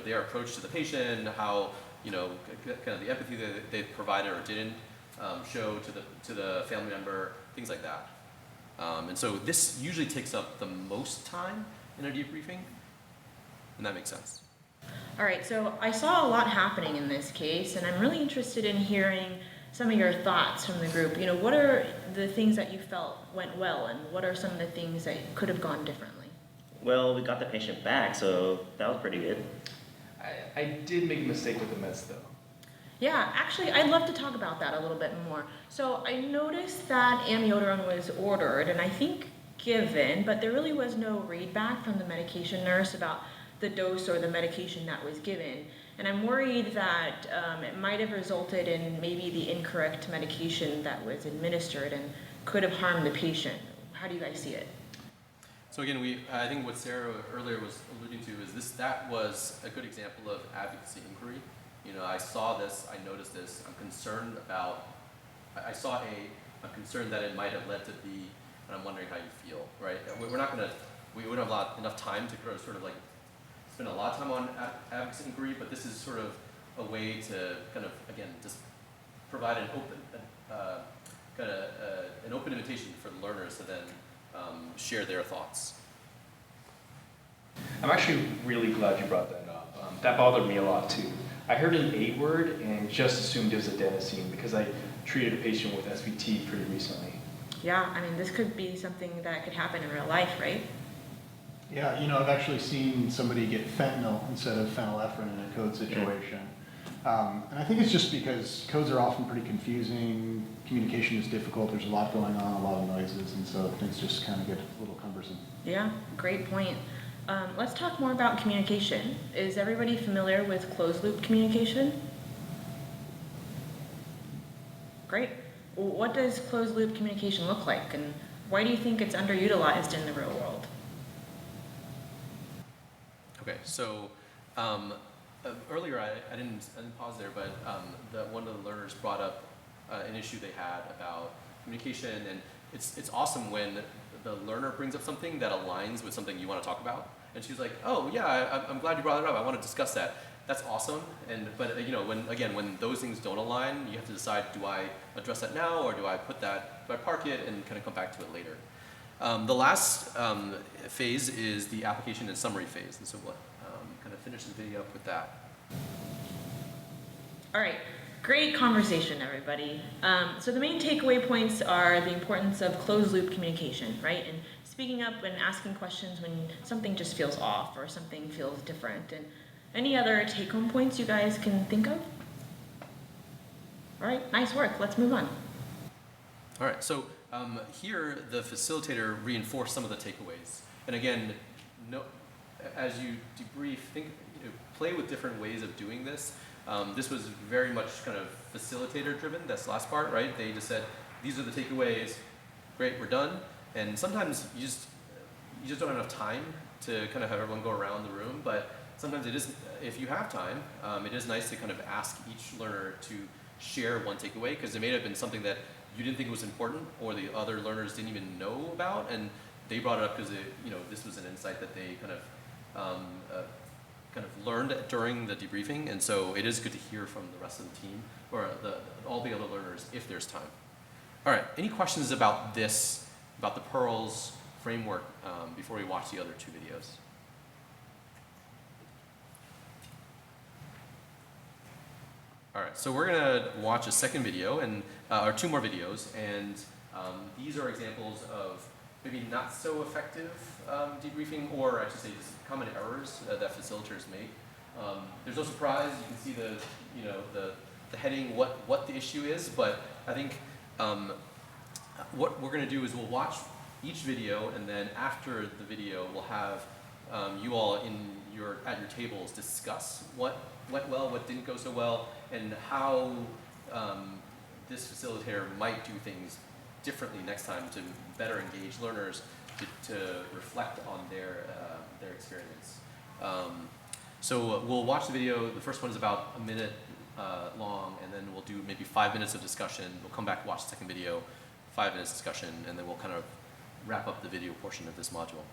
their approach to the patient, how, kind of the empathy that they provided or didn't show to the family member, things like that. And so this usually takes up the most time in a debriefing, and that makes sense. All right, so I saw a lot happening in this case, and I'm really interested in hearing some of your thoughts from the group. What are the things that you felt went well, and what are some of the things that could have gone differently? Well, we got the patient back, so that was pretty good. I did make a mistake with the meds, though. Yeah, actually, I'd love to talk about that a little bit more. So I noticed that amiodarone was ordered, and I think given, but there really was no readback from the medication nurse about the dose or the medication that was given. And I'm worried that it might have resulted in maybe the incorrect medication that was administered and could have harmed the patient. How do you guys see it? So again, I think what Sarah earlier was alluding to is that was a good example of advocacy inquiry. I saw this, I noticed this, I'm concerned about, I saw a concern that it might have led to B, and I'm wondering how you feel, right? We wouldn't have enough time to sort of like spend a lot of time on advocacy inquiry, but this is sort of a way to kind of, again, just provide an open invitation for the learners to then share their thoughts. I'm actually really glad you brought that up. That bothered me a lot too. I heard an A word and just assumed it was adenosine because I treated a patient with SVT pretty recently. Yeah, I mean, this could be something that could happen in real life, right? Yeah, I've actually seen somebody get fentanyl instead of phenylephrine in a code situation. And I think it's just because codes are often pretty confusing, communication is difficult, there's a lot going on, a lot of noises, and so things just kind of get a little cumbersome. Yeah, great point. Let's talk more about communication. Is everybody familiar with closed loop communication? Great. Well, what does closed loop communication look like, and why do you think it's underutilized in the real world? Okay, so earlier I didn't pause there, but one of the learners brought up an issue they had about communication, and it's awesome when the learner brings up something that aligns with something you want to talk about. And she's like, oh yeah, I'm glad you brought it up. I want to discuss that. That's awesome. But when those things don't align, you have to decide, do I address that now, or do I park it and kind of come back to it later? The last phase is the application and summary phase. And so we'll kind of finish the video up with that. All right, great conversation, everybody. So the main takeaway points are the importance of closed loop communication, right? And speaking up and asking questions when something just feels off or something feels different. And any other take-home points you guys can think of? All right, nice work. Let's move on. All right, so here the facilitator reinforced some of the takeaways. And again, as you debrief, play with different ways of doing this. This was very much kind of facilitator driven, this last part, right? They just said, these are the takeaways, great, we're done. And sometimes you just don't have enough time to kind of have everyone go around the room, but sometimes it is, if you have time, it is nice to kind of ask each learner to share one takeaway, because it may have been something that you didn't think was important, or the other learners didn't even know about, and they brought it up because this was an insight that they kind of learned during the debriefing, and so it is good to hear from the rest of the team, or all the other learners, if there's time. All right, any questions about this, about the Pearls framework, before we watch the other two videos? All right, so we're gonna watch a second video, or two more videos, and these are examples of maybe not so effective debriefing, or I should say just common errors that facilitators make. There's no surprise, you can see the heading, what the issue is, but I think what we're gonna do is we'll watch each video, and then after the video we'll have you all at your tables discuss what went well, what didn't go so well, and how this facilitator might do things differently next time to better engage learners to reflect on their experience. So we'll watch the video. The first one is about a minute long, and then we'll do maybe 5 minutes of discussion. We'll come back, watch the second video, 5 minutes discussion, and then we'll kind of wrap up the video portion of this module.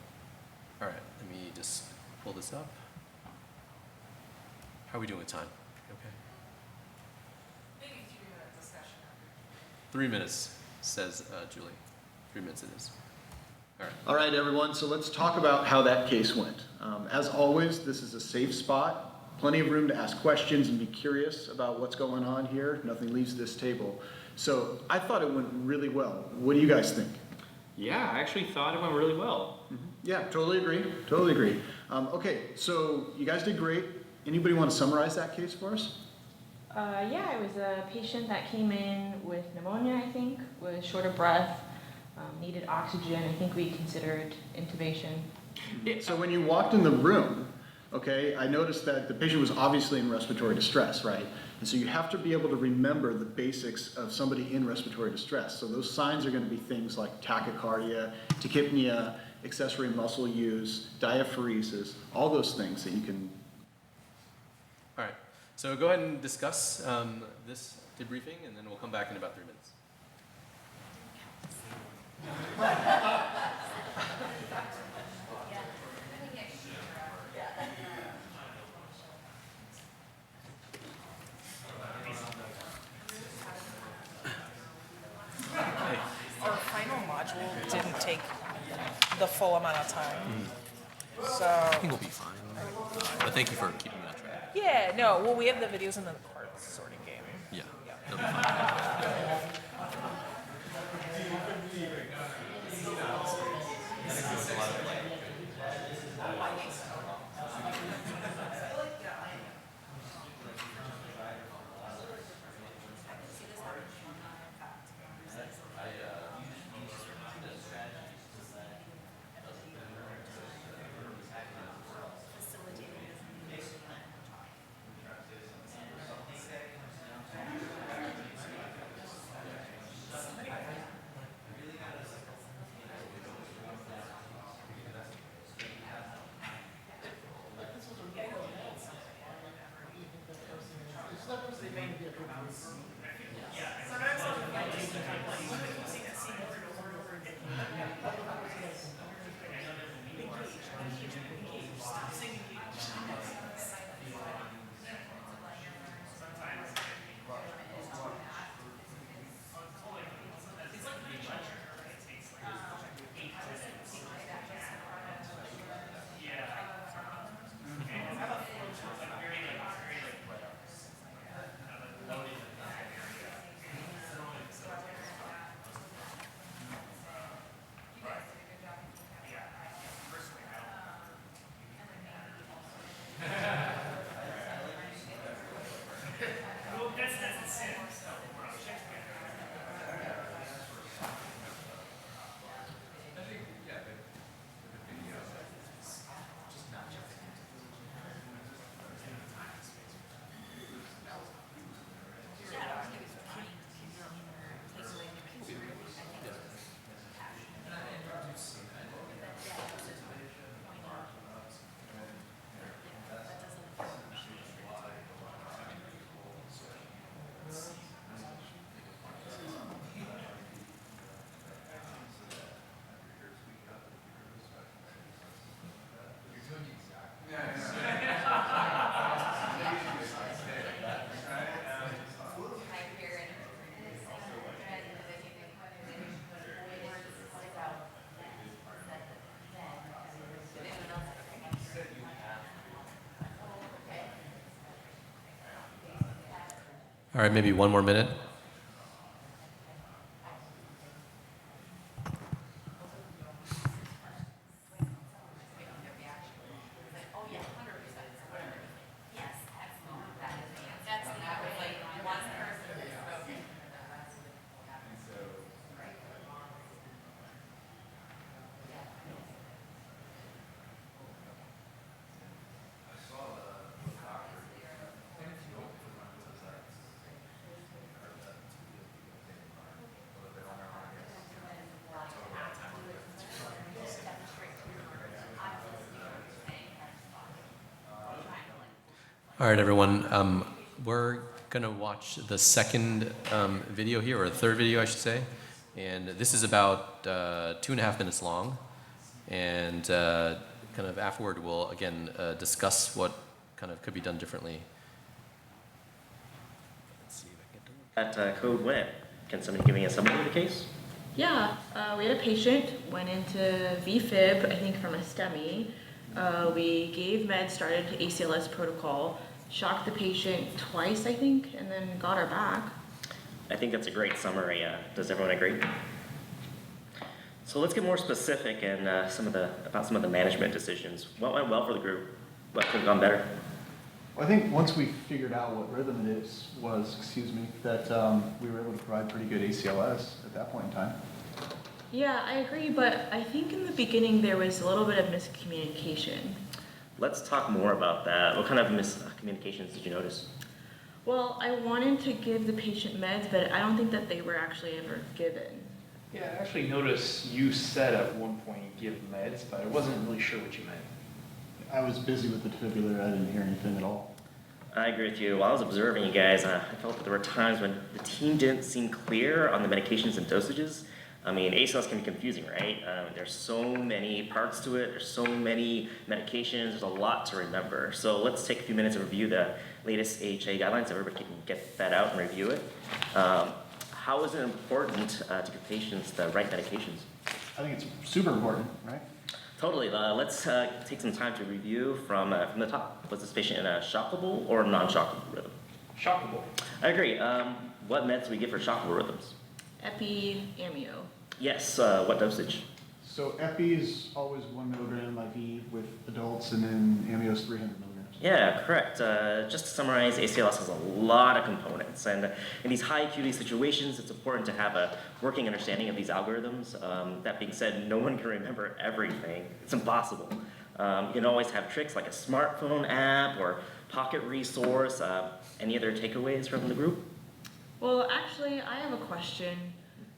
All right, let me just pull this up. How are we doing with time? Okay. Maybe 3-minute discussion. 3 minutes, says Julie. 3 minutes it is. All right. All right, everyone, so let's talk about how that case went. As always, this is a safe spot, plenty of room to ask questions and be curious about what's going on here. Nothing leaves this table. So I thought it went really well. What do you guys think? Yeah, I actually thought it went really well. Mm-hmm. Yeah, totally agree. Totally agree. Okay, so you guys did great. Anybody want to summarize that case for us? Yeah, it was a patient that came in with pneumonia, I think, was short of breath, needed oxygen. I think we considered intubation. So when you walked in the room, okay, I noticed that the patient was obviously in respiratory distress, right? And so you have to be able to remember the basics of somebody in respiratory distress. So those signs are going to be things like tachycardia, tachypnea, accessory muscle use, diaphoresis, all those things that you can. All right, so go ahead and discuss this debriefing, and then we'll come back in about 3 minutes. Our final module didn't take the full amount of time. So I think we'll be fine. But thank you for keeping me on track. yeah, no. Well, we have the videos and then the cards sorting game. Yeah, that'll be fine. Sometimes I'll like take the time, like, using that scene over and over and over again. Like, I know there's a meaning to it. Engage. Stop saying engage. Sometimes it can be, it's like reading lecture, right? It takes like 8 minutes. Yeah. Okay. I have a flow chart, like very loaded. Well, that's the sin. So we're on Shakespeare. All right, maybe one more minute. All right, everyone. We're going to watch the second video here, or third video, I should say. And this is about 2.5 minutes long. And kind of afterward, we'll, again, discuss what kind of could be done differently. Let's see if I can get That code went. Can somebody give me a summary of the case? Yeah, we had a patient, went into VFib, I think from a STEMI. We gave meds, started ACLS protocol, shocked the patient twice, I think, and then got her back. I think that's a great summary. Does everyone agree? So let's get more specific and about some of the management decisions. What went well for the group? What could have gone better? Well, I think once we figured out what rhythm it was, that we were able to provide pretty good ACLS at that point in time. Yeah, I agree, but I think in the beginning there was a little bit of miscommunication. Let's talk more about that. What kind of miscommunications did you notice? Well, I wanted to give the patient meds, but I don't think that they were actually ever given. Yeah, I actually noticed you said at one point give meds, but I wasn't really sure what you meant. I was busy with the defibrillator. I didn't hear anything at all. I agree with you. While I was observing you guys, I felt that there were times when the team didn't seem clear on the medications and dosages. I mean, ACLS can be confusing, right? There's so many parts to it. There's so many medications. There's a lot to remember. So let's take a few minutes to review the latest AHA guidelines. Everybody can get that out and review it. How is it important to give patients the right medications? I think it's super important, right? Totally. Let's take some time to review from the top. Was this patient in a shockable or non-shockable rhythm? Shockable. I agree. What meds do we give for shockable rhythms? Epi, amio. Yes. What dosage? So epi is always 1 milligram IV with adults, and then amio is 300 milligrams. Yeah, correct. Just to summarize, ACLS has a lot of components, and in these high acuity situations, it's important to have a working understanding of these algorithms. That being said, no one can remember everything. It's impossible. You can always have tricks like a smartphone app or pocket resource. Any other takeaways from the group? Well, actually, I have a question.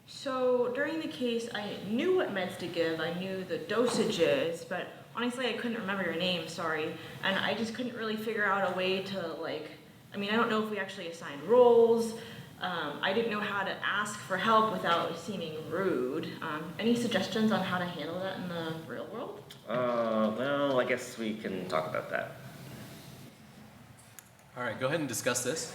So during the case, I knew what meds to give. I knew the dosages, but honestly, I couldn't remember your name, sorry. And I just couldn't really figure out a way to, like, I mean, I don't know if we actually assigned roles. I didn't know how to ask for help without seeming rude. Any suggestions on how to handle that in the real world? Well, I guess we can talk about that. All right, go ahead and discuss this.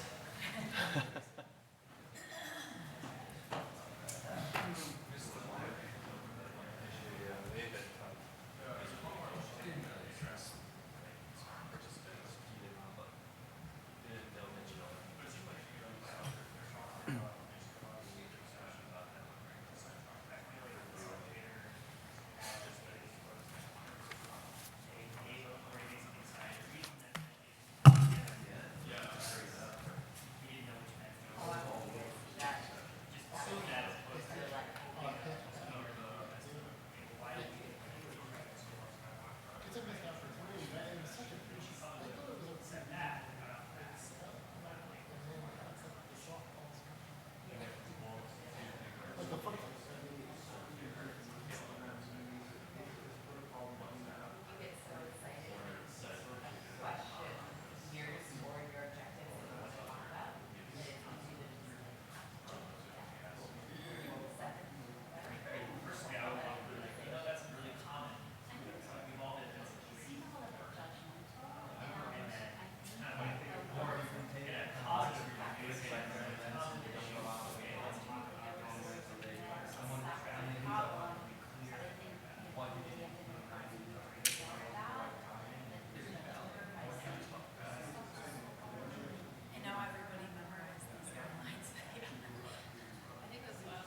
And now everybody memorized these guidelines. I think that's what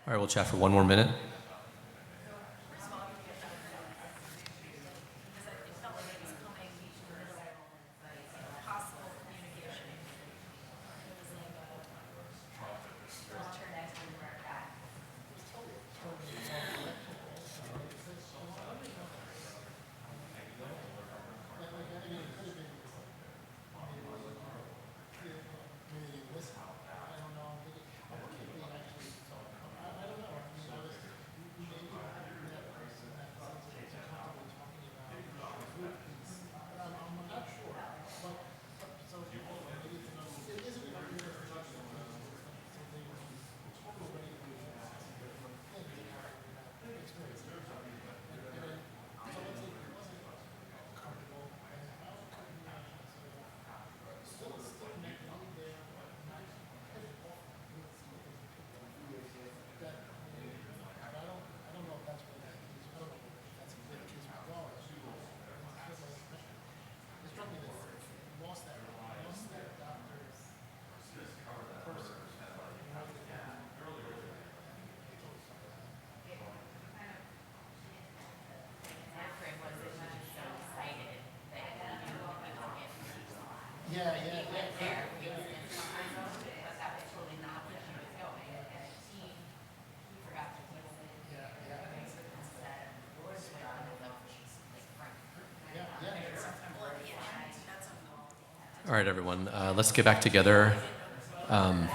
All right, we'll chat for one more minute. Yeah, yeah, he went yeah. there, he was in but that was totally not where he was going, and he forgot to listen. Instead, yours went on the like front. All right, everyone, let's get back together. Oh,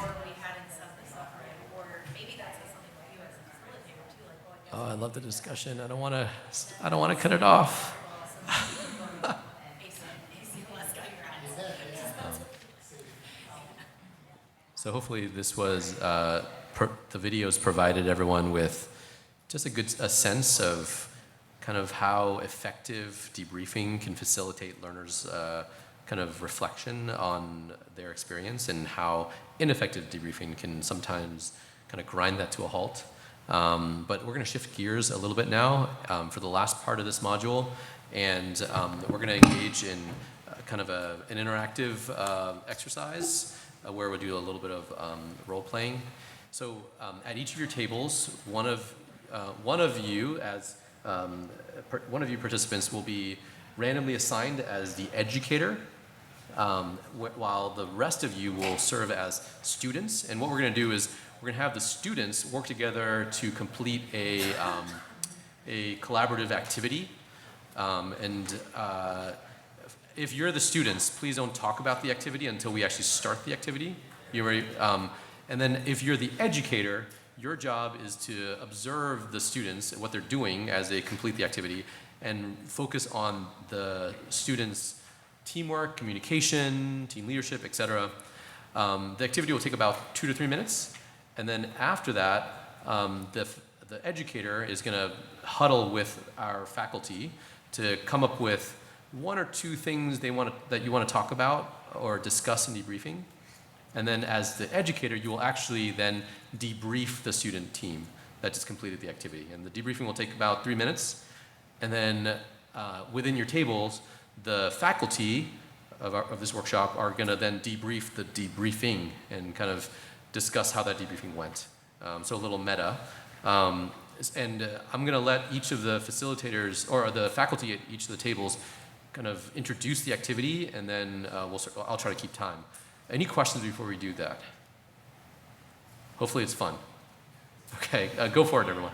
I love the discussion. I don't want to cut it off. So hopefully this was, the videos provided everyone with just a sense of kind of how effective debriefing can facilitate learners' kind of reflection on their experience, and how ineffective debriefing can sometimes kind of grind that to a halt. But we're going to shift gears a little bit now for the last part of this module, and we're going to engage in kind of an interactive exercise where we'll do a little bit of role playing. So at each of your tables, one of you participants will be randomly assigned as the educator, while the rest of you will serve as students. And what we're going to do is we're going to have the students work together to complete a collaborative activity. If you're the students, please don't talk about the activity until we actually start the activity. You ready? And then if you're the educator, your job is to observe the students, what they're doing as they complete the activity, and focus on the students' teamwork, communication, team leadership, etc. The activity will take about 2 to 3 minutes, and then after that, the educator is going to huddle with our faculty to come up with 1 or 2 things that you want to talk about or discuss in debriefing. And then as the educator, you will actually then debrief the student team that just completed the activity. And the debriefing will take about 3 minutes. And then within your tables, the faculty of this workshop are going to then debrief the debriefing and kind of discuss how that debriefing went. So a little meta. I'm going to let each of the facilitators, or the faculty at each of the tables, kind of introduce the activity, and then I'll try to keep time. Any questions before we do that? Hopefully it's fun. Okay, go for it, everyone.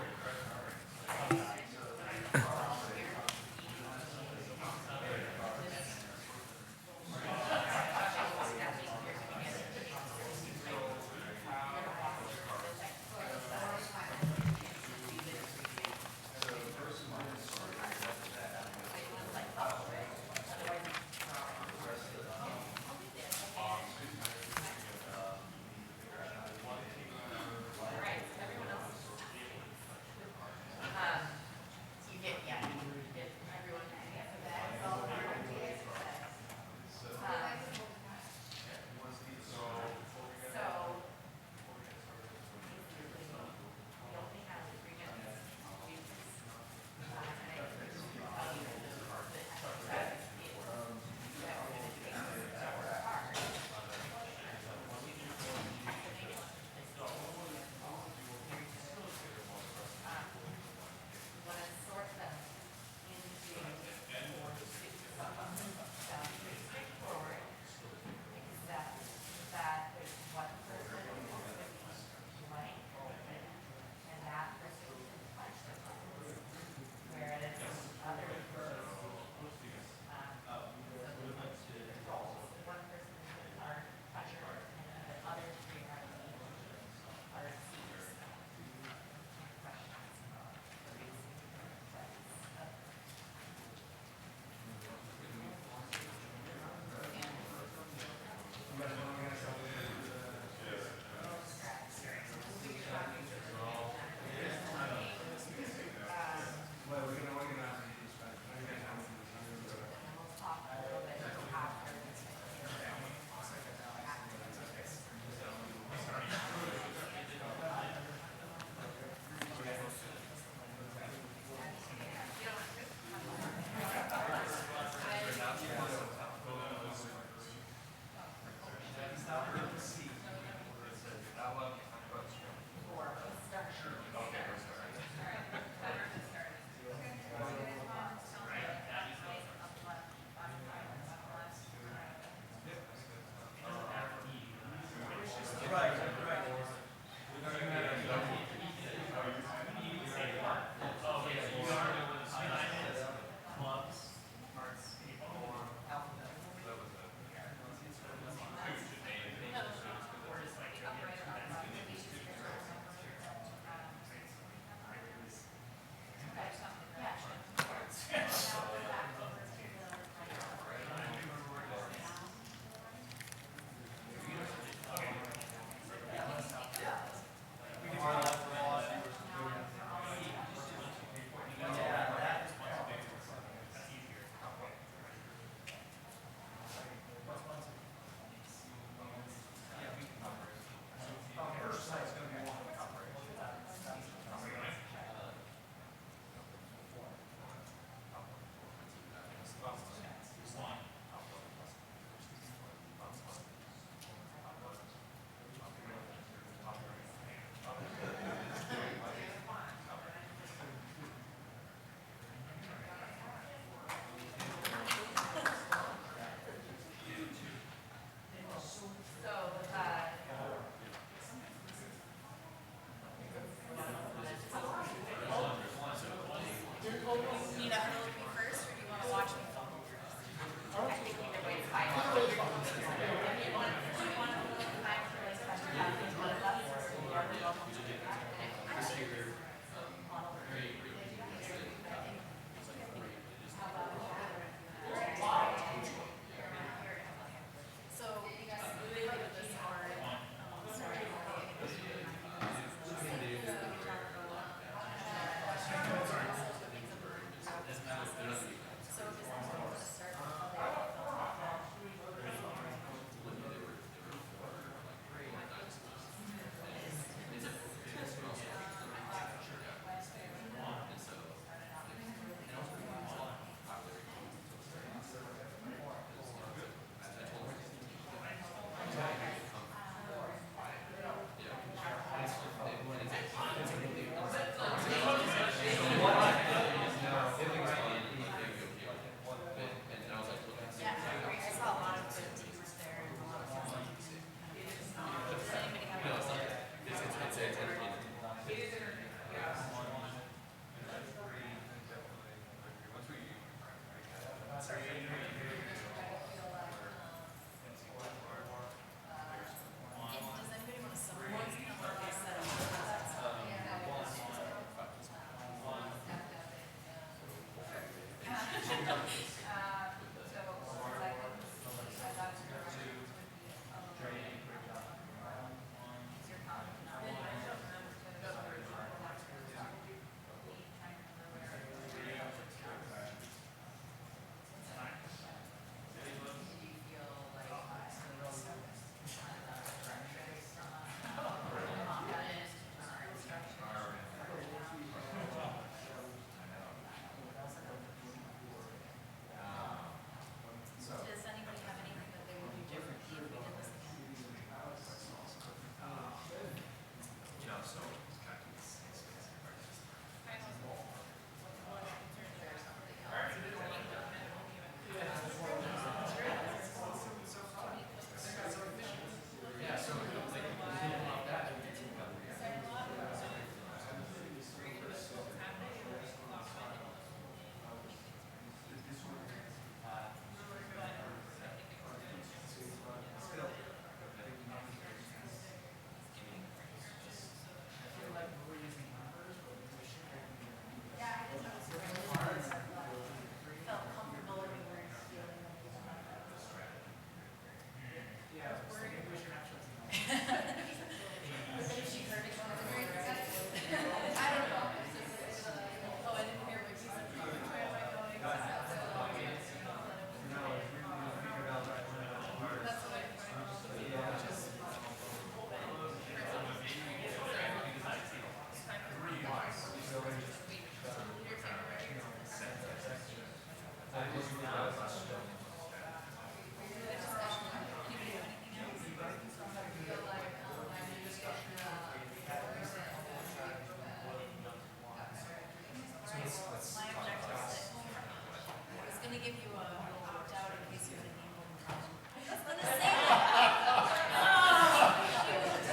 give you a opt-out in case there's a name problem. I was gonna say that.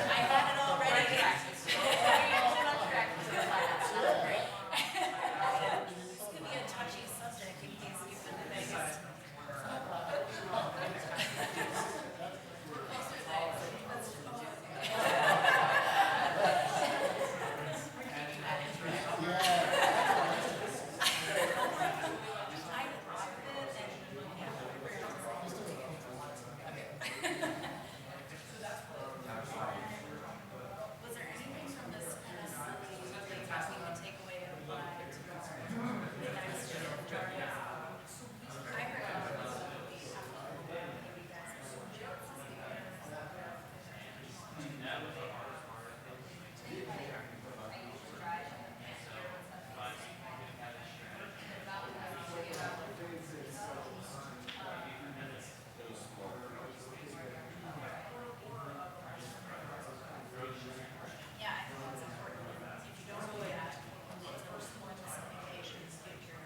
I had it already. This could be a touchy subject in case you put the biggest. Was there anything from this kind of silly, like, you can take away and apply to the next majority? I heard it was maybe yeah, I think it's important. If you don't do that, it's worse than one miscommunications, get your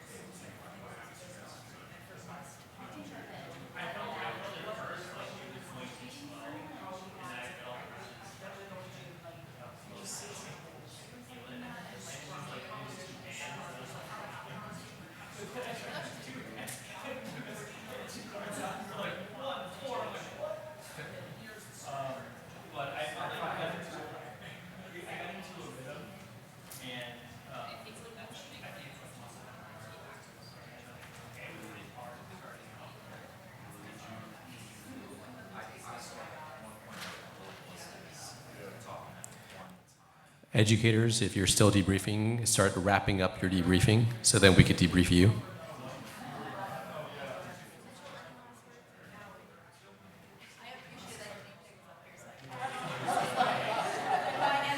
Educators, if you're still debriefing, start wrapping up your debriefing so then we could debrief you. And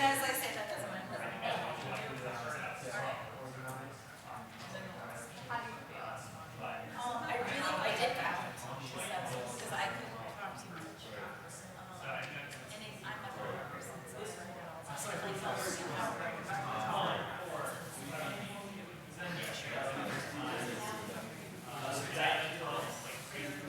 as I say, that doesn't matter. I did count, because I couldn't talk too much. And I'm a poor person, so I had a couple of questions written down, and they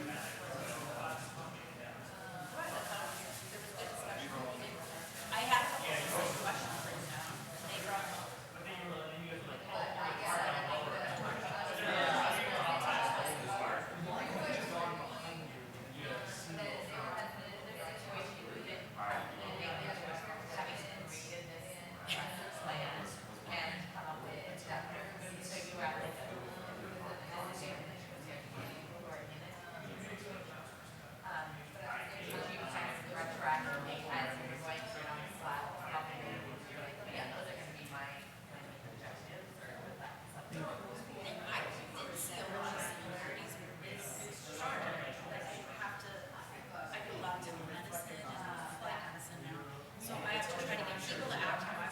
brought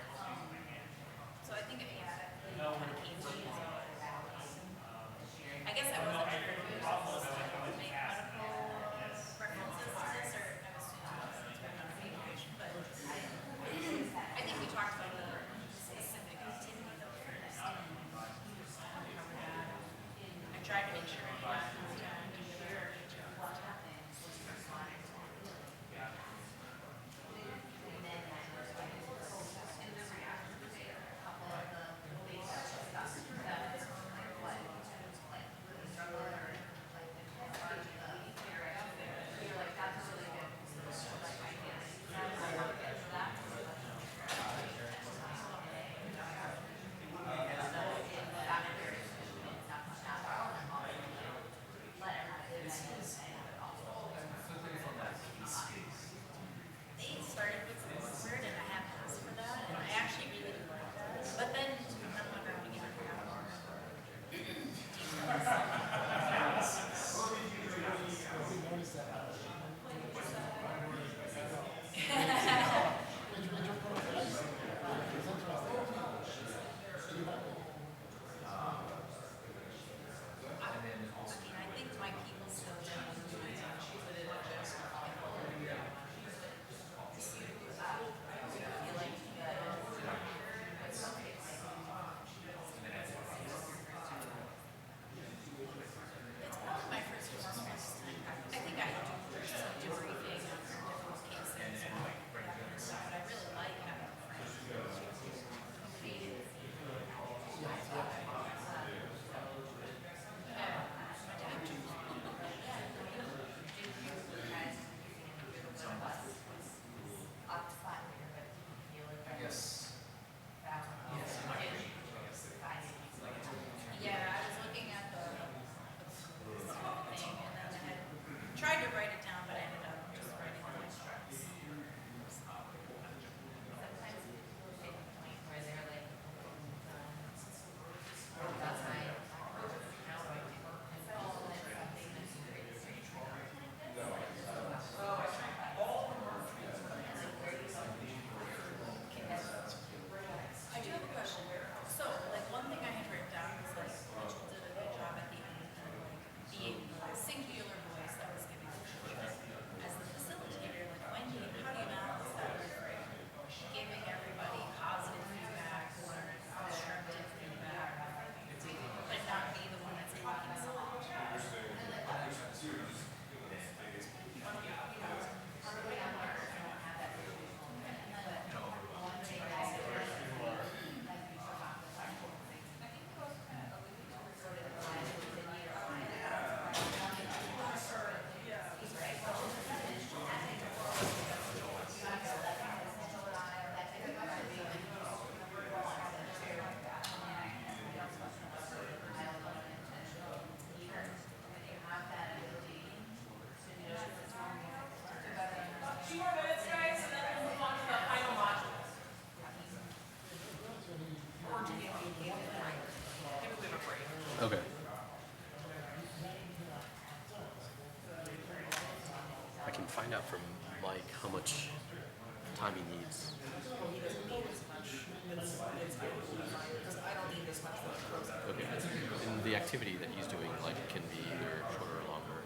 them up. So I think, yeah, it kind of came to me as well. I guess I wasn't sure if you were supposed to make medical references to this, or I was assuming on communication, but I think we talked about the specific activity though for this. I tried to make sure I got what happened. much time he needs. Well, he doesn't need as much. It's absolutely fine, because I don't need as much for the closing. Okay. And the activity that he's doing, like, can be either shorter or longer.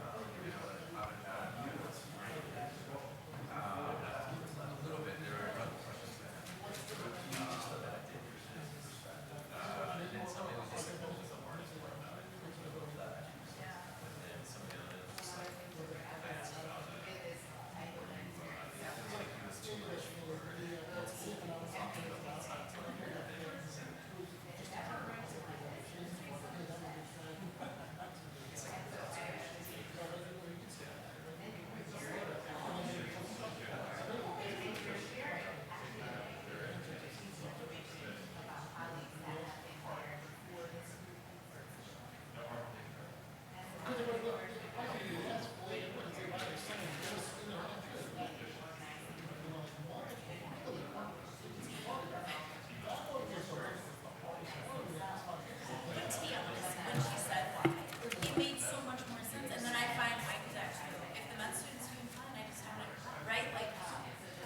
When she said why, it made so much more sense. And then I find I could actually, if the med student's doing fine, I just haven't, right? Like,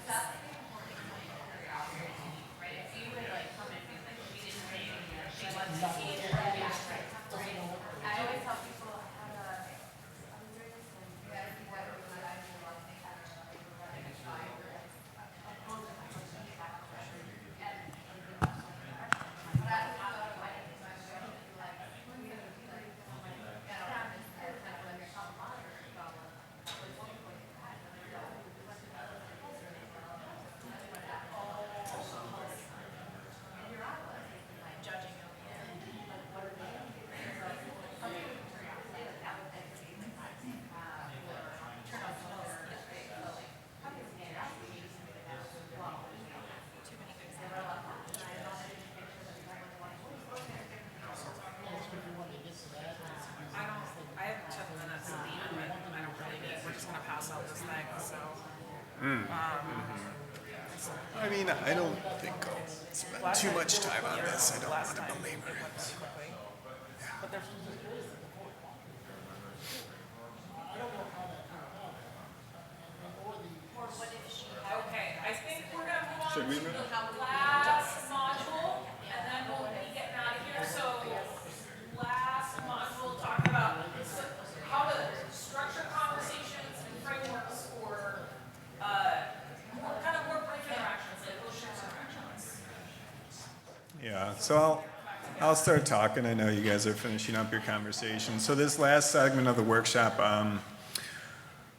that's the important curiosity, right? If you would like come in and be like, she didn't pay, she wants to see it, right? I always tell people, I had a, I was very listening, you gotta be what I do love, they have running a fire. But I don't know why it's my show, like, I have 10 minutes at the end, but I don't really need, we're just gonna pass out this thing, so. I mean, I don't think I'll spend too much time on this. I don't want Last to time it belabor went it. pretty quickly. But there's, okay, I think we're gonna move on Should we to move? the last module, and then we'll be getting out of here. So, last module, talking about how to structure conversations and frameworks for, kind of more brief interactions, like social interactions. Yeah, so I'll start talking. I know you guys are finishing up your conversation. So this last segment of the workshop,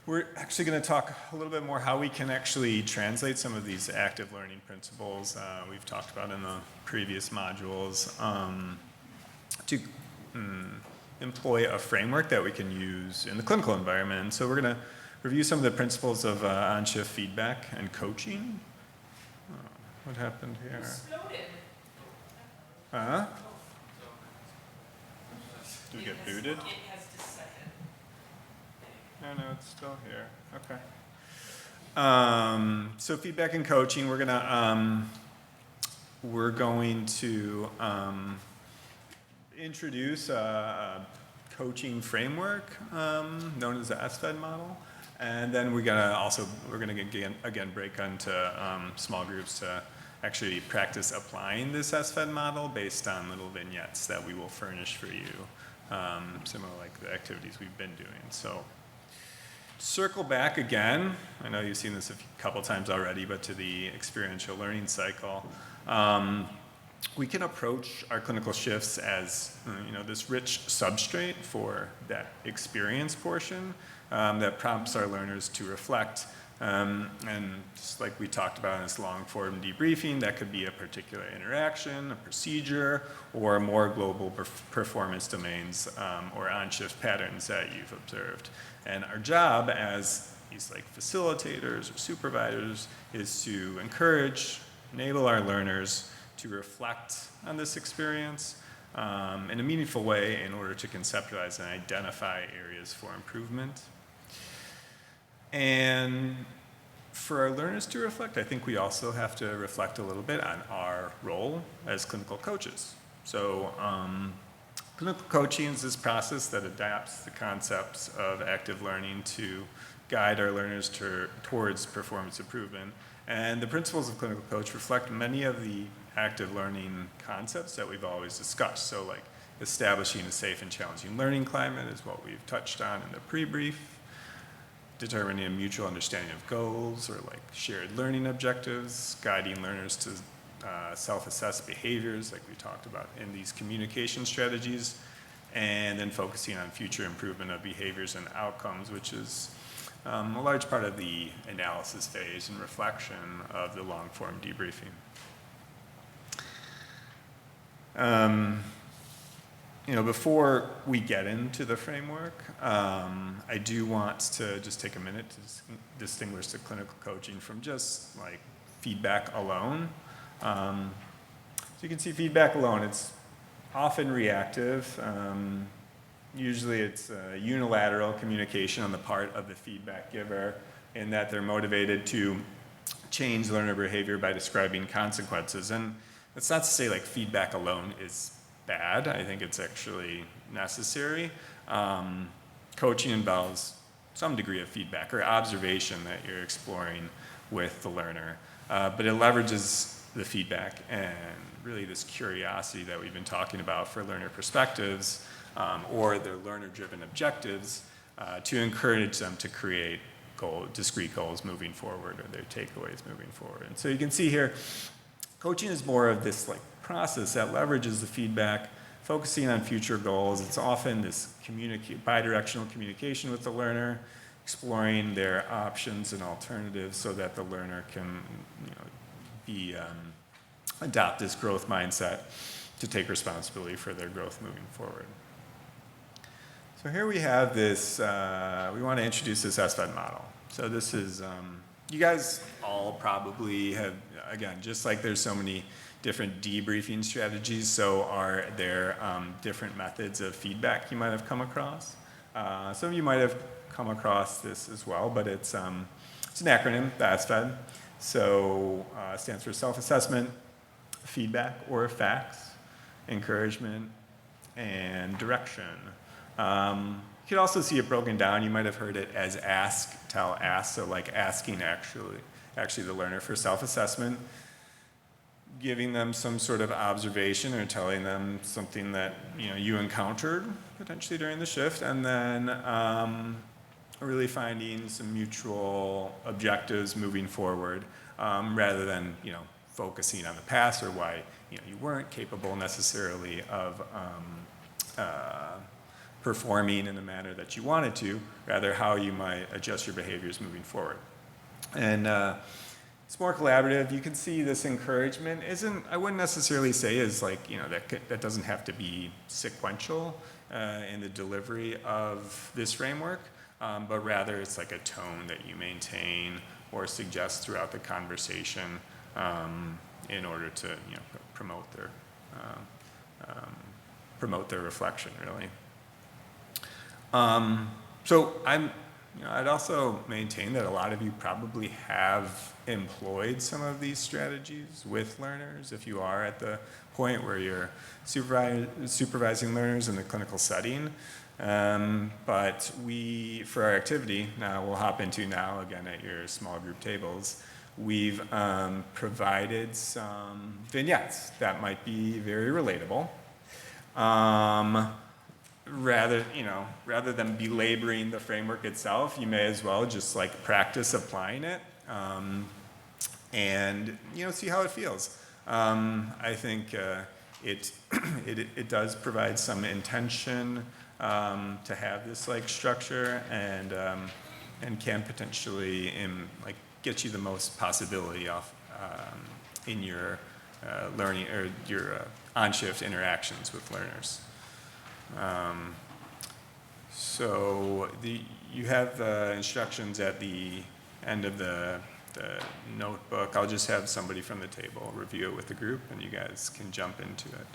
we're actually going to talk a little bit more how we can actually translate some of these active learning principles we've talked about in the previous modules to employ a framework that we can use in the clinical environment. So we're going to review some of the principles of on-shift feedback and coaching. Oh, what happened here? Exploded. Huh? Did we get booted? It has descended. No, it's still here. Okay. So feedback and coaching, we're going to introduce a coaching framework known as the SFED model, and then we're gonna again break into small groups to actually practice applying this SFED model based on little vignettes that we will furnish for you, similar like the activities we've been doing. So. Circle back again, I know you've seen this a couple times already, but to the experiential learning cycle. We can approach our clinical shifts as this rich substrate for that experience portion that prompts our learners to reflect. And just like we talked about in this long form debriefing, that could be a particular interaction, a procedure, or more global performance domains or on-shift patterns that you've observed. And our job as these like facilitators or supervisors is to encourage, enable our learners to reflect on this experience in a meaningful way in order to conceptualize and identify areas for improvement. And for our learners to reflect, I think we also have to reflect a little bit on our role as clinical coaches. So clinical coaching is this process that adapts the concepts of active learning to guide our learners towards performance improvement. And the principles of clinical coach reflect many of the active learning concepts that we've always discussed. So like establishing a safe and challenging learning climate is what we've touched on in the pre-brief. Determining a mutual understanding of goals or like shared learning objectives, guiding learners to self-assess behaviors like we talked about in these communication strategies, and then focusing on future improvement of behaviors and outcomes, which is a large part of the analysis phase and reflection of the long-form debriefing. Before we get into the framework, I do want to just take a minute to distinguish the clinical coaching from just like feedback alone. So you can see feedback alone, it's often reactive. Usually it's unilateral communication on the part of the feedback giver in that they're motivated to change learner behavior by describing consequences. And it's not to say like feedback alone is bad. I think it's actually necessary. Coaching involves some degree of feedback or observation that you're exploring with the learner. But it leverages the feedback and really this curiosity that we've been talking about for learner perspectives or their learner-driven objectives to encourage them to create discrete goals moving forward or their takeaways moving forward. And so you can see here, coaching is more of this like process that leverages the feedback, focusing on future goals. It's often this bidirectional communication with the learner, exploring their options and alternatives so that the learner can adopt this growth mindset to take responsibility for their growth moving forward. So here we have this, we want to introduce this SFED model. So this is, you guys all probably have, again, just like there's so many different debriefing strategies, so are there different methods of feedback you might have come across. Some of you might have come across this as well, but it's an acronym, the SFED. So it stands for self-assessment, feedback or facts, encouragement, and direction. You could also see it broken down. You might have heard it as ask, tell, ask. So like asking actually the learner for self-assessment, giving them some sort of observation or telling them something that you encountered potentially during the shift, and then really finding some mutual objectives moving forward rather than focusing on the past or why you weren't capable necessarily of performing in the manner that you wanted to, rather how you might adjust your behaviors moving forward. And it's more collaborative. You can see this encouragement I wouldn't necessarily say is like, that doesn't have to be sequential in the delivery of this framework, but rather it's like a tone that you maintain or suggest throughout the conversation in order to promote their reflection, really. So I'd also maintain that a lot of you probably have employed some of these strategies with learners if you are at the point where you're supervising learners in the clinical setting. But for our activity, now we'll hop into now again at your small group tables, we've provided some vignettes that might be very relatable. Rather than belaboring the framework itself, you may as well just like practice applying it and see how it feels. I think it does provide some intention to have this like structure and can potentially get you the most possibility off in your learning or your on-shift interactions with learners. So you have the instructions at the end of the notebook. I'll just have somebody from the table review it with the group and you guys can jump into it.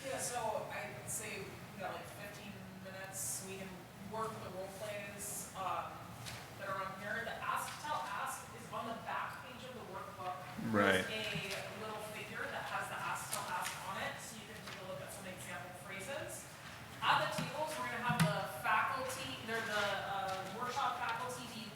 Yeah, so I'd say we got like 15 minutes. We can work the role plays that are on here. The ask, tell, ask is on the back page of the workbook. Right. There's a little figure that has the ask, tell, ask on it, so you can take a look at some example phrases. At the tables, we're going to have the faculty, they're the workshop faculty be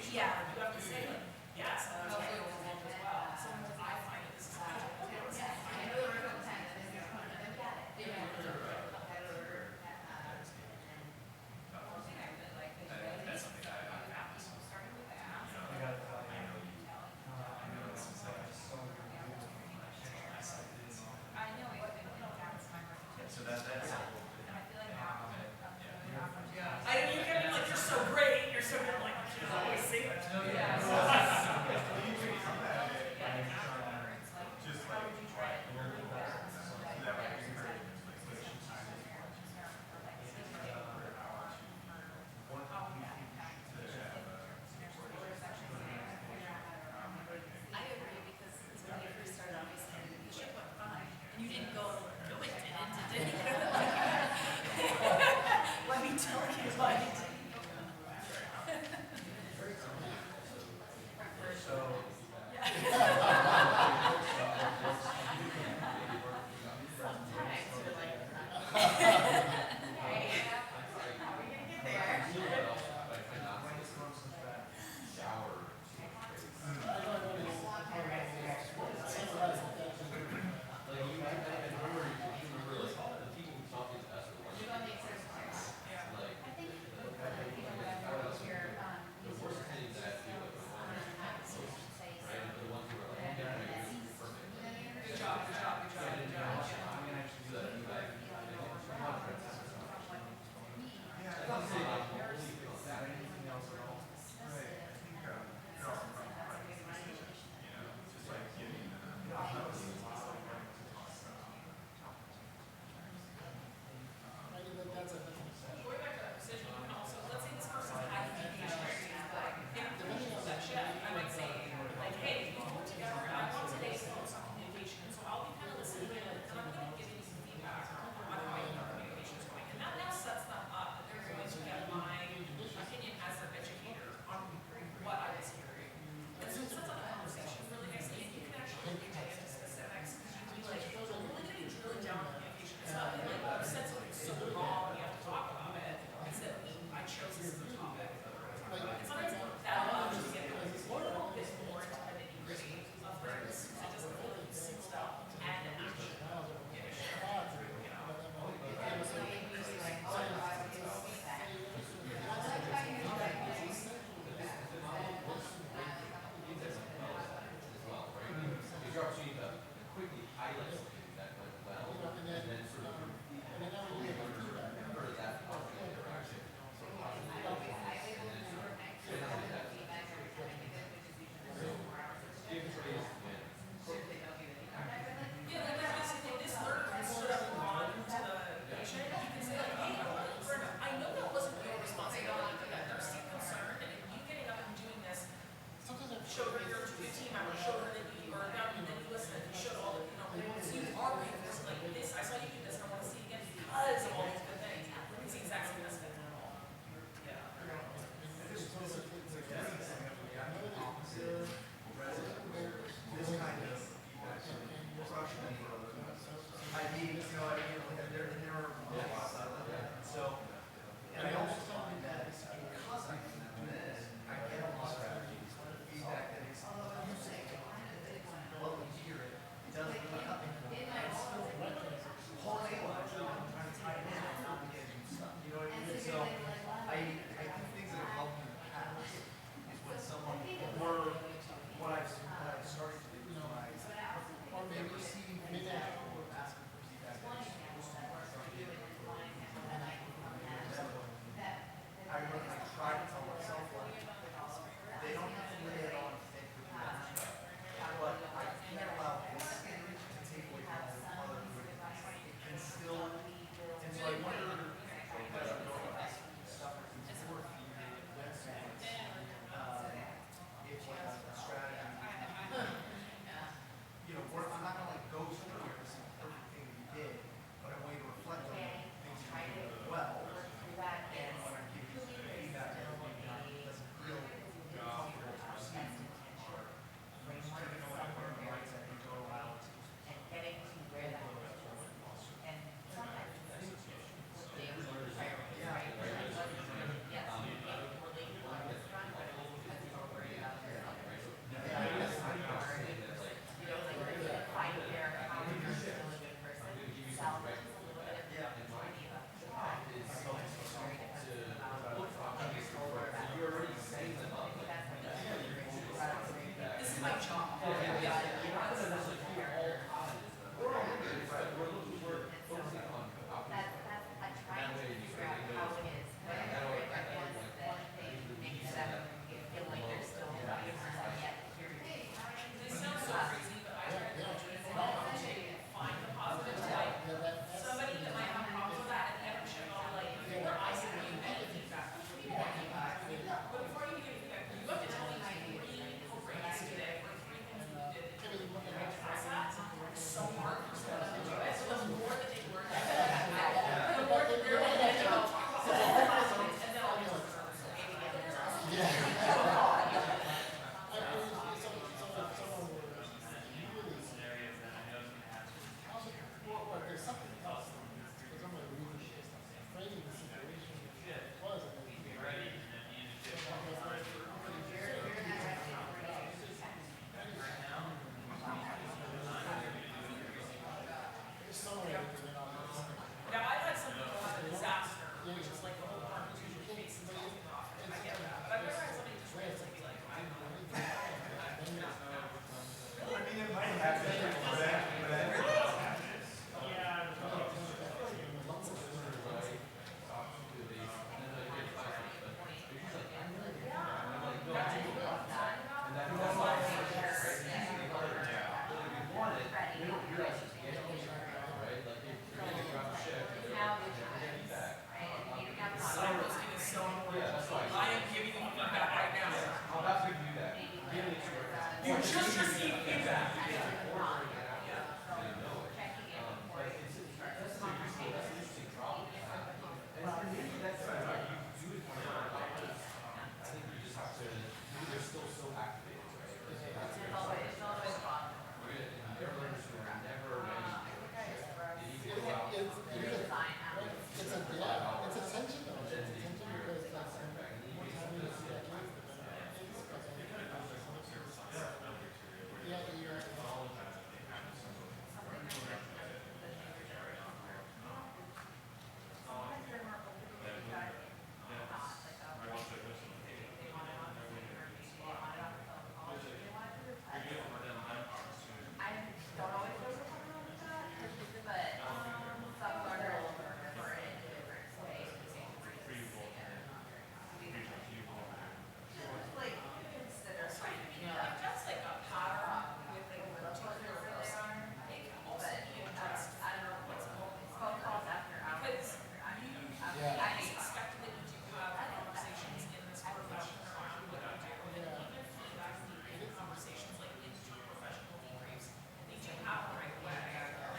Yeah, you have to say like, yes, and I was like overwhelmed as well. Sometimes I find that this is kind of I know there were a couple times that this is coming, but then got it. That's something I found this starting with that. So that's I know you can be like, you're so great, you're so good, like, you should always say that. I agree, because when you first started, obviously, the ship went fine, and you didn't go, no, it didn't, it didn't. Let me tell you, like. Going back to that decision, you can also, let's say this person had communication experience, but in the original section, I might say, like, hey, we work together, I want today's focus on communication, and so I'll be kind of listening to it, and I'm gonna give you some feedback on how your communication is going, and that now sets them up, that they're going to get my opinion as their educator on what I was hearing. And so it sets up a conversation really nicely, and you can actually really dig into specifics, because you can be like, we're really gonna be drilling down on communication, it's not like, you said something so wrong, you have to talk about it, instead of, I chose this as a topic. And sometimes that allows you to get a little bit more into the nitty gritty of things, so it doesn't feel like souped up and action. You know? It's your opportunity to quickly highlight something that went well, and then sort of remember that positive interaction. So positive interaction, and then sort of translate that to give praise to win. Yeah, like basically this learner has sort of gone to the patient, you can say like, hey, I know that wasn't your responsibility, but that there's some concern, and if you getting up and doing this, showed her your 15 members, showed her that you, or them, and then you listened, and you showed all the, you know, Silencing is so important. I am giving you feedback right now. How about we do that? You just received feedback. It's a yeah, it's a tension though. It's a tension because like more time you see that kids, the better it is. Yeah, you're right. That's like a pattern with like a particular person. It can also be addressed under what's called because I expect that you do have conversations in this profession around what you do, and even feedback debriefing conversations like into professional debriefs, they do happen right away.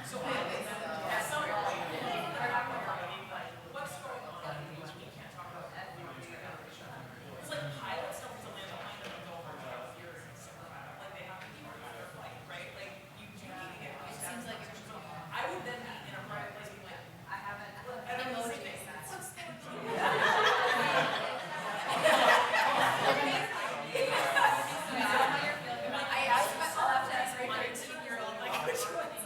So at some point, they're not going to be like, what's going on? We can't talk about that. It's like pilots don't get to land a plane and go over to years and stuff like that. Like they have to debrief their flight, right? Like you do need to get. It seems like it's just. I would then be in a private place being like, I haven't. And I'm listening. What's the I asked myself, I'll have to ask my 18-year-old, like, which one is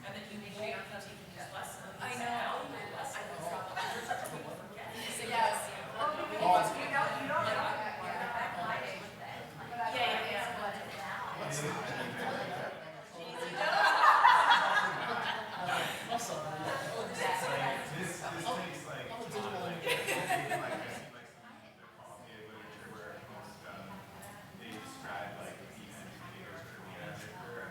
and then you make sure you're taking these lessons. I know. Yes. You don't know. I'm sorry. This takes like, I'm a digital I've seen like the qualitative literature where almost, they describe like the defense behaviors for me as it were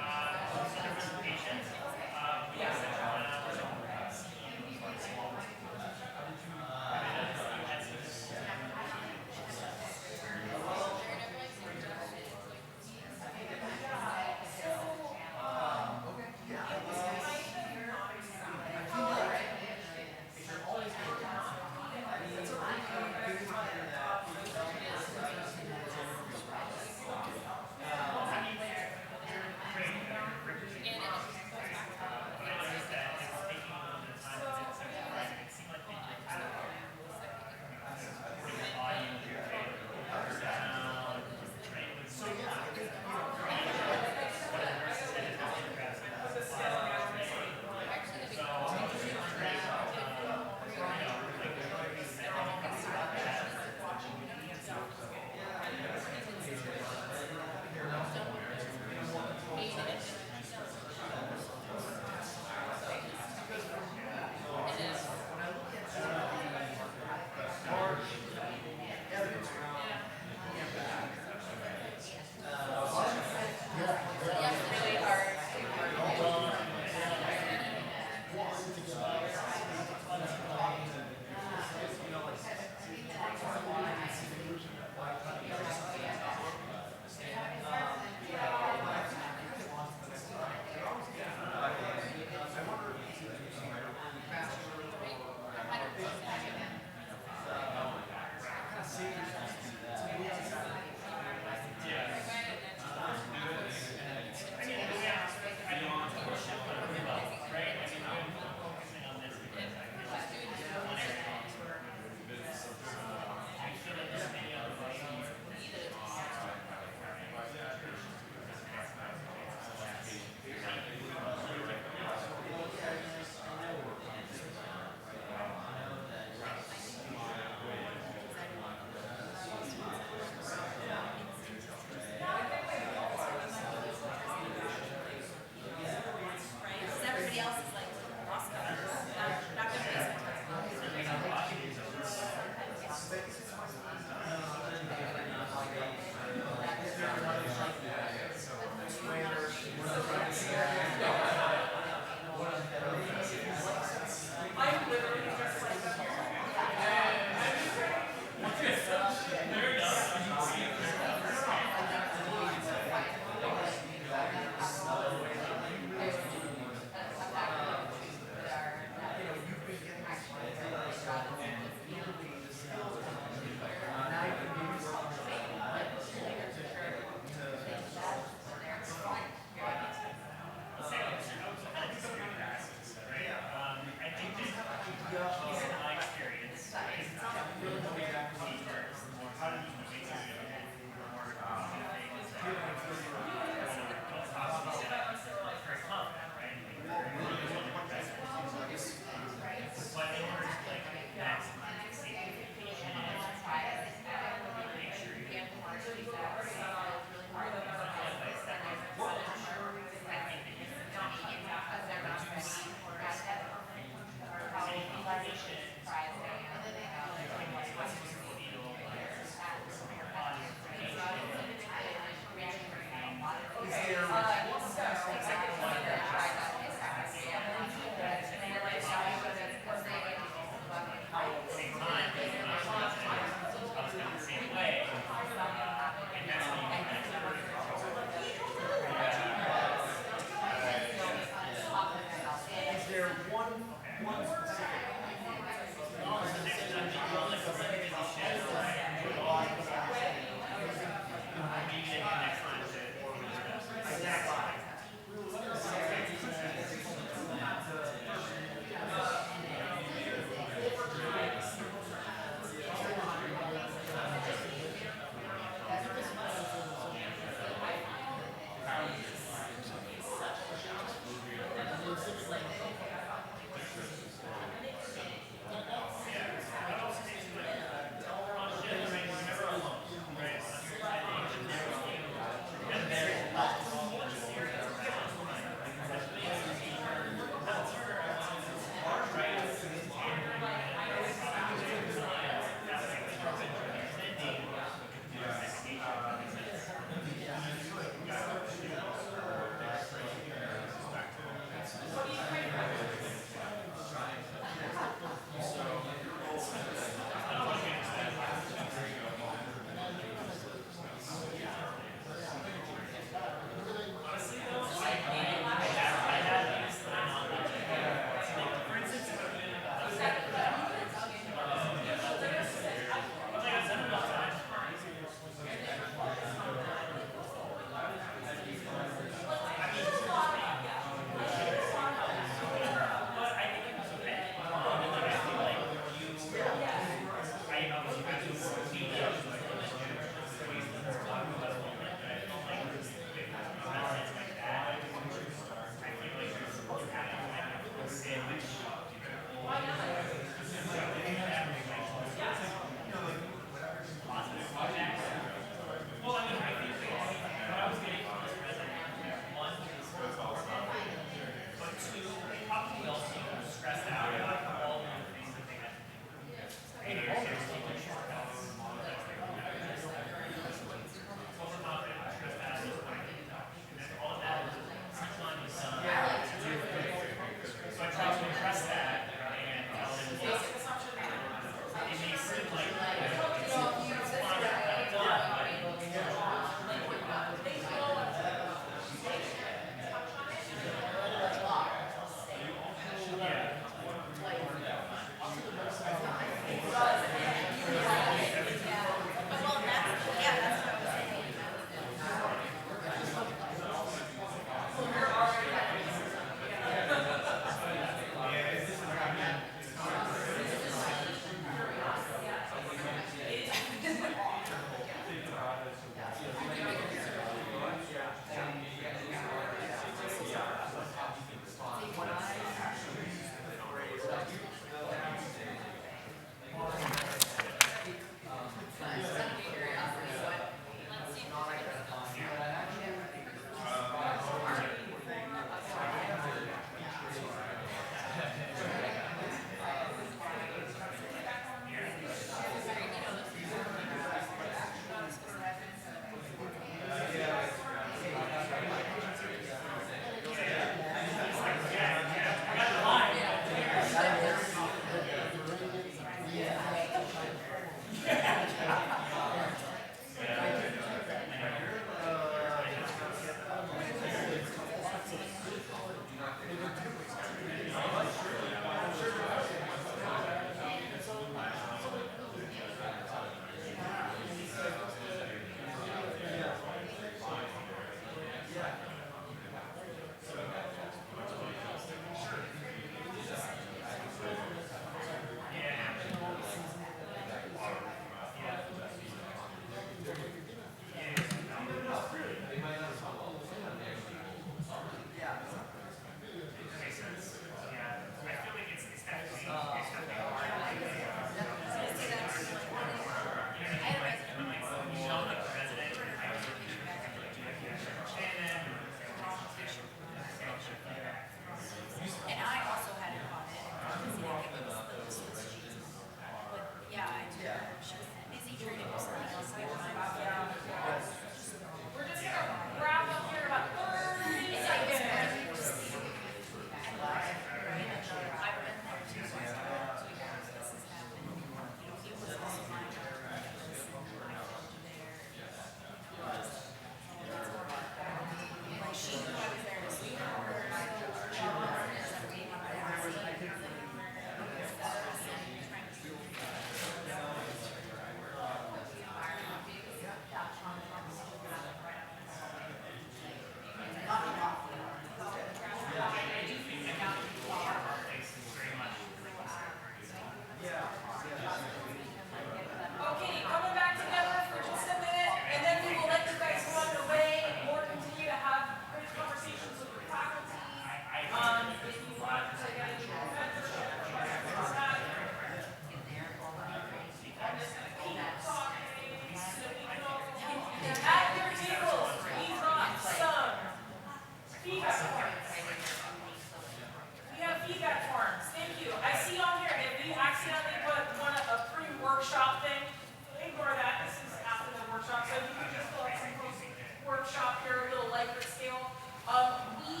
We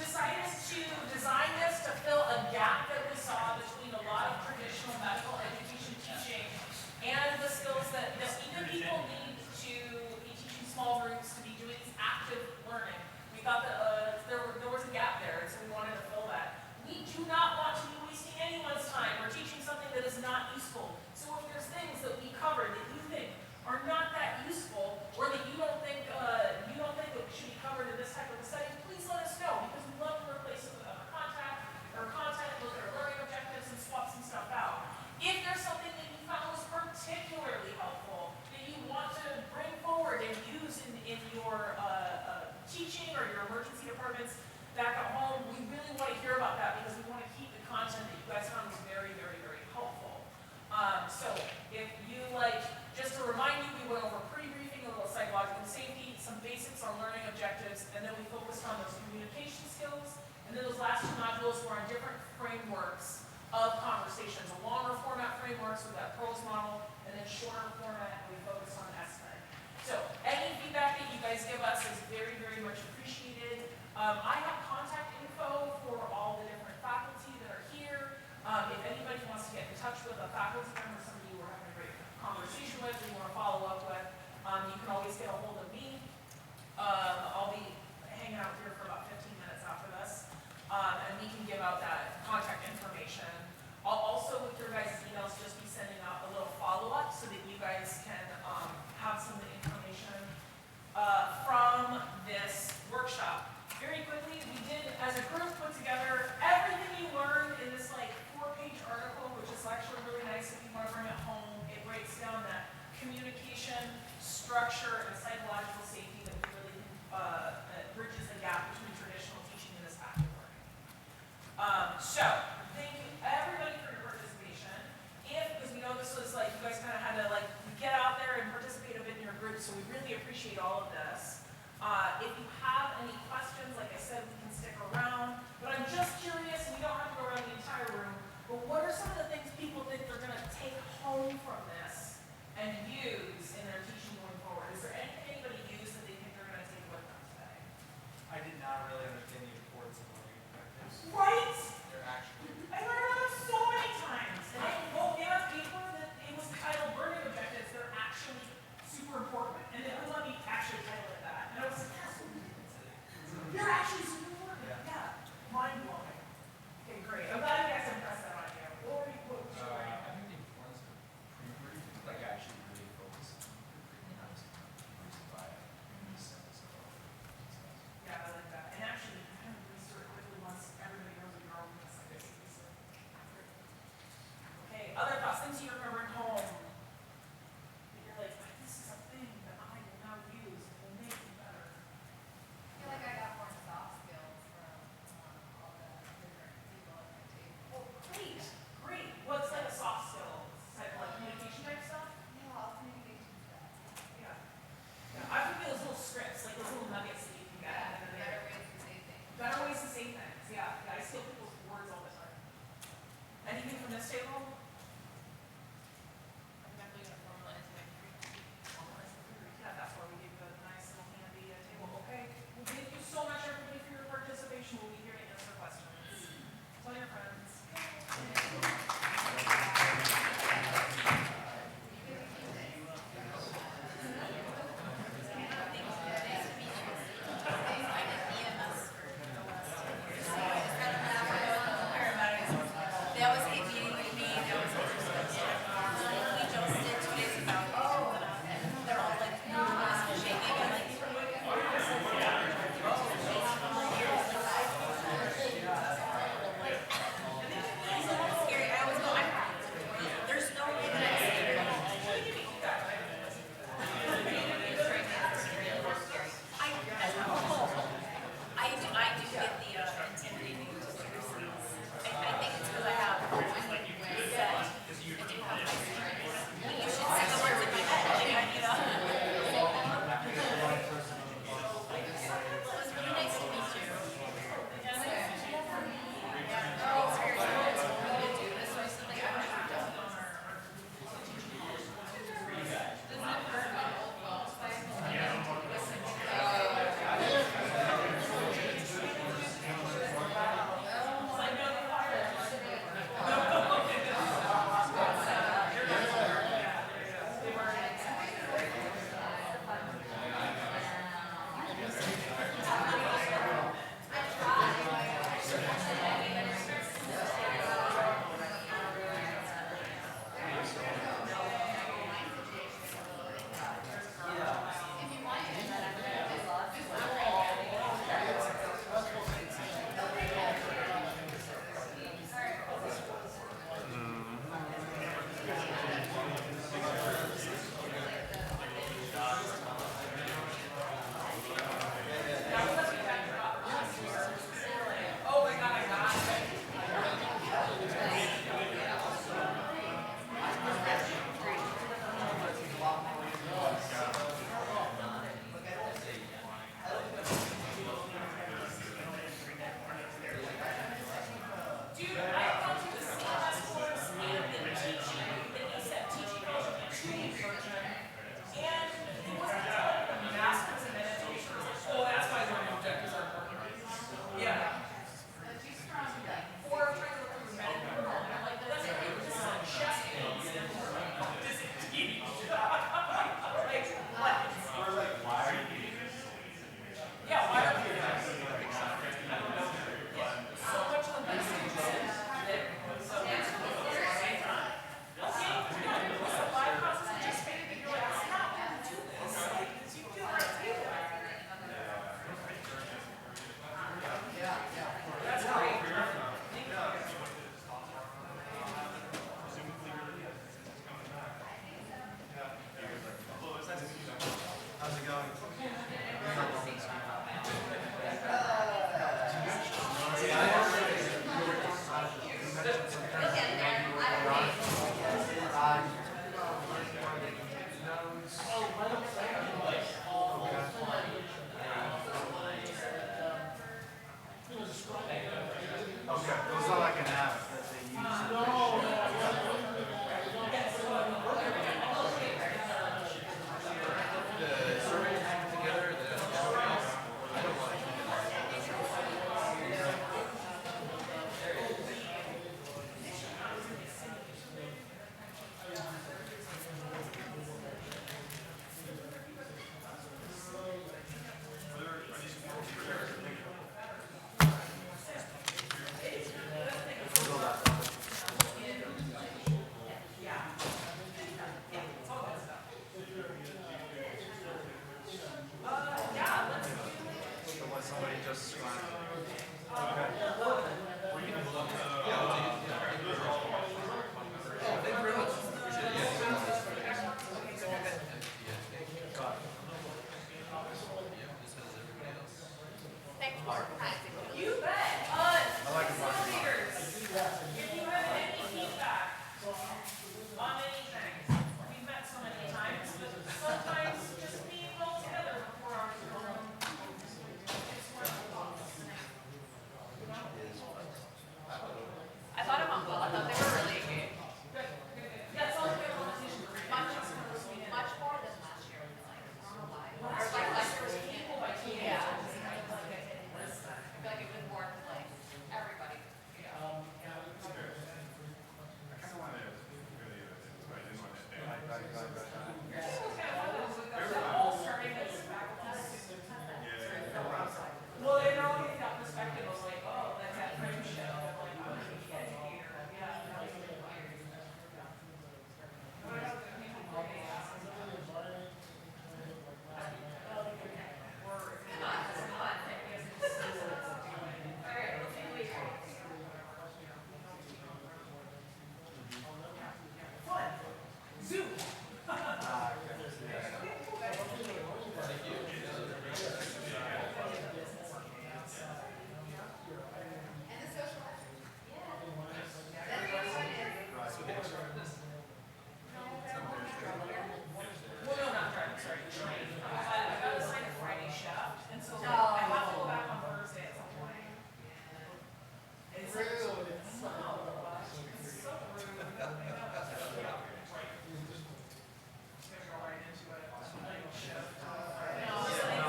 decided to design this to fill a gap that we saw between a lot of traditional medical education teaching and the skills that even people need to be teaching small groups, to be doing these active learning. We thought that there was a gap there, and so we wanted to fill that. We do not want to be wasting anyone's time or teaching something that is not useful. So if there's things that we covered that you think are not that useful, or that you don't think that should be covered in this type of a study, please let us know, because we love to replace it with other content, look at our learning objectives, and swap some stuff out. If there's something that you found was particularly helpful that you want to bring forward and use in your teaching or your emergency departments back at home, we really want to hear about that, because we want to keep the content that you guys found was very, very, very helpful. So if you just to remind you, we went over pre-briefing, a little psychological safety, some basics on learning objectives, and then we focused on those communication skills. And then those last two modules were on different frameworks of conversations, a longer format frameworks with that pros model, and then shorter format, we focused on SAEM. So any feedback that you guys give us is very, very much appreciated. I have contact info for all the different faculty that are here. If anybody wants to get in touch with a faculty member, somebody you were having a great conversation with, or you want to follow up with, you can always get a hold of me. I'll be hanging out here for about 15 minutes after this, and we can give out that contact information. I'll also, with your guys' emails, just be sending out a little follow-up so that you guys can have some of the information from this workshop. Very quickly, we did, as a group, put together everything you learned in this 4-page article, which is actually really nice if you want to bring it home. It breaks down that communication, structure, and psychological safety that we really bridges the gap between traditional teaching and this active learning. So, thank you everybody for your participation. Because we know this was you guys kind of had to get out there and participate a bit in your group, so we really appreciate all of this. If you have any questions, like I said, we can stick around. But I'm just curious, and we don't have to go around the entire room, but what are some of the things people think they're going to take home from this and use in their teaching going forward? Is there anything anybody use that they think they're going to take with them today? I did not really understand the importance of learning objectives. Right? They're actually I learned about them so many times. And I can go in a paper that it was titled Learning Objectives. They're actually super important. And then let me actually title it that. And I was like, that's what we did. They're actually super important. Yeah. Mind blowing. Okay, great. I'm glad you guys impressed that on you. What were you, I think the importance of pre-brief, actually really focus on pre-briefing, not just crucify it in the sense of yeah, I like that. And actually, you kind of restart quickly once everybody knows what you're on this. Okay, other thoughts, things you remember at home. That you're like, this is a thing that I will now use and will make me better. I feel like I got more soft skills from all the different people at my table. Oh, great, great. What's a soft skill? Type communication type stuff? Yeah, all communication stuff. Yeah. I think those little scripts, those little nuggets that you can get. Yeah, better ways to say things. Better ways to say things. Yeah, I steal people's words all the time. Anything from this table? I'm definitely gonna formalize my Yeah, that's why we gave you a nice little handy table. Okay. Well, thank you so much, everybody, for your participation. We'll be here to answer questions. Tell your friends. That was a meeting with me, that was interesting. We just did 2 days ago. They're all shaking and scary. I always go, there's no way that I see it. I do get the intimidating to I think it's because I have You bet. Facilitators, if you have any feedback on anything, we've met so many times, but sometimes just being all together for 4 hours in a room, it's wonderful. I thought it went well. I thought they were really engaged. That's all good conversation. Much more than last year. Like, I don't know why. Or Last like last year was people by people. Yeah. I feel like it was more like everybody. Well, they're all getting that perspective of like, oh, that's that friendship of like, I'm a educator. Yeah. Zoom. And the social aspect. Yeah. That's really what it is. Well, no, not driving, sorry, train. I got assigned a Friday shift, and so like, I have to go back on Thursday at some point. It's rude. It's so rude. Gonna go right into it. Night shift. No, it's like,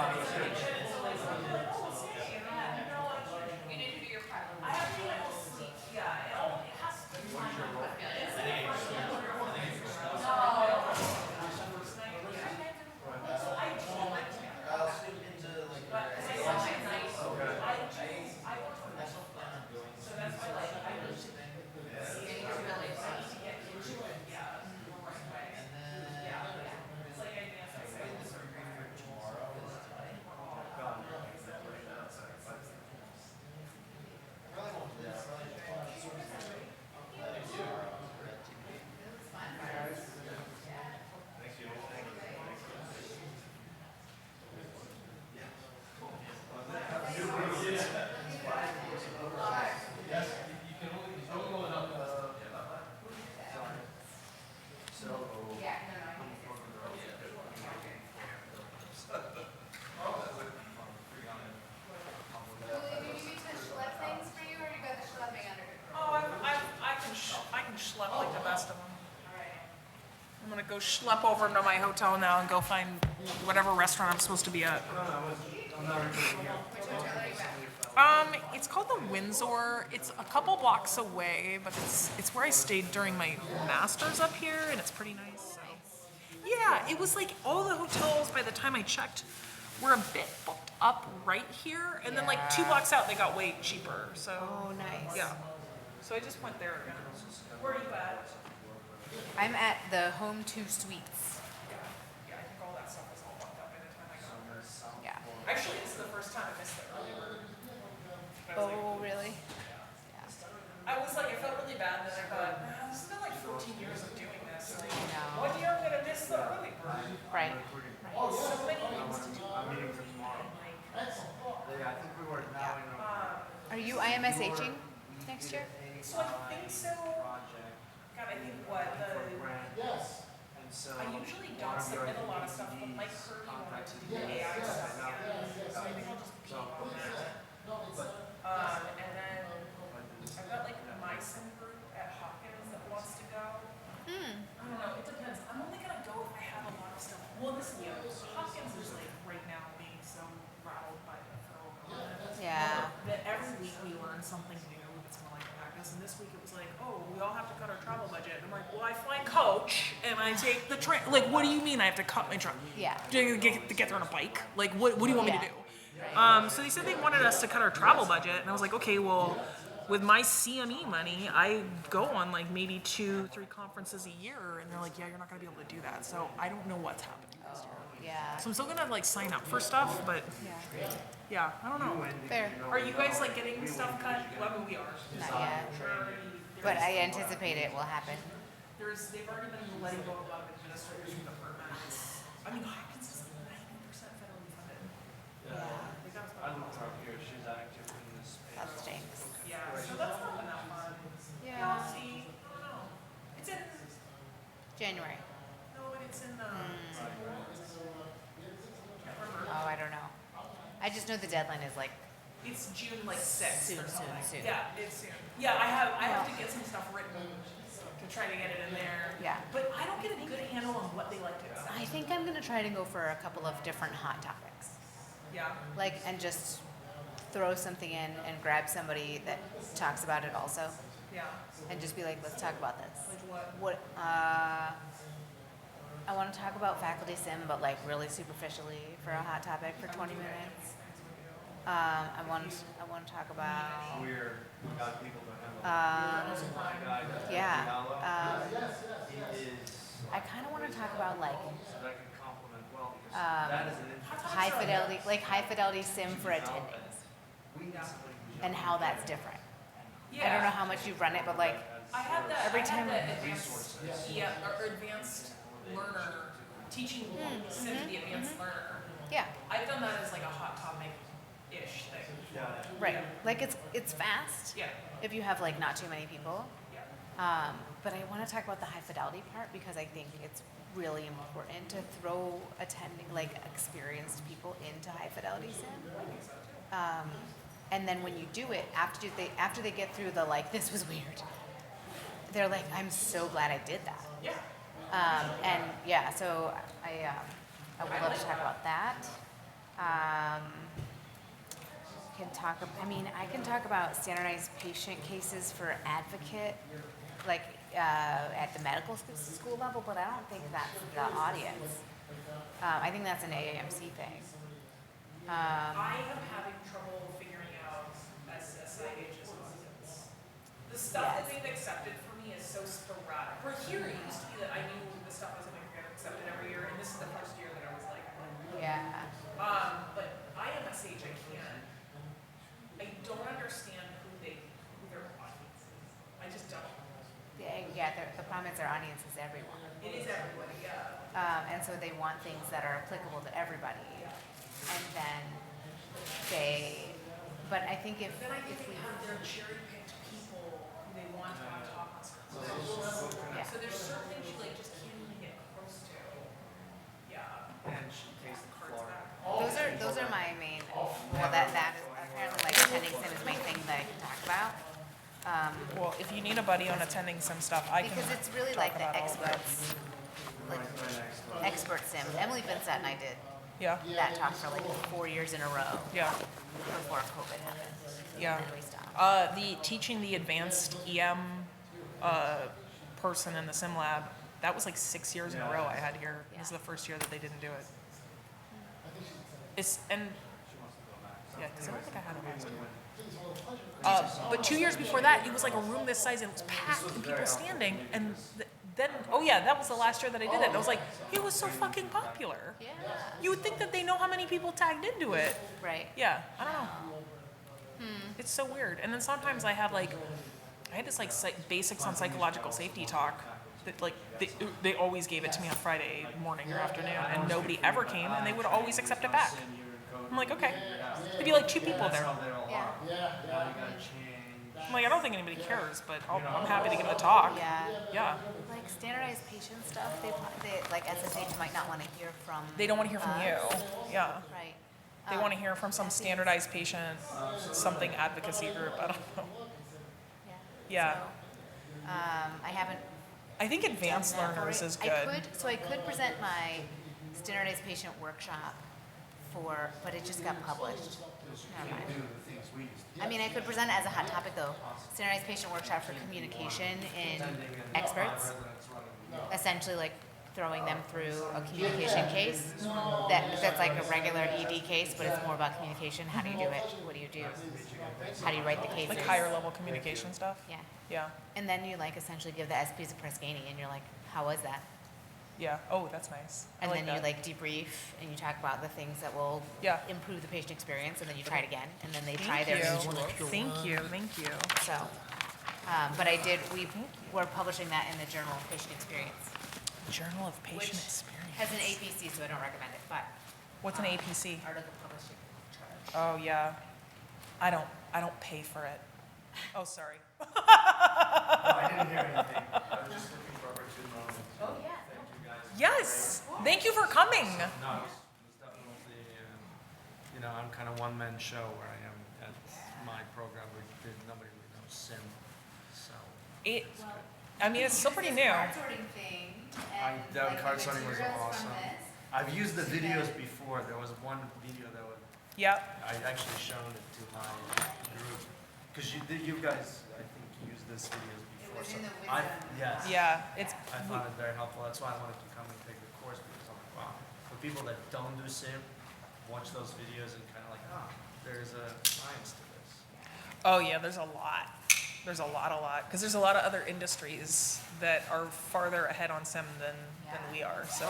so like, oh, say, you know, like, You need to do your prep. I have to do my whole sleep, yeah, it has to be fine. It's like a first night. So I do like to. But as I said, I work for mental plan, so that's why like I need to see it really, I need to get into it, yeah, the right way. Yeah, it's like anything else I say. Yeah, no, I think Julie, do you need me to schlep things for you, or you got the schlepping under control? Oh, I can schlep like the best of them. I'm gonna go schlep over to my hotel now and go find whatever restaurant I'm supposed to be at. It's called the Windsor. It's a couple blocks away, but it's where I stayed during my master's up here, and it's pretty nice. So. Yeah, it was like all the hotels by the time I checked were a bit booked up right here, and then like 2 blocks out they got way cheaper. So. Oh, nice. Yeah. So I just went there again. Where are you at? I'm at the Home 2 Suites. Yeah, I think all that stuff was all booked up by the time I got there. Yeah. Actually, this is the first time I missed the early bird. I was like, Oh, really? I was like, I felt really bad, and then I thought, this has been like 14 years of doing this. Like, No. what year I'm gonna miss the early bird? Right. Oh, so many things to do. And, like, Are you IMSHing next year? so I think so. God, I think what I usually don't submit a lot of stuff, but Mike Kirby wanted to do AI stuff again, so I think I'll just be on that. And then I've got like my sim group at Hopkins that wants to go. I don't know, it depends. I'm only gonna go if I have a lot of stuff. Well, this year, Hopkins is like right now being so rattled by the federal government. Yeah. That every week we learn something new that's more like practice. And this week it was like, oh, we all have to cut our travel budget. And I'm like, well, I fly coach and I take the train. Like, what do you mean I have to cut my travel? Yeah. Do I get there on a bike? Like, what do you want me to do? Right. So they said they wanted us to cut our travel budget, and I was like, okay, well, with my CME money, I go on like maybe 2-3 conferences a year, and they're like, yeah, you're not gonna be able to do that. So I don't know what's happening this year. Yeah. So I'm still gonna like sign up for stuff, but Yeah. yeah, I don't know. Fair. Are you guys like getting stuff cut? Well, I mean, we are. Not yet. But I anticipate it will happen. They've already been letting go of a lot of administrators from departments. I mean, Hopkins is like 90% federally funded. Yeah. They got us I about looked up here, she's active in this space. That stinks. Yeah, so that's not been that fun. Yeah. We'll see. I don't know. It's in, January. no, but it's in, can't remember. Oh, I don't know. I just know the deadline is like, It's June like 6th Soon, or soon, something. soon. Yeah, it's soon. Yeah, I have to get some stuff written to try to get it in there. Yeah. But I don't get a good handle on what they like to accept. I think I'm gonna try to go for a couple of different hot topics. Yeah. Like, and just throw something in and grab somebody that talks about it also. Yeah. And just be like, let's talk about this. Like what? I want to talk about faculty sim, but like really superficially for a hot topic for 20 minutes. I want to talk about. We're, we got people to handle. Yeah. He is, I kind of want to talk about like so that can complement well, because that is an interesting. high fidelity sim for attendings, and how that's different. I don't know how much you run it, but like I had the every time. advanced or advanced learner teaching sim to the advanced learner. Yeah. I've done that as like a hot topic ish thing. Right. Like it's fast. Yeah. If you have like not too many people. Yeah. But I want to talk about the high fidelity part because I think it's really important to throw attending like experienced people into high fidelity sim. And then when you do it, after they get through the like this was weird, they're like, I'm so glad I did that. Yeah. And yeah, so I would love to talk about that. I can talk about standardized patient cases for advocate, like at the medical school level, but I don't think that's the audience. I think that's an AAMC thing. I am having trouble figuring out SSIH's audience. The stuff that they've accepted for me is so sporadic. Where here it used to be that I knew the stuff wasn't going to get accepted every year, and this is the first year that I was like, Yeah. but IMSH I can't. I don't understand who their audience is. I just don't. Yeah, the problem is their audience is everyone. It is everybody, yeah. And so they want things that are applicable to everybody. And then but I think if Then I think we they have their cherry-picked people who they want to have talk on certain Yeah. So there's certain things you like just can't even get close to. Yeah. And she takes the Florida. those are my main. Well, that is apparently like attending sim is my thing that I can talk about. Well, if you need a buddy on attending some stuff, I can. Because it's really like the experts, like expert sim. Emily Vincent and I did Yeah. that talk for like 4 years in a row Yeah. before COVID happened. Yeah. And then we stopped. The teaching the advanced EM person in the sim lab, that was like 6 years in a row I had here. This is the first year that they didn't do it. Yeah, because I don't think I had it last year. But 2 years before that, it was like a room this size and it was packed and people standing. And then, oh yeah, that was the last year that I did it. And I was like, it was so fucking popular. Yeah. You would think that they know how many people tagged into it. Right. Yeah, I don't know. It's so weird. And then sometimes I had this like basics on psychological safety talk that like they always gave it to me on Friday morning or afternoon, and nobody ever came, and they would always accept it back. I'm like, okay, there'd be like 2 people there. Yeah. I'm like, I don't think anybody cares, but I'm happy to give the talk. Yeah. Yeah. Like standardized patient stuff, they like SSH might not want to hear from. They don't want to hear from you. Yeah. Right. They want to hear from some standardized patient, something advocacy group. I don't know. Yeah. So, I haven't. I think advanced done that learners for it. is good. I could present my standardized patient workshop but it just got published. Never mind. I mean, I could present it as a hot topic though. Standardized patient workshop for communication in experts. Essentially like throwing them through a communication case that's like a regular ED case, but it's more about communication. How do you do it? What do you do? How do you write the cases? Like higher level communication stuff? Yeah. Yeah. And then you like essentially give the SPs a press ganey and you're like, how was that? Yeah. Oh, that's nice. I And like then you that. like debrief and you talk about the things that will Yeah. improve the patient experience, and then you try it again, and then they try Thank their you. Thank you. Thank you. So, but we're publishing that in the Journal of Patient Experience. Journal of Patient Which Experience. has an APC, so I don't recommend it, but. What's an APC? Article publishing charge. Oh, yeah. I don't pay for it. Oh, sorry. I didn't hear anything. I was just looking for opportune moments. Oh, yeah. Thank you guys. Yes. Thank you for coming. No, it was definitely, I'm kind of one-man show where I am at my program. Nobody really knows SIM, so. I mean, it's still pretty new. Card sorting thing. That card sorting was materials awesome. from this. I've used the videos before. There was one video that Yep. I actually shown it to my group. Because you guys, I think, used this videos before. was in the I, wisdom. yes. Yeah. It's. I found it very helpful. That's why I wanted to come and take the course, because I'm like, wow. For people that don't do SIM, watch those videos and kind of like, there's a science to this. Oh yeah. There's a lot. There's a lot. Because there's a lot of other industries that are farther ahead on SIM than we are. So.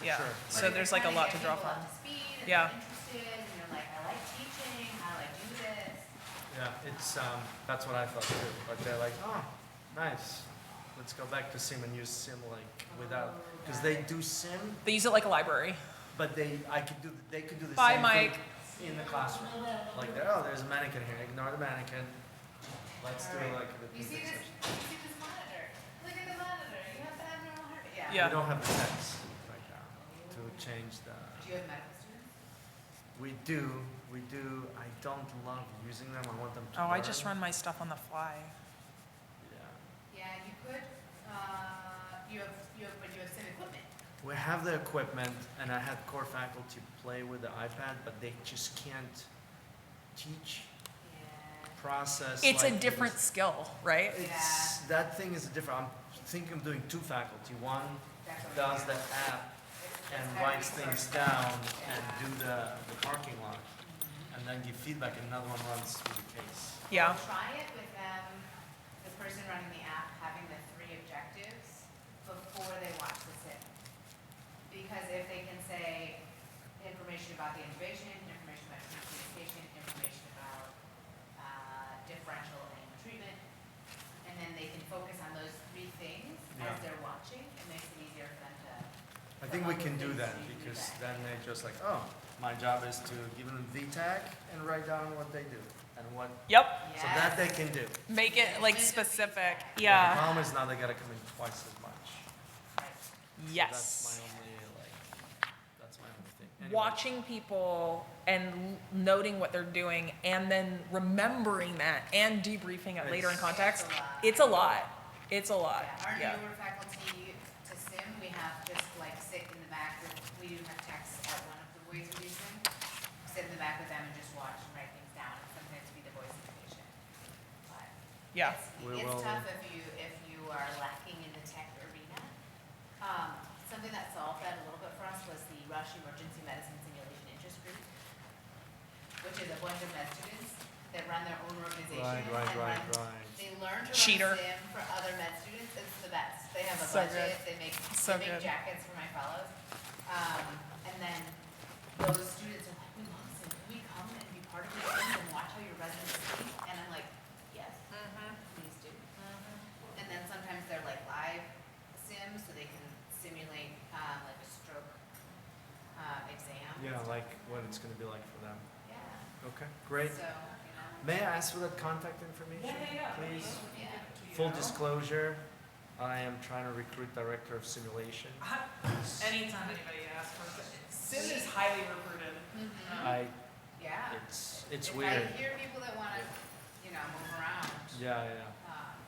Yeah. sure. So there's like a lot to draw from. Yeah. Yeah. Interested, and you're like, I like teaching, I like do this. Yeah, it's, that's what I thought too. Like they're like, nice. Let's go back to SIM and use SIM like without, because they do SIM, They use it like a library. but they could do the Bye, same Mike. thing in the classroom. Like, there's a mannequin here. Ignore the mannequin. Let's do like the You see this? You see this monitor? Look at the monitor. You have to have normal heartbeat. Yeah. Yeah. We don't have the text right now to change the. Do you have medical students? We do. I don't love using them. I want them to. Oh, I learn. just run my stuff on the fly. Yeah. Yeah, you could. You have SIM equipment. We have the equipment, and I had core faculty play with the iPad, but they just can't teach, process. It's a like different this. skill, right? It's that thing is different. I'm thinking of doing two faculty. One does the app and writes things down and do the parking lot, and then give feedback. And another one runs through the case. Yeah. Try it with the person running the app having the 3 objectives before they watch the SIM. Because if they can say information about the intubation, information about communication, information about differential and treatment, and then they can focus on those 3 things as they're watching, it makes it easier for them to. I think we can do that because then they're just like, my job is to give them VTAC and write down what they do and what. Yep. So that they can do. Make it like specific. The Yeah. problem is now they gotta come in twice as much. Yes. So that's my only thing. Anyway. Watching people and noting what they're doing and then remembering that and debriefing it later in context. It's a lot. It's a lot. Our Yeah. newer faculty to SIM, we have just like sit in the back we do have texts at one of the ways we do SIM. Sit in the back with them and just watch and write things down, and sometimes be the voice of the patient. But Yeah. it's tough if you are lacking in the tech arena. Something that solved that a little bit for us was the Rush Emergency Medicine Simulation Interest Group, which is a bunch of med students that run their own organization. Right. They learn to Cheater. run SIM for other med students. It's the best. They have a So budget. good. They make So good. jackets for my fellows. And then those students are like, we love SIM. Can we come and be part of your SIM and watch how your residents speak? And I'm like, yes, please do. And then sometimes they're like live sims, so they can simulate like a stroke exam. Yeah, like what it's gonna be like for them. Yeah. Okay, great. So, May I ask for that contact information, please? yeah. Full disclosure, I am trying to recruit director of simulation. Anytime anybody asks for it. SIM is highly recruited. Yeah. It's If weird. I hear people that want to, move around. Yeah.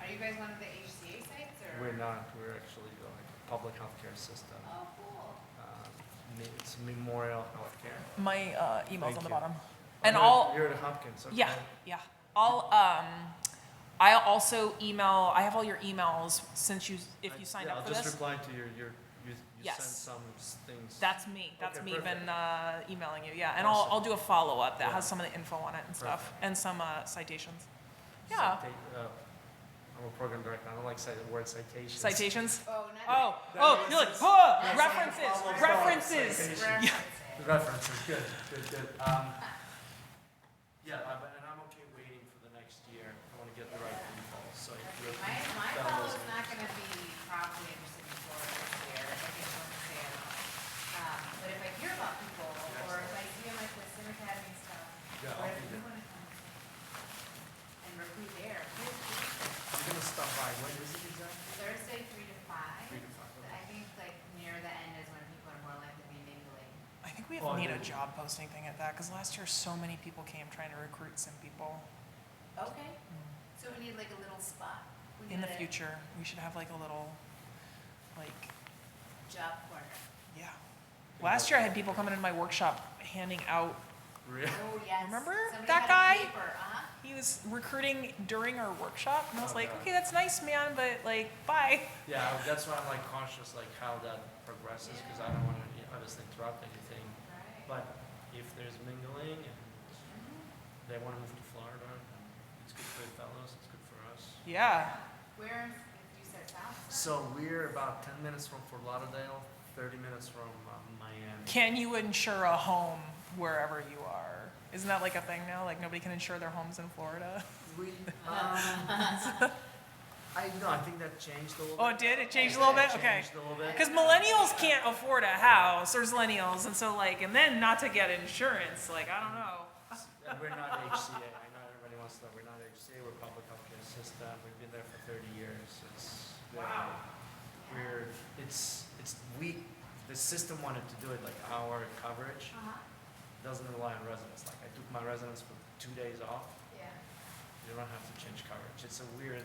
Are you guys one of the HCA sites or? We're not. We're actually like public healthcare system. Oh, cool. It's Memorial Healthcare. My email's Thank on the you. bottom. Oh, And you're at Hopkins. Okay. Yeah. I'll also email, I have all your emails since if you signed Yeah, up for I'll just this. reply to your You send Yes. some things. That's me. That's Okay, me perfect. been emailing you. Yeah, and Awesome. I'll do a follow up that Yeah. has some of the info on it and stuff, Perfect. and some citations. Yeah. I'm a program director. I don't like the word citations. Citations. Oh, not. Oh, you're like, references. Yeah. References, good. Yeah, and I'm okay waiting for the next year. I want to get the right people, so if you're. My fellow's not gonna be probably interested in Florida this year, if I get one to say at all. But if I hear about people, or if I see them at the Sim Academy stuff, Yeah, or I'll if be you there. wanna come and recruit there, I'm gonna stop by, when is it exactly? Thursday, 3 to 5. 3 to 5, okay. I think like near the end is when people are more likely to be mingling. I think we Oh, need a yeah. job posting thing at that because last year so many people came trying to recruit some people. Okay, so we need like a little spot. We In the need a future, we should have like a little, like, Job corner. yeah. Last year I had people coming into my workshop handing out. Really? Oh, yes. Remember Somebody that had guy? a paper, uh-huh. He was recruiting during our workshop, and I was like, Okay. okay, that's nice, man, but like, bye. Yeah, that's why I'm like cautious, like how that progresses, because I don't want to obviously interrupt anything. Right. But if there's mingling and they want to move to Florida, it's good for the fellows, it's good for us. Yeah. Where, you said south? So we're about 10 minutes from Fort Lauderdale, 30 minutes from Miami. Can you insure a home wherever you are? Isn't that like a thing now? Like nobody can insure their homes in Florida? We, I think that changed a little bit. Oh, it did? It changed a little bit? Okay. Changed a little bit. Because millennials can't afford a house. There's millennials, and so like, and then not to get insurance, like, I don't know. And we're not HCA. I know everybody wants to know we're not HCA. We're public healthcare system. We've been there for 30 years. It's Wow. The system wanted to do it like our coverage Uh-huh, doesn't rely on residents. Like I took my residents for 2 days off. yeah. You don't have to change coverage. It's a weird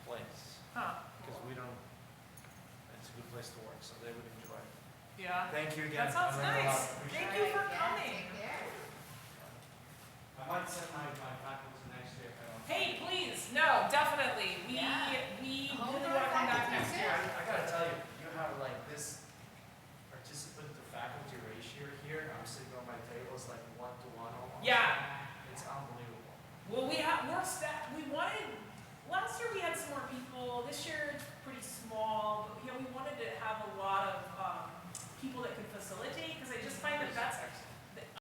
place Huh. because we don't. It's a good place to work, so they would enjoy it. Yeah. Thank you again. That sounds I learned a lot. nice. Appreciate Thank it. you for Yeah, coming. take care. I might send my faculty next year if I don't. Hey, please, no, definitely. We Yeah. really Hold want on, to come back faculty next too. year. I gotta tell you, you have like this participant to faculty ratio here. I'm sitting on my table, it's like 1-to-1 almost. Yeah,